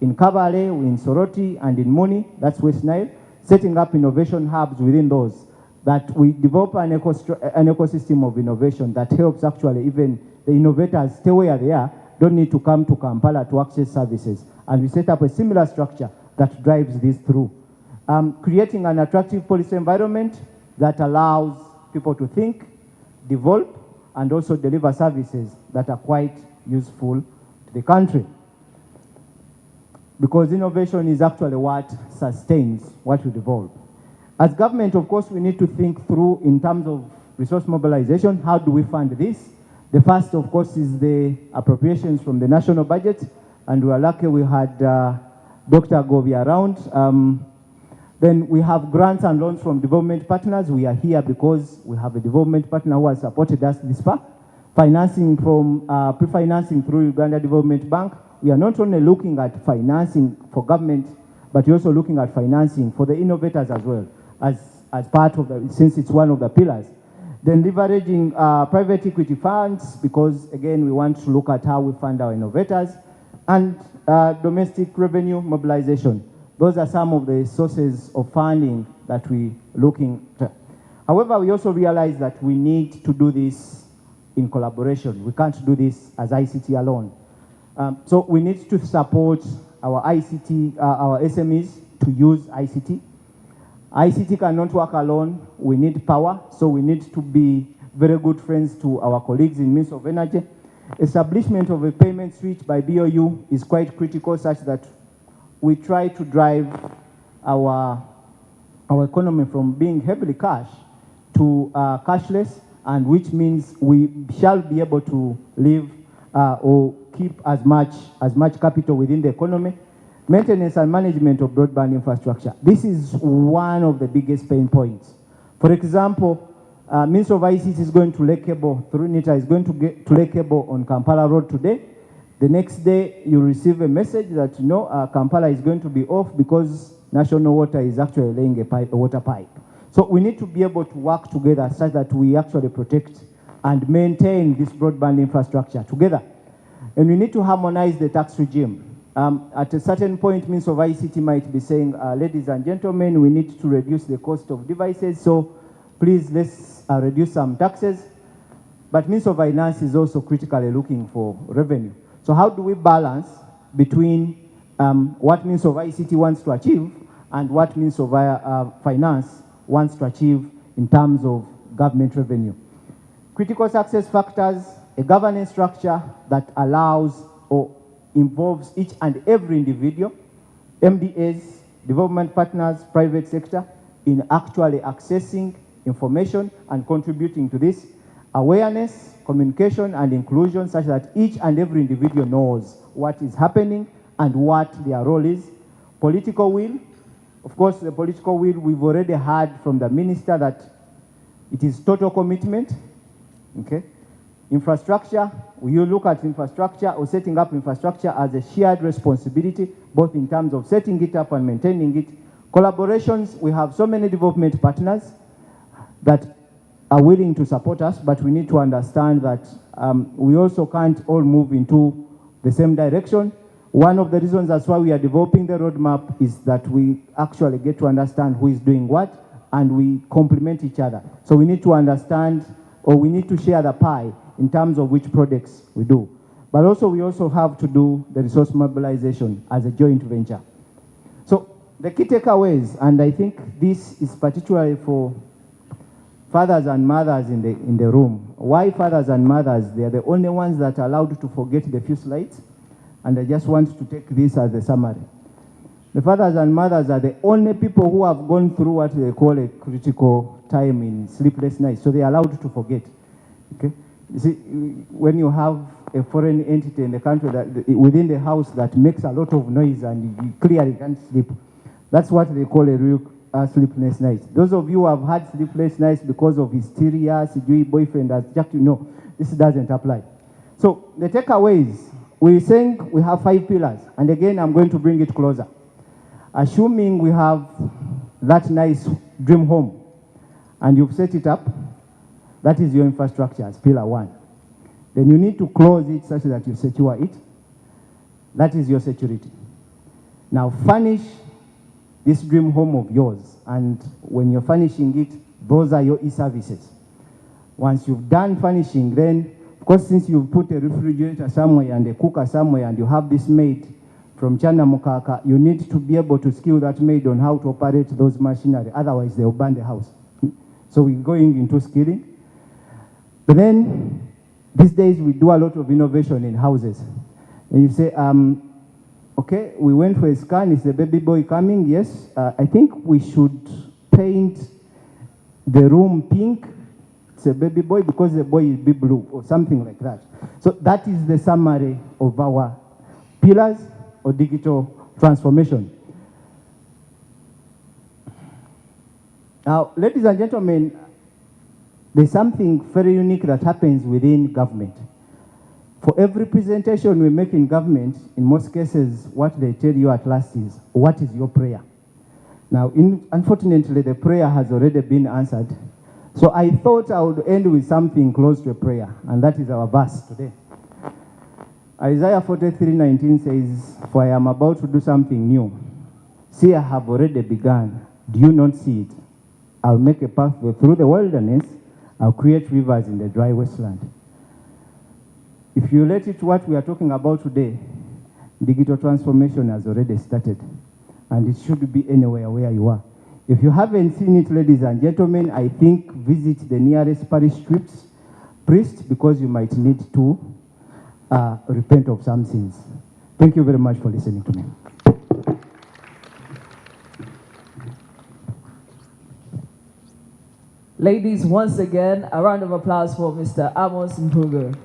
in Kabale, in Soroti, and in Muni, that's West Nile, setting up innovation hubs within those, that we develop an ecosystem of innovation that helps actually even the innovators stay where they are, don't need to come to Kampala to access services. And we set up a similar structure that drives this through. Creating an attractive policy environment that allows people to think, develop, and also deliver services that are quite useful to the country. Because innovation is actually what sustains what we develop. As government, of course, we need to think through in terms of resource mobilization, how do we fund this? The first, of course, is the appropriations from the national budget, and we are lucky we had Dr. Gobi around. Then we have grants and loans from development partners. We are here because we have a development partner who has supported us this far. Financing from, pre-financing through Uganda Development Bank. We are not only looking at financing for government, but we're also looking at financing for the innovators as well, as part of the, since it's one of the pillars. Then leveraging private equity funds, because again, we want to look at how we fund our innovators, and domestic revenue mobilization. Those are some of the sources of funding that we're looking at. However, we also realize that we need to do this in collaboration. We can't do this as ICT alone. So we need to support our ICT, our SMEs to use ICT. ICT cannot work alone. We need power, so we need to be very good friends to our colleagues in Ministry of Energy. Establishment of a payment switch by BOU is quite critical, such that we try to drive our economy from being heavily cash to cashless, and which means we shall be able to live or keep as much capital within the economy. Maintenance and management of broadband infrastructure. This is one of the biggest pain points. For example, Minister of ICT is going to lay cable through NITA, is going to get to lay cable on Kampala Road today. The next day, you receive a message that, you know, Kampala is going to be off because National Water is actually laying a water pipe. So we need to be able to work together such that we actually protect and maintain this broadband infrastructure together. And we need to harmonize the tax regime. At a certain point, Minister of ICT might be saying, ladies and gentlemen, we need to reduce the cost of devices, so please let's reduce some taxes. But Minister of Finance is also critically looking for revenue. So how do we balance between what Minister of ICT wants to achieve and what Minister of Finance wants to achieve in terms of government revenue? Critical success factors, a governance structure that allows or involves each and every individual, MDAs, development partners, private sector, in actually accessing information and contributing to this. Awareness, communication, and inclusion such that each and every individual knows what is happening and what their role is. Political will. Of course, the political will, we've already heard from the minister that it is total commitment. Okay. Infrastructure, you look at infrastructure or setting up infrastructure as a shared responsibility, both in terms of setting it up and maintaining it. Collaborations, we have so many development partners that are willing to support us, but we need to understand that we also can't all move into the same direction. One of the reasons that's why we are developing the roadmap is that we actually get to understand who is doing what, and we complement each other. So we need to understand, or we need to share the pie in terms of which projects we do. But also we also have to do the resource mobilization as a joint venture. So the key takeaways, and I think this is particularly for fathers and mothers in the room. Why fathers and mothers? They are the only ones that are allowed to forget the few slides, and I just want to take this as a summary. The fathers and mothers are the only people who have gone through what they call a critical time in sleepless nights, so they are allowed to forget. Okay? You see, when you have a foreign entity in the country that within the house that makes a lot of noise and you clearly can't sleep, that's what they call a real sleepless night. Those of you who have had sleepless nights because of hysteria, sijui boyfriend has just, this doesn't apply. So the takeaways, we're saying we have 5 pillars, and again I'm going to bring it closer. Assuming we have that nice dream home and you've set it up, that is your infrastructure as pillar 1. Then you need to close it such that you secure it. That is your security. Now furnish this dream home of yours, and when you're furnishing it, those are your e-services. Once you've done furnishing, then, of course, since you've put a refrigerator somewhere and a cooker somewhere and you have this maid from China Mukaka, you need to be able to skill that maid on how to operate those machinery, otherwise they'll burn the house. So we're going into skilling. But then, these days we do a lot of innovation in houses. And you say, okay, we went for a scan, is the baby boy coming? Yes. I think we should paint the room pink. It's a baby boy because the boy is be blue or something like that. So that is the summary of our pillars of digital transformation. Now, ladies and gentlemen, there's something very unique that happens within government. For every presentation we make in government, in most cases, what they tell you at last is, what is your prayer? Now, unfortunately, the prayer has already been answered. So I thought I would end with something close to a prayer, and that is our verse today. Isaiah 43:19 says, for I am about to do something new. See, I have already begun. Do you not see it? I'll make a pathway through the wilderness. I'll create rivers in the dry wasteland. If you relate it to what we are talking about today, digital transformation has already started, and it should be anywhere where you are. If you haven't seen it, ladies and gentlemen, I think visit the nearest parish priest, because you might need to repent of some sins. Thank you very much for listening to me. Ladies, once again, a round of applause for Mr. Amos Mpugu.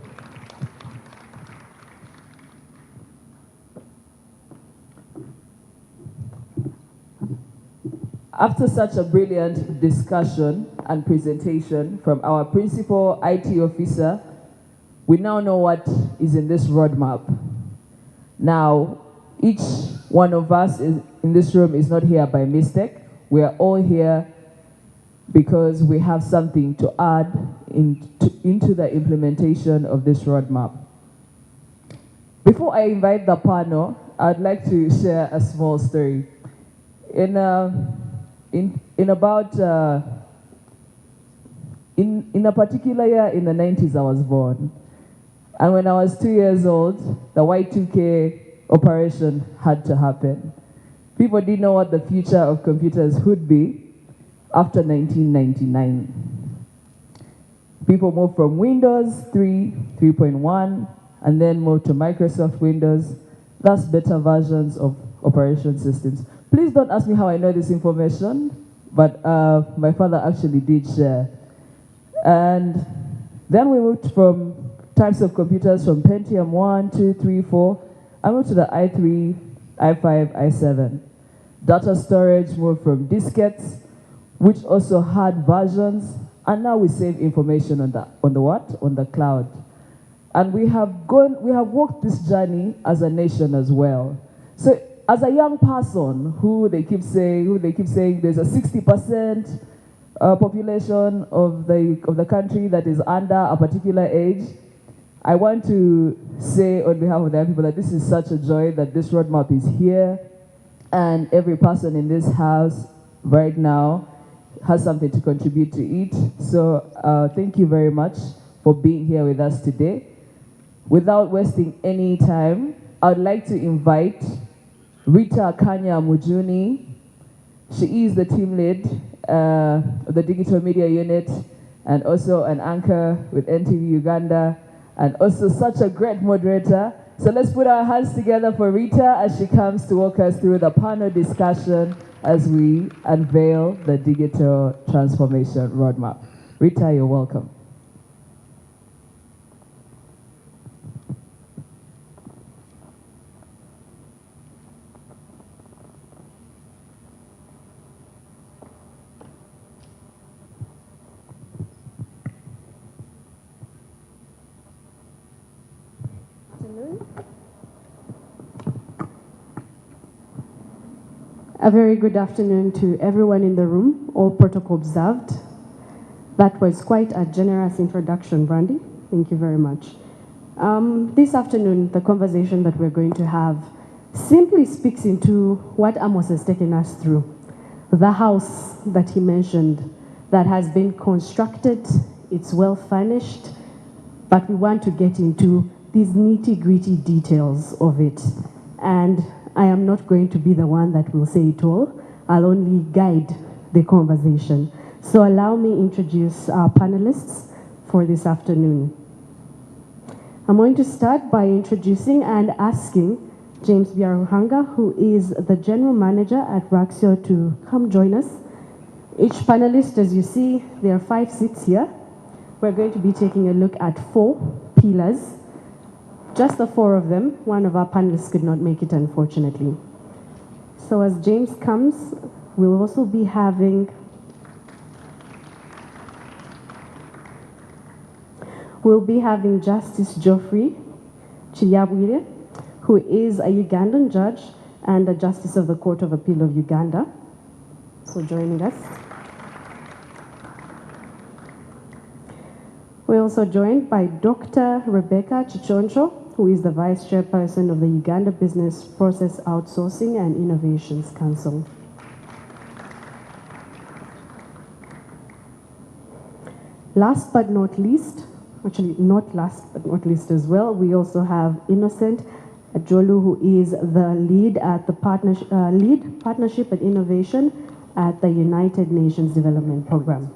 After such a brilliant discussion and presentation from our principal IT officer, we now know what is in this roadmap. Now, each one of us in this room is not here by mistake. We are all here because we have something to add into the implementation of this roadmap. Before I invite the panel, I'd like to share a small story. In a particular year in the 90s, I was born. And when I was 2 years old, the Y2K operation had to happen. People didn't know what the future of computers would be after 1999. People moved from Windows 3, 3.1, and then moved to Microsoft Windows. That's better versions of operation systems. Please don't ask me how I know this information, but my father actually did share. And then we moved from types of computers from Pentium 1, 2, 3, 4. I moved to the i3, i5, i7. Data storage moved from diskettes, which also had versions, and now we save information on the what? On the cloud. And we have walked this journey as a nation as well. So as a young person who they keep saying there's a 60% population of the country that is under a particular age, I want to say on behalf of the young people that this is such a joy that this roadmap is here, and every person in this house right now has something to contribute to it. So thank you very much for being here with us today. Without wasting any time, I would like to invite Rita Kanya Mujuni. She is the team lead of the Digital Media Unit and also an anchor with NTV Uganda and also such a great moderator. So let's put our hands together for Rita as she comes to walk us through the panel discussion as we unveil the Digital Transformation Roadmap. Rita, you're welcome. A very good afternoon to everyone in the room, all protocol observed. That was quite a generous introduction, Brandy. Thank you very much. This afternoon, the conversation that we're going to have simply speaks into what Amos has taken us through. The house that he mentioned that has been constructed, it's well furnished, but we want to get into these nitty-gritty details of it. And I am not going to be the one that will say it all. I'll only guide the conversation. So allow me to introduce our panelists for this afternoon. I'm going to start by introducing and asking James Biaruhanga, who is the General Manager at Raxio, to come join us. Each panelist, as you see, there are 5 seats here. We're going to be taking a look at 4 pillars. Just the 4 of them. One of our panelists could not make it, unfortunately. So as James comes, we'll also be having Justice Geoffrey Chiyabwire, who is a Ugandan judge and a Justice of the Court of Appeal of Uganda. So joining us. We're also joined by Dr. Rebecca Chichoncho, who is the Vice Chairperson of the Uganda Business Process Outsourcing and Innovations Council. Last but not least, actually not last but not least as well, we also have Innocent Ajolu, who is the lead at the lead partnership and innovation at the United Nations Development Programme.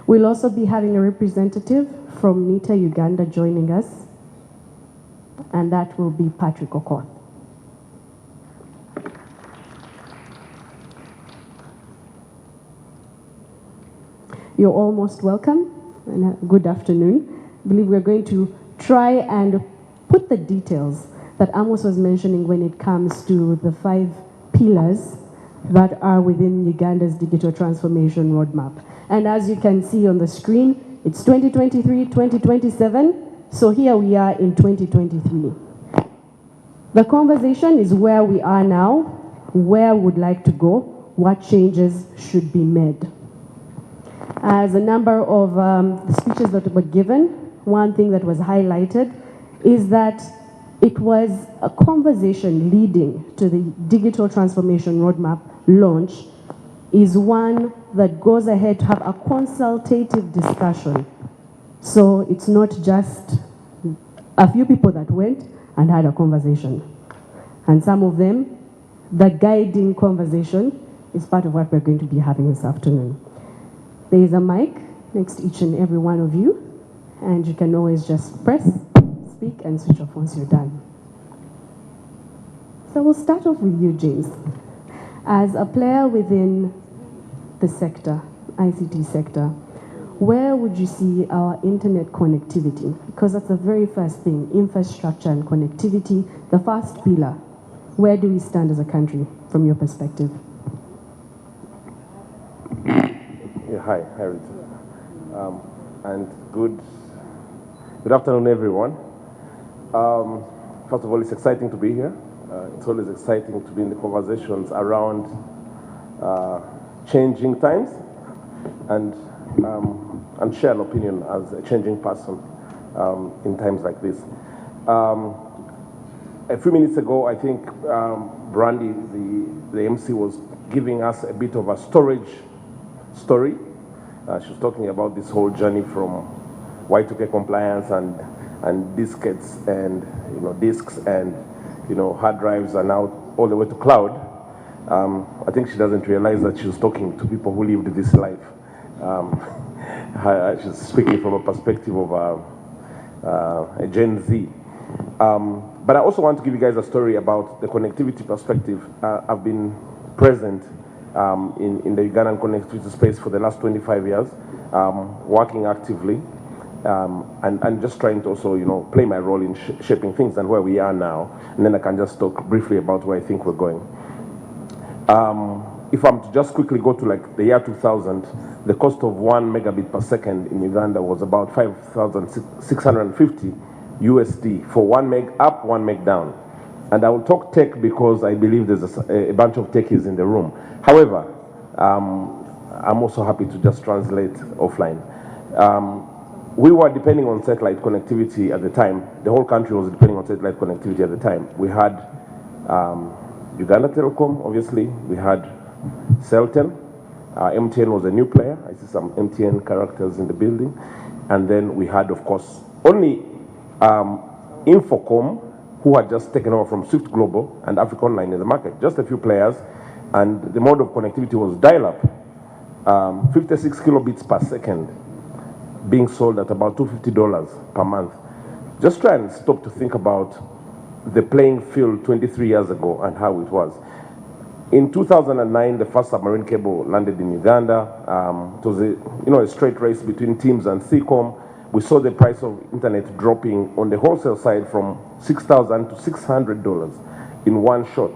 We'll also be having a representative from NITA Uganda joining us, and that will be Patrick Okoth. You're all most welcome, and good afternoon. I believe we're going to try and put the details that Amos was mentioning when it comes to the 5 pillars that are within Uganda's digital transformation roadmap. And as you can see on the screen, it's 2023, 2027. So here we are in 2023. The conversation is where we are now, where we would like to go, what changes should be made. As a number of the speeches that were given, one thing that was highlighted is that it was a conversation leading to the Digital Transformation Roadmap launch is one that goes ahead to have a consultative discussion. So it's not just a few people that went and had a conversation. And some of them, the guiding conversation is part of what we're going to be having this afternoon. There is a mic next to each and every one of you, and you can always just press, speak, and switch off once you're done. So we'll start off with you, James. As a player within the sector, ICT sector, where would you see our internet connectivity? Because that's the very first thing, infrastructure and connectivity, the first pillar. Where do we stand as a country from your perspective? Yeah, hi, Rita. And good afternoon, everyone. First of all, it's exciting to be here. It's always exciting to be in the conversations around changing times and share an opinion as a changing person in times like this. A few minutes ago, I think Brandy, the MC, was giving us a bit of a storage story. She was talking about this whole journey from Y2K compliance and diskettes and disks and hard drives are now all the way to cloud. I think she doesn't realize that she was talking to people who lived this life. She's speaking from a perspective of a Gen Z. But I also want to give you guys a story about the connectivity perspective. I've been present in the Ugandan connectivity space for the last 25 years, working actively, and just trying to also, play my role in shaping things and where we are now. And then I can just talk briefly about where I think we're going. If I'm to just quickly go to like the year 2000, the cost of 1 megabit per second in Uganda was about 5,650 USD for 1 meg up, 1 meg down. And I will talk tech because I believe there's a bunch of techies in the room. However, I'm also happy to just translate offline. We were depending on satellite connectivity at the time. The whole country was depending on satellite connectivity at the time. We had Uganda Telecom, obviously. We had Celten. MTN was a new player. I see some MTN characters in the building. And then we had, of course, only Infocom, who had just taken over from Swift Global and Africa Online in the market. Just a few players. And the mode of connectivity was dial-up. 56 kilobits per second, being sold at about $250 per month. Just try and stop to think about the playing field 23 years ago and how it was. In 2009, the first submarine cable landed in Uganda. It was a straight race between Teams and CCOM. We saw the price of internet dropping on the wholesale side from $6,000 to $600 in one shot.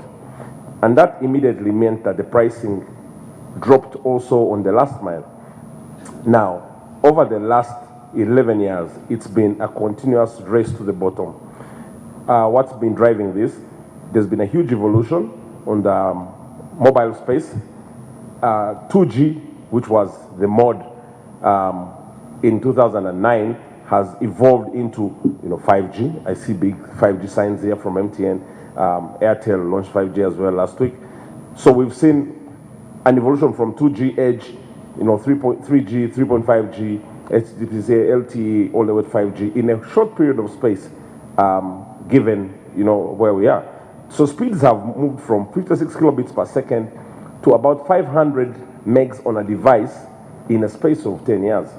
And that immediately meant that the pricing dropped also on the last mile. Now, over the last 11 years, it's been a continuous race to the bottom. What's been driving this? There's been a huge evolution on the mobile space. 2G, which was the mode in 2009, has evolved into 5G. I see big 5G signs here from MTN. Airtel launched 5G as well last week. So we've seen an evolution from 2G edge, 3.3G, 3.5G, HTTP, LTE, all the way to 5G in a short period of space, given where we are. So speeds have moved from 56 kilobits per second to about 500 megs on a device in a space of 10 years.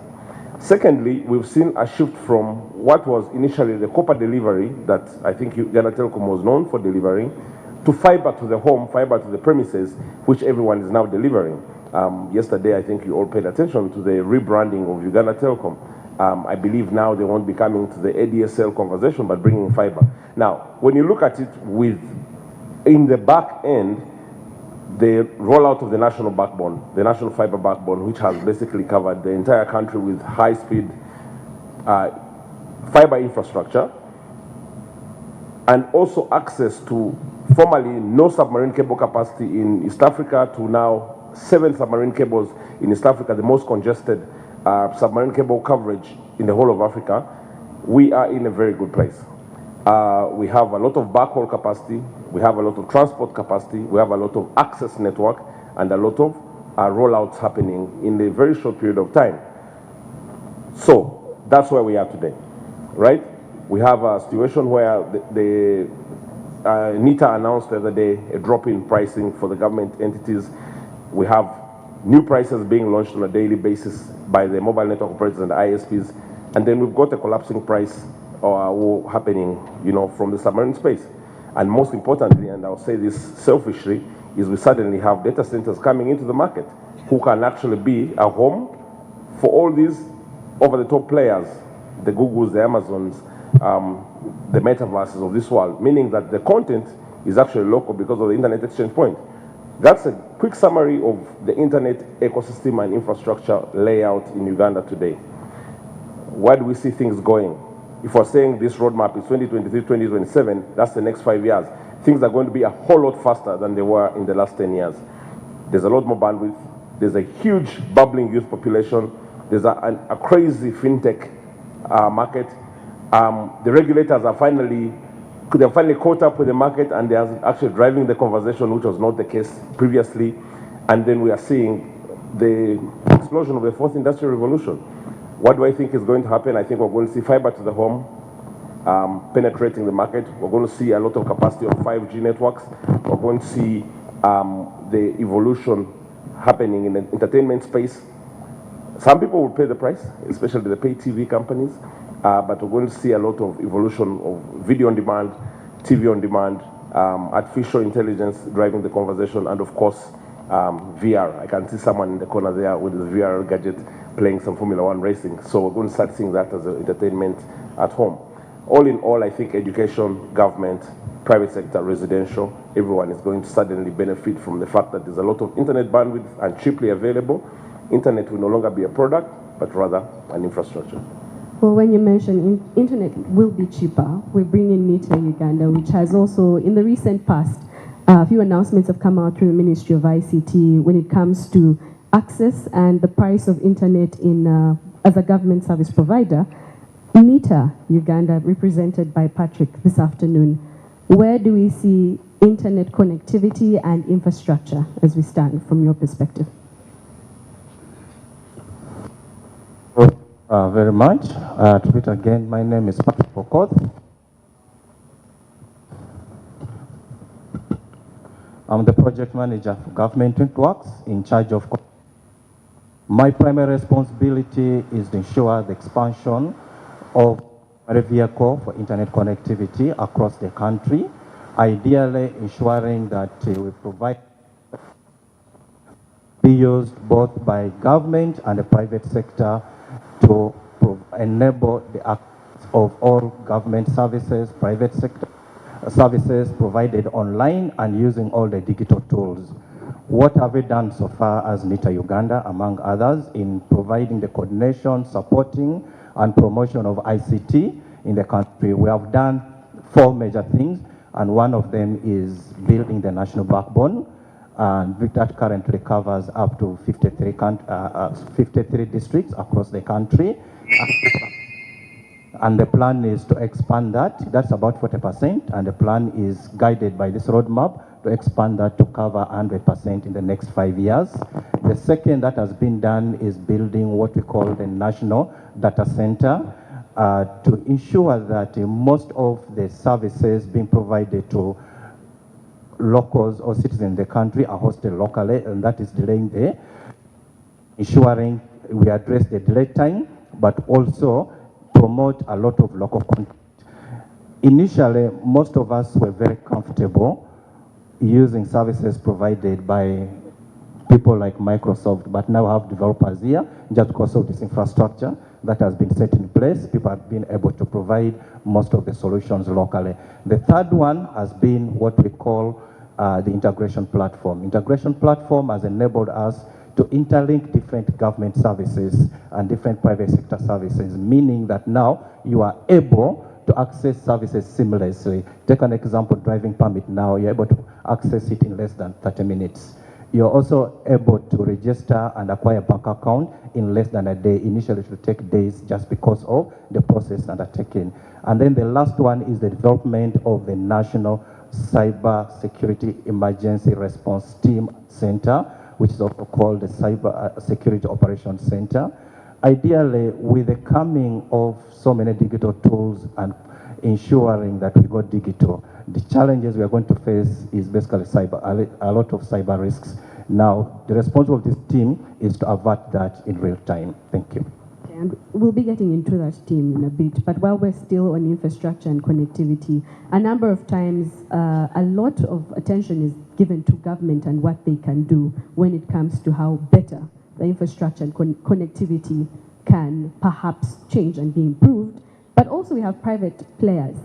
Secondly, we've seen a shift from what was initially the copper delivery that I think Uganda Telecom was known for delivering, to fiber to the home, fiber to the premises, which everyone is now delivering. Yesterday, I think you all paid attention to the rebranding of Uganda Telecom. I believe now they won't be coming to the ADSL conversation, but bringing fiber. Now, when you look at it in the back end, the rollout of the national backbone, the national fiber backbone, which has basically covered the entire country with high-speed fiber infrastructure, and also access to formerly no submarine cable capacity in East Africa to now 7 submarine cables in East Africa, the most congested submarine cable coverage in the whole of Africa, we are in a very good place. We have a lot of backhaul capacity, we have a lot of transport capacity, we have a lot of access network, and a lot of rollouts happening in a very short period of time. So that's where we are today, right? We have a situation where the NITA announced the other day a drop in pricing for the government entities. We have new prices being launched on a daily basis by the mobile network operators and the ISPs, and then we've got a collapsing price war happening, from the submarine space. And most importantly, and I'll say this selfishly, is we suddenly have data centers coming into the market who can actually be a home for all these over-the-top players, the Googles, the Amazons, the metaverses of this world, meaning that the content is actually local because of the internet exchange point. That's a quick summary of the internet ecosystem and infrastructure layout in Uganda today. Where do we see things going? If we're saying this roadmap is 2023, 2027, that's the next 5 years. Things are going to be a whole lot faster than they were in the last 10 years. There's a lot more bandwidth. There's a huge bubbling youth population. There's a crazy fintech market. The regulators are finally caught up with the market, and they are actually driving the conversation, which was not the case previously. And then we are seeing the explosion of the fourth industrial revolution. What do I think is going to happen? I think we're going to see fiber to the home penetrating the market. We're going to see a lot of capacity of 5G networks. We're going to see the evolution happening in the entertainment space. Some people will pay the price, especially the pay TV companies, but we're going to see a lot of evolution of video on demand, TV on demand, artificial intelligence driving the conversation, and of course, VR. I can see someone in the corner there with the VR gadget playing some Formula One racing. So we're going to start seeing that as an entertainment at home. All in all, I think education, government, private sector, residential, everyone is going to suddenly benefit from the fact that there's a lot of internet bandwidth and cheaply available. Internet will no longer be a product, but rather an infrastructure. Well, when you mention internet will be cheaper, we're bringing NITA Uganda, which has also, in the recent past, a few announcements have come out through the Ministry of ICT when it comes to access and the price of internet as a government service provider. NITA Uganda, represented by Patrick this afternoon, where do we see internet connectivity and infrastructure as we stand from your perspective? Very much. To repeat again, my name is Patrick Okoth. I'm the project manager for Government Networks in charge of. My primary responsibility is to ensure the expansion of a vehicle for internet connectivity across the country, ideally ensuring that we provide be used both by government and the private sector to enable the access of all government services, private sector services provided online and using all the digital tools. What have we done so far as NITA Uganda, among others, in providing the coordination, supporting, and promotion of ICT in the country? We have done 4 major things, and one of them is building the national backbone, and that currently covers up to 53 districts across the country. And the plan is to expand that. That's about 40%, and the plan is guided by this roadmap to expand that to cover 100% in the next 5 years. The second that has been done is building what we call the National Data Center to ensure that most of the services being provided to locals or citizens in the country are hosted locally, and that is delaying the ensuring we address the delay time, but also promote a lot of local content. Initially, most of us were very comfortable using services provided by people like Microsoft, but now have developers here just because of this infrastructure that has been set in place. People have been able to provide most of the solutions locally. The third one has been what we call the integration platform. Integration platform has enabled us to interlink different government services and different private sector services, meaning that now you are able to access services seamlessly. Take an example, driving permit now, you're able to access it in less than 30 minutes. You're also able to register and acquire a bank account in less than a day. Initially, it will take days just because of the process undertaken. And then the last one is the development of the National Cyber Security Emergency Response Team Center, which is also called the Cyber Security Operations Center. Ideally, with the coming of so many digital tools and ensuring that we go digital, the challenges we are going to face is basically a lot of cyber risks. Now, the responsibility of this team is to avert that in real time. Thank you. And we'll be getting into that team in a bit, but while we're still on infrastructure and connectivity, a number of times a lot of attention is given to government and what they can do when it comes to how better the infrastructure and connectivity can perhaps change and be improved. But also we have private players.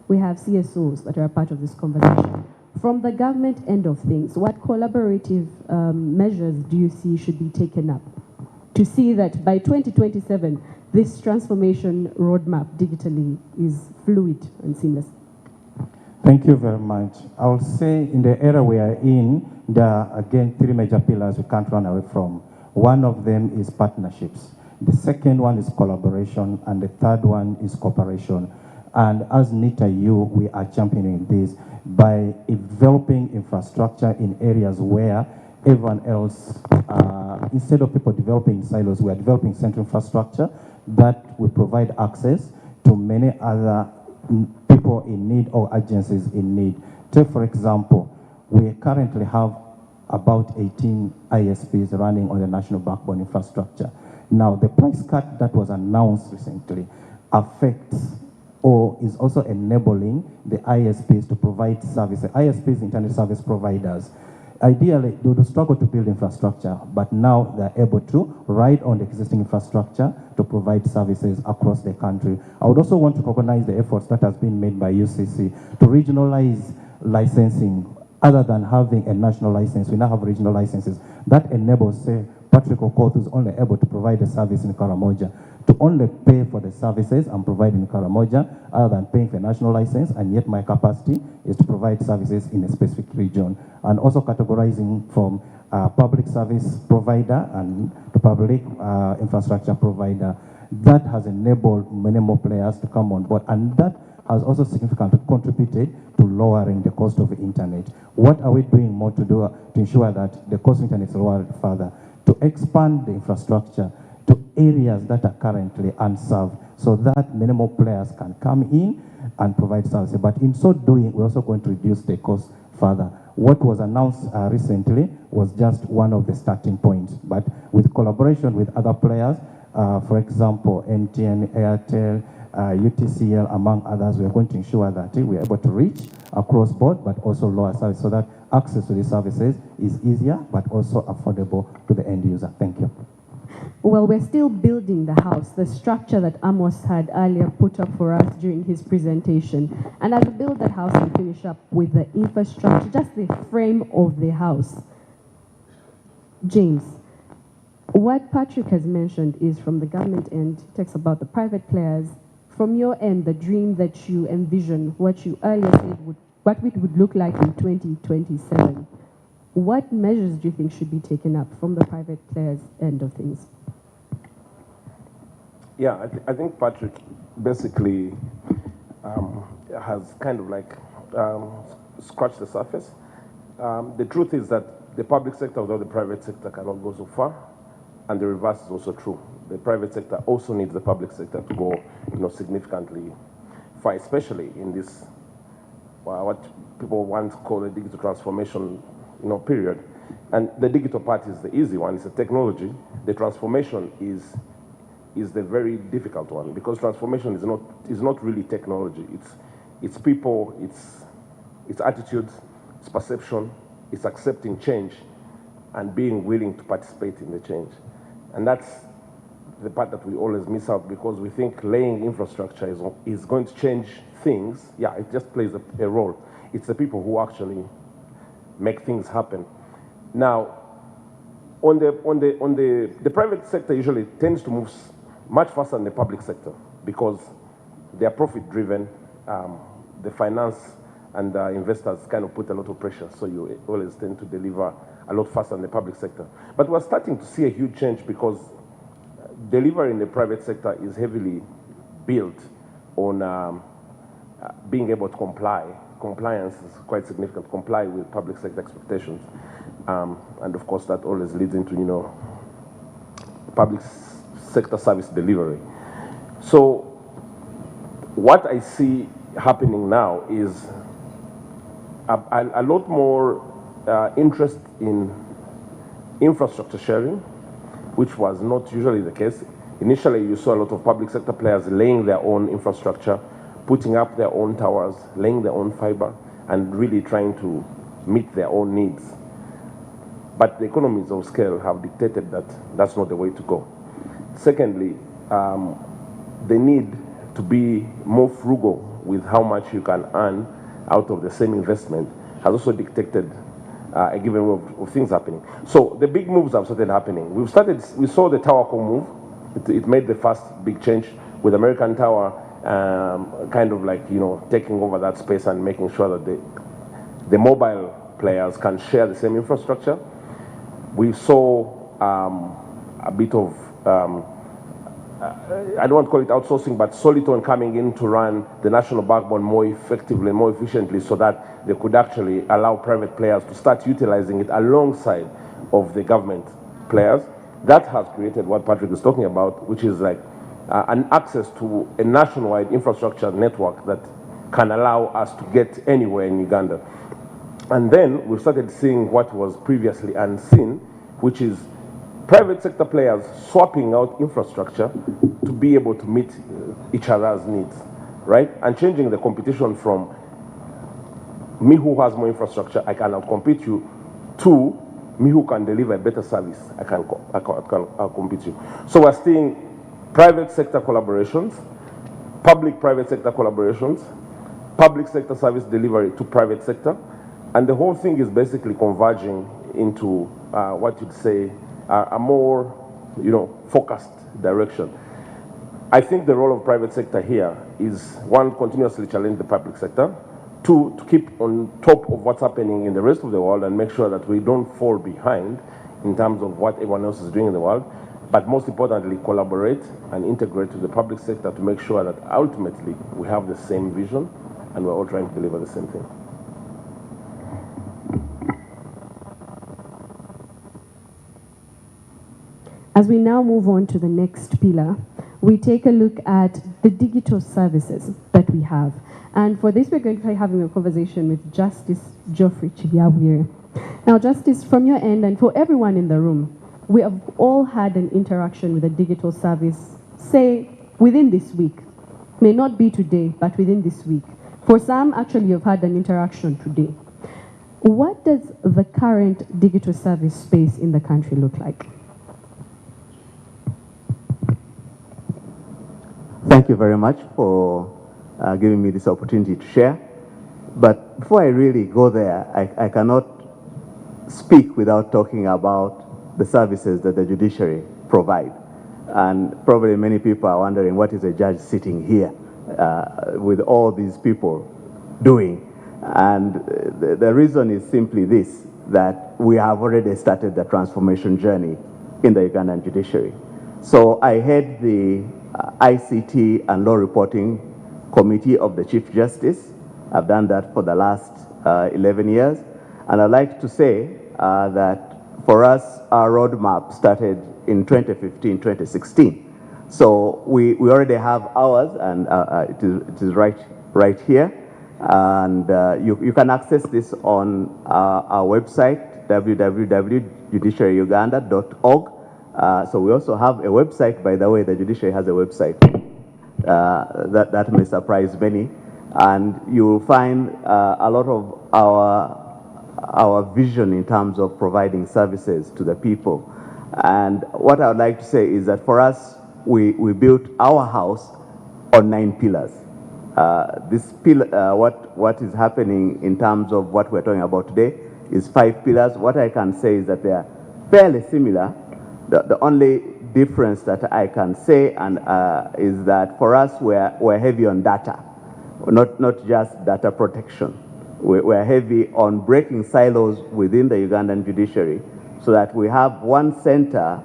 We have CSOs that are a part of this conversation. From the government end of things, what collaborative measures do you see should be taken up to see that by 2027, this transformation roadmap digitally is fluid and seamless? Thank you very much. I will say in the era we are in, there are again 3 major pillars we can't run away from. One of them is partnerships. The second one is collaboration, and the third one is cooperation. And as NITA-U, we are championing this by developing infrastructure in areas where everyone else, instead of people developing silos, we are developing central infrastructure that will provide access to many other people in need or agencies in need. Take, for example, we currently have about 18 ISPs running on the national backbone infrastructure. Now, the price cut that was announced recently affects or is also enabling the ISPs to provide services. ISPs, internet service providers, ideally, they would struggle to build infrastructure, but now they're able to ride on the existing infrastructure to provide services across the country. I would also want to recognize the efforts that has been made by UCC to regionalize licensing. Other than having a national license, we now have regional licenses. That enables, say, Patrick Okoth, who's only able to provide a service in Karamoja, to only pay for the services I'm providing in Karamoja, other than paying for a national license, and yet my capacity is to provide services in a specific region. And also categorizing from public service provider and to public infrastructure provider. That has enabled many more players to come on board, and that has also significantly contributed to lowering the cost of the internet. What are we doing more to do to ensure that the cost of internet is lowered further? To expand the infrastructure to areas that are currently unserved so that many more players can come in and provide services. But in so doing, we're also going to reduce the cost further. What was announced recently was just one of the starting points. But with collaboration with other players, for example, MTN, Airtel, UTCL, among others, we are going to ensure that we are able to reach across board, but also lower service, so that access to these services is easier, but also affordable to the end user. Thank you. Well, we're still building the house, the structure that Amos had earlier put up for us during his presentation. And as we build that house and finish up with the infrastructure, just the frame of the house. James, what Patrick has mentioned is from the government end, talks about the private players. From your end, the dream that you envision, what you earlier said, what it would look like in 2027. What measures do you think should be taken up from the private players' end of things? Yeah, I think Patrick basically has kind of like scratched the surface. The truth is that the public sector without the private sector cannot go so far, and the reverse is also true. The private sector also needs the public sector to go, significantly far, especially in this what people once call a digital transformation, period. And the digital part is the easy one. It's a technology. The transformation is the very difficult one, because transformation is not really technology. It's people, it's attitudes, it's perception, it's accepting change and being willing to participate in the change. And that's the part that we always miss out, because we think laying infrastructure is going to change things. Yeah, it just plays a role. It's the people who actually make things happen. Now, on the private sector usually tends to move much faster than the public sector, because they are profit driven. The finance and investors kind of put a lot of pressure, so you always tend to deliver a lot faster than the public sector. But we're starting to see a huge change because delivery in the private sector is heavily built on being able to comply. Compliance is quite significant, comply with public sector expectations. And of course that always leads into, public sector service delivery. So what I see happening now is a lot more interest in infrastructure sharing, which was not usually the case. Initially, you saw a lot of public sector players laying their own infrastructure, putting up their own towers, laying their own fiber, and really trying to meet their own needs. But the economies of scale have dictated that that's not the way to go. Secondly, the need to be more frugal with how much you can earn out of the same investment has also dictated a given way of things happening. So the big moves have started happening. We saw the TowerCo move. It made the first big change with American Tower kind of like, taking over that space and making sure that the mobile players can share the same infrastructure. We saw a bit of, I don't want to call it outsourcing, but Soliton coming in to run the national backbone more effectively, more efficiently, so that they could actually allow private players to start utilizing it alongside of the government players. That has created what Patrick is talking about, which is like an access to a nationwide infrastructure network that can allow us to get anywhere in Uganda. And then we've started seeing what was previously unseen, which is private sector players swapping out infrastructure to be able to meet each other's needs, right? And changing the competition from me who has more infrastructure, I can outcompete you, to me who can deliver a better service, I can outcompete you. So we're seeing private sector collaborations, public-private sector collaborations, public sector service delivery to private sector, and the whole thing is basically converging into what you'd say a more, focused direction. I think the role of private sector here is, one, continuously challenge the public sector, two, to keep on top of what's happening in the rest of the world and make sure that we don't fall behind in terms of what everyone else is doing in the world, but most importantly, collaborate and integrate with the public sector to make sure that ultimately we have the same vision and we're all trying to deliver the same thing. As we now move on to the next pillar, we take a look at the digital services that we have. And for this, we're going to be having a conversation with Justice Geoffrey Chibyabwire. Now, Justice, from your end and for everyone in the room, we have all had an interaction with a digital service, say, within this week. May not be today, but within this week. For some, actually, you've had an interaction today. What does the current digital service space in the country look like? Thank you very much for giving me this opportunity to share. But before I really go there, I cannot speak without talking about the services that the judiciary provide. And probably many people are wondering, what is a judge sitting here with all these people doing? And the reason is simply this, that we have already started the transformation journey in the Ugandan judiciary. So I head the ICT and Law Reporting Committee of the Chief Justice. I've done that for the last 11 years. And I'd like to say that for us, our roadmap started in 2015, 2016. So we already have ours, and it is right here. And you can access this on our website, www.judiciaryuganda.org. So we also have a website, by the way. The judiciary has a website that may surprise many, and you will find a lot of our vision in terms of providing services to the people. And what I would like to say is that for us, we built our house on 9 pillars. This pillar, what is happening in terms of what we're talking about today is 5 pillars. What I can say is that they are fairly similar. The only difference that I can say is that for us, we're heavy on data, not just data protection. we're heavy on breaking silos within the Ugandan judiciary so that we have one center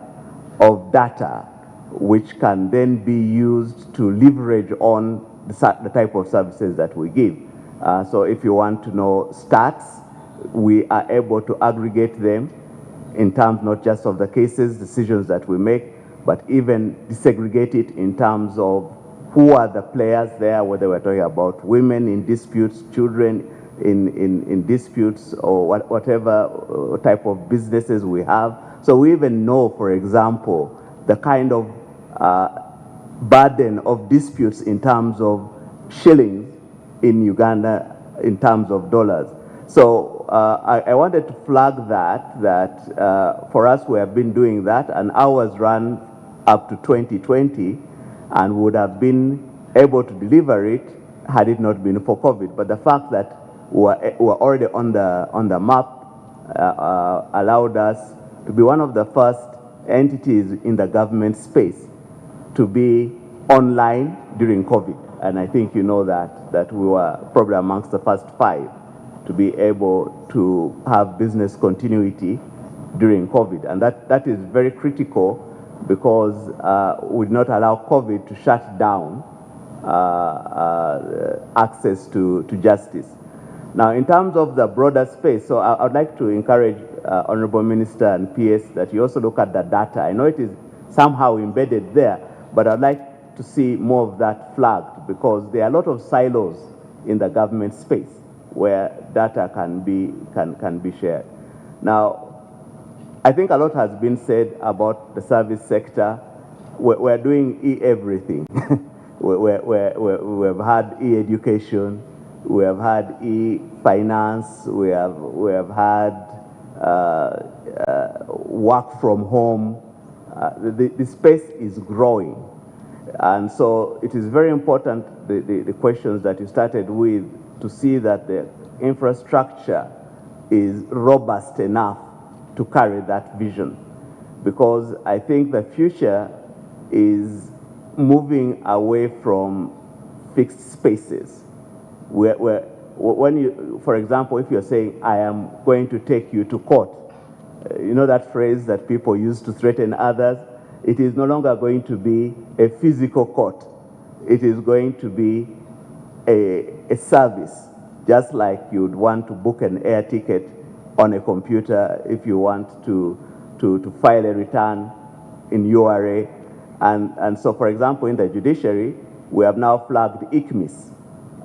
of data which can then be used to leverage on the type of services that we give. So if you want to know stats, we are able to aggregate them in terms not just of the cases, decisions that we make, but even desegregate it in terms of who are the players there, whether we're talking about women in disputes, children in disputes, or whatever type of businesses we have. So we even know, for example, the kind of burden of disputes in terms of shillings in Uganda in terms of dollars. So I wanted to flag that for us we have been doing that, and ours run up to 2020 and would have been able to deliver it had it not been for COVID. But the fact that we're already on the map allowed us to be one of the first entities in the government space to be online during COVID. And I think you know that we were probably amongst the first 5 to be able to have business continuity during COVID. And that is very critical because we did not allow COVID to shut down access to justice. Now, in terms of the broader space, so I would like to encourage Honorable Minister and PS that you also look at the data. I know it is somehow embedded there, but I'd like to see more of that flagged because there are a lot of silos in the government space where data can be shared. Now, I think a lot has been said about the service sector. We're doing e-everything. We've had e-education, we have had e-finance, we have had work from home. The space is growing. And so it is very important, the questions that you started with, to see that the infrastructure is robust enough to carry that vision. Because I think the future is moving away from fixed spaces. When you, for example, if you're saying, I am going to take you to court, you know that phrase that people use to threaten others? It is no longer going to be a physical court. It is going to be a service, just like you'd want to book an air ticket on a computer if you want to file a return in URA. And so, for example, in the judiciary, we have now flagged ICMIS,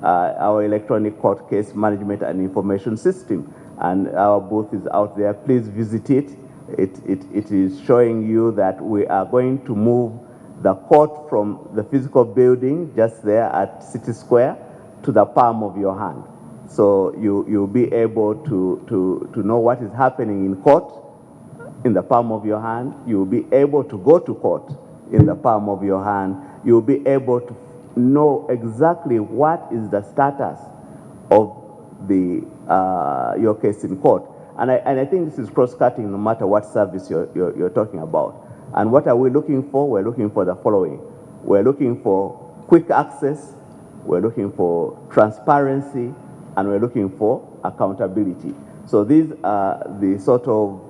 our electronic court case management and information system. And our booth is out there. Please visit it. It is showing you that we are going to move the court from the physical building just there at City Square to the palm of your hand. So you'll be able to know what is happening in court in the palm of your hand. You'll be able to go to court in the palm of your hand. You'll be able to know exactly what is the status of your case in court. And I think this is cross-cutting no matter what service you're talking about. And what are we looking for? We're looking for the following. We're looking for quick access, we're looking for transparency, and we're looking for accountability. So these are the sort of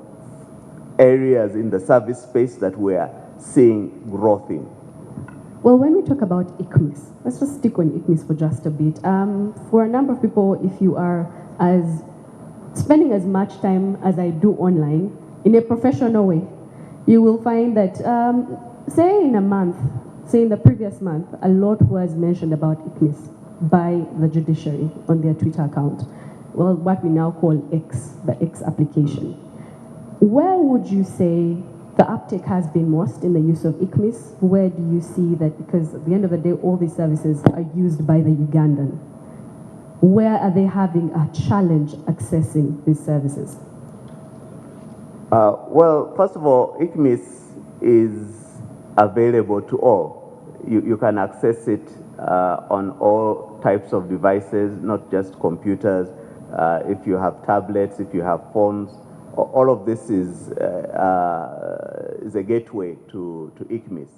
areas in the service space that we are seeing growth in. Well, when we talk about ICMIS, let's just stick on ICMIS for just a bit. For a number of people, if you are spending as much time as I do online in a professional way, you will find that, say in a month, say in the previous month, a lot was mentioned about ICMIS by the judiciary on their Twitter account. Well, what we now call X, the X application. Where would you say the uptake has been most in the use of ICMIS? Where do you see that, because at the end of the day, all these services are used by the Ugandan. Where are they having a challenge accessing these services? Well, first of all, ICMIS is available to all. You can access it on all types of devices, not just computers. If you have tablets, if you have phones, all of this is a gateway to ICMIS.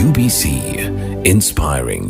UBC, inspiring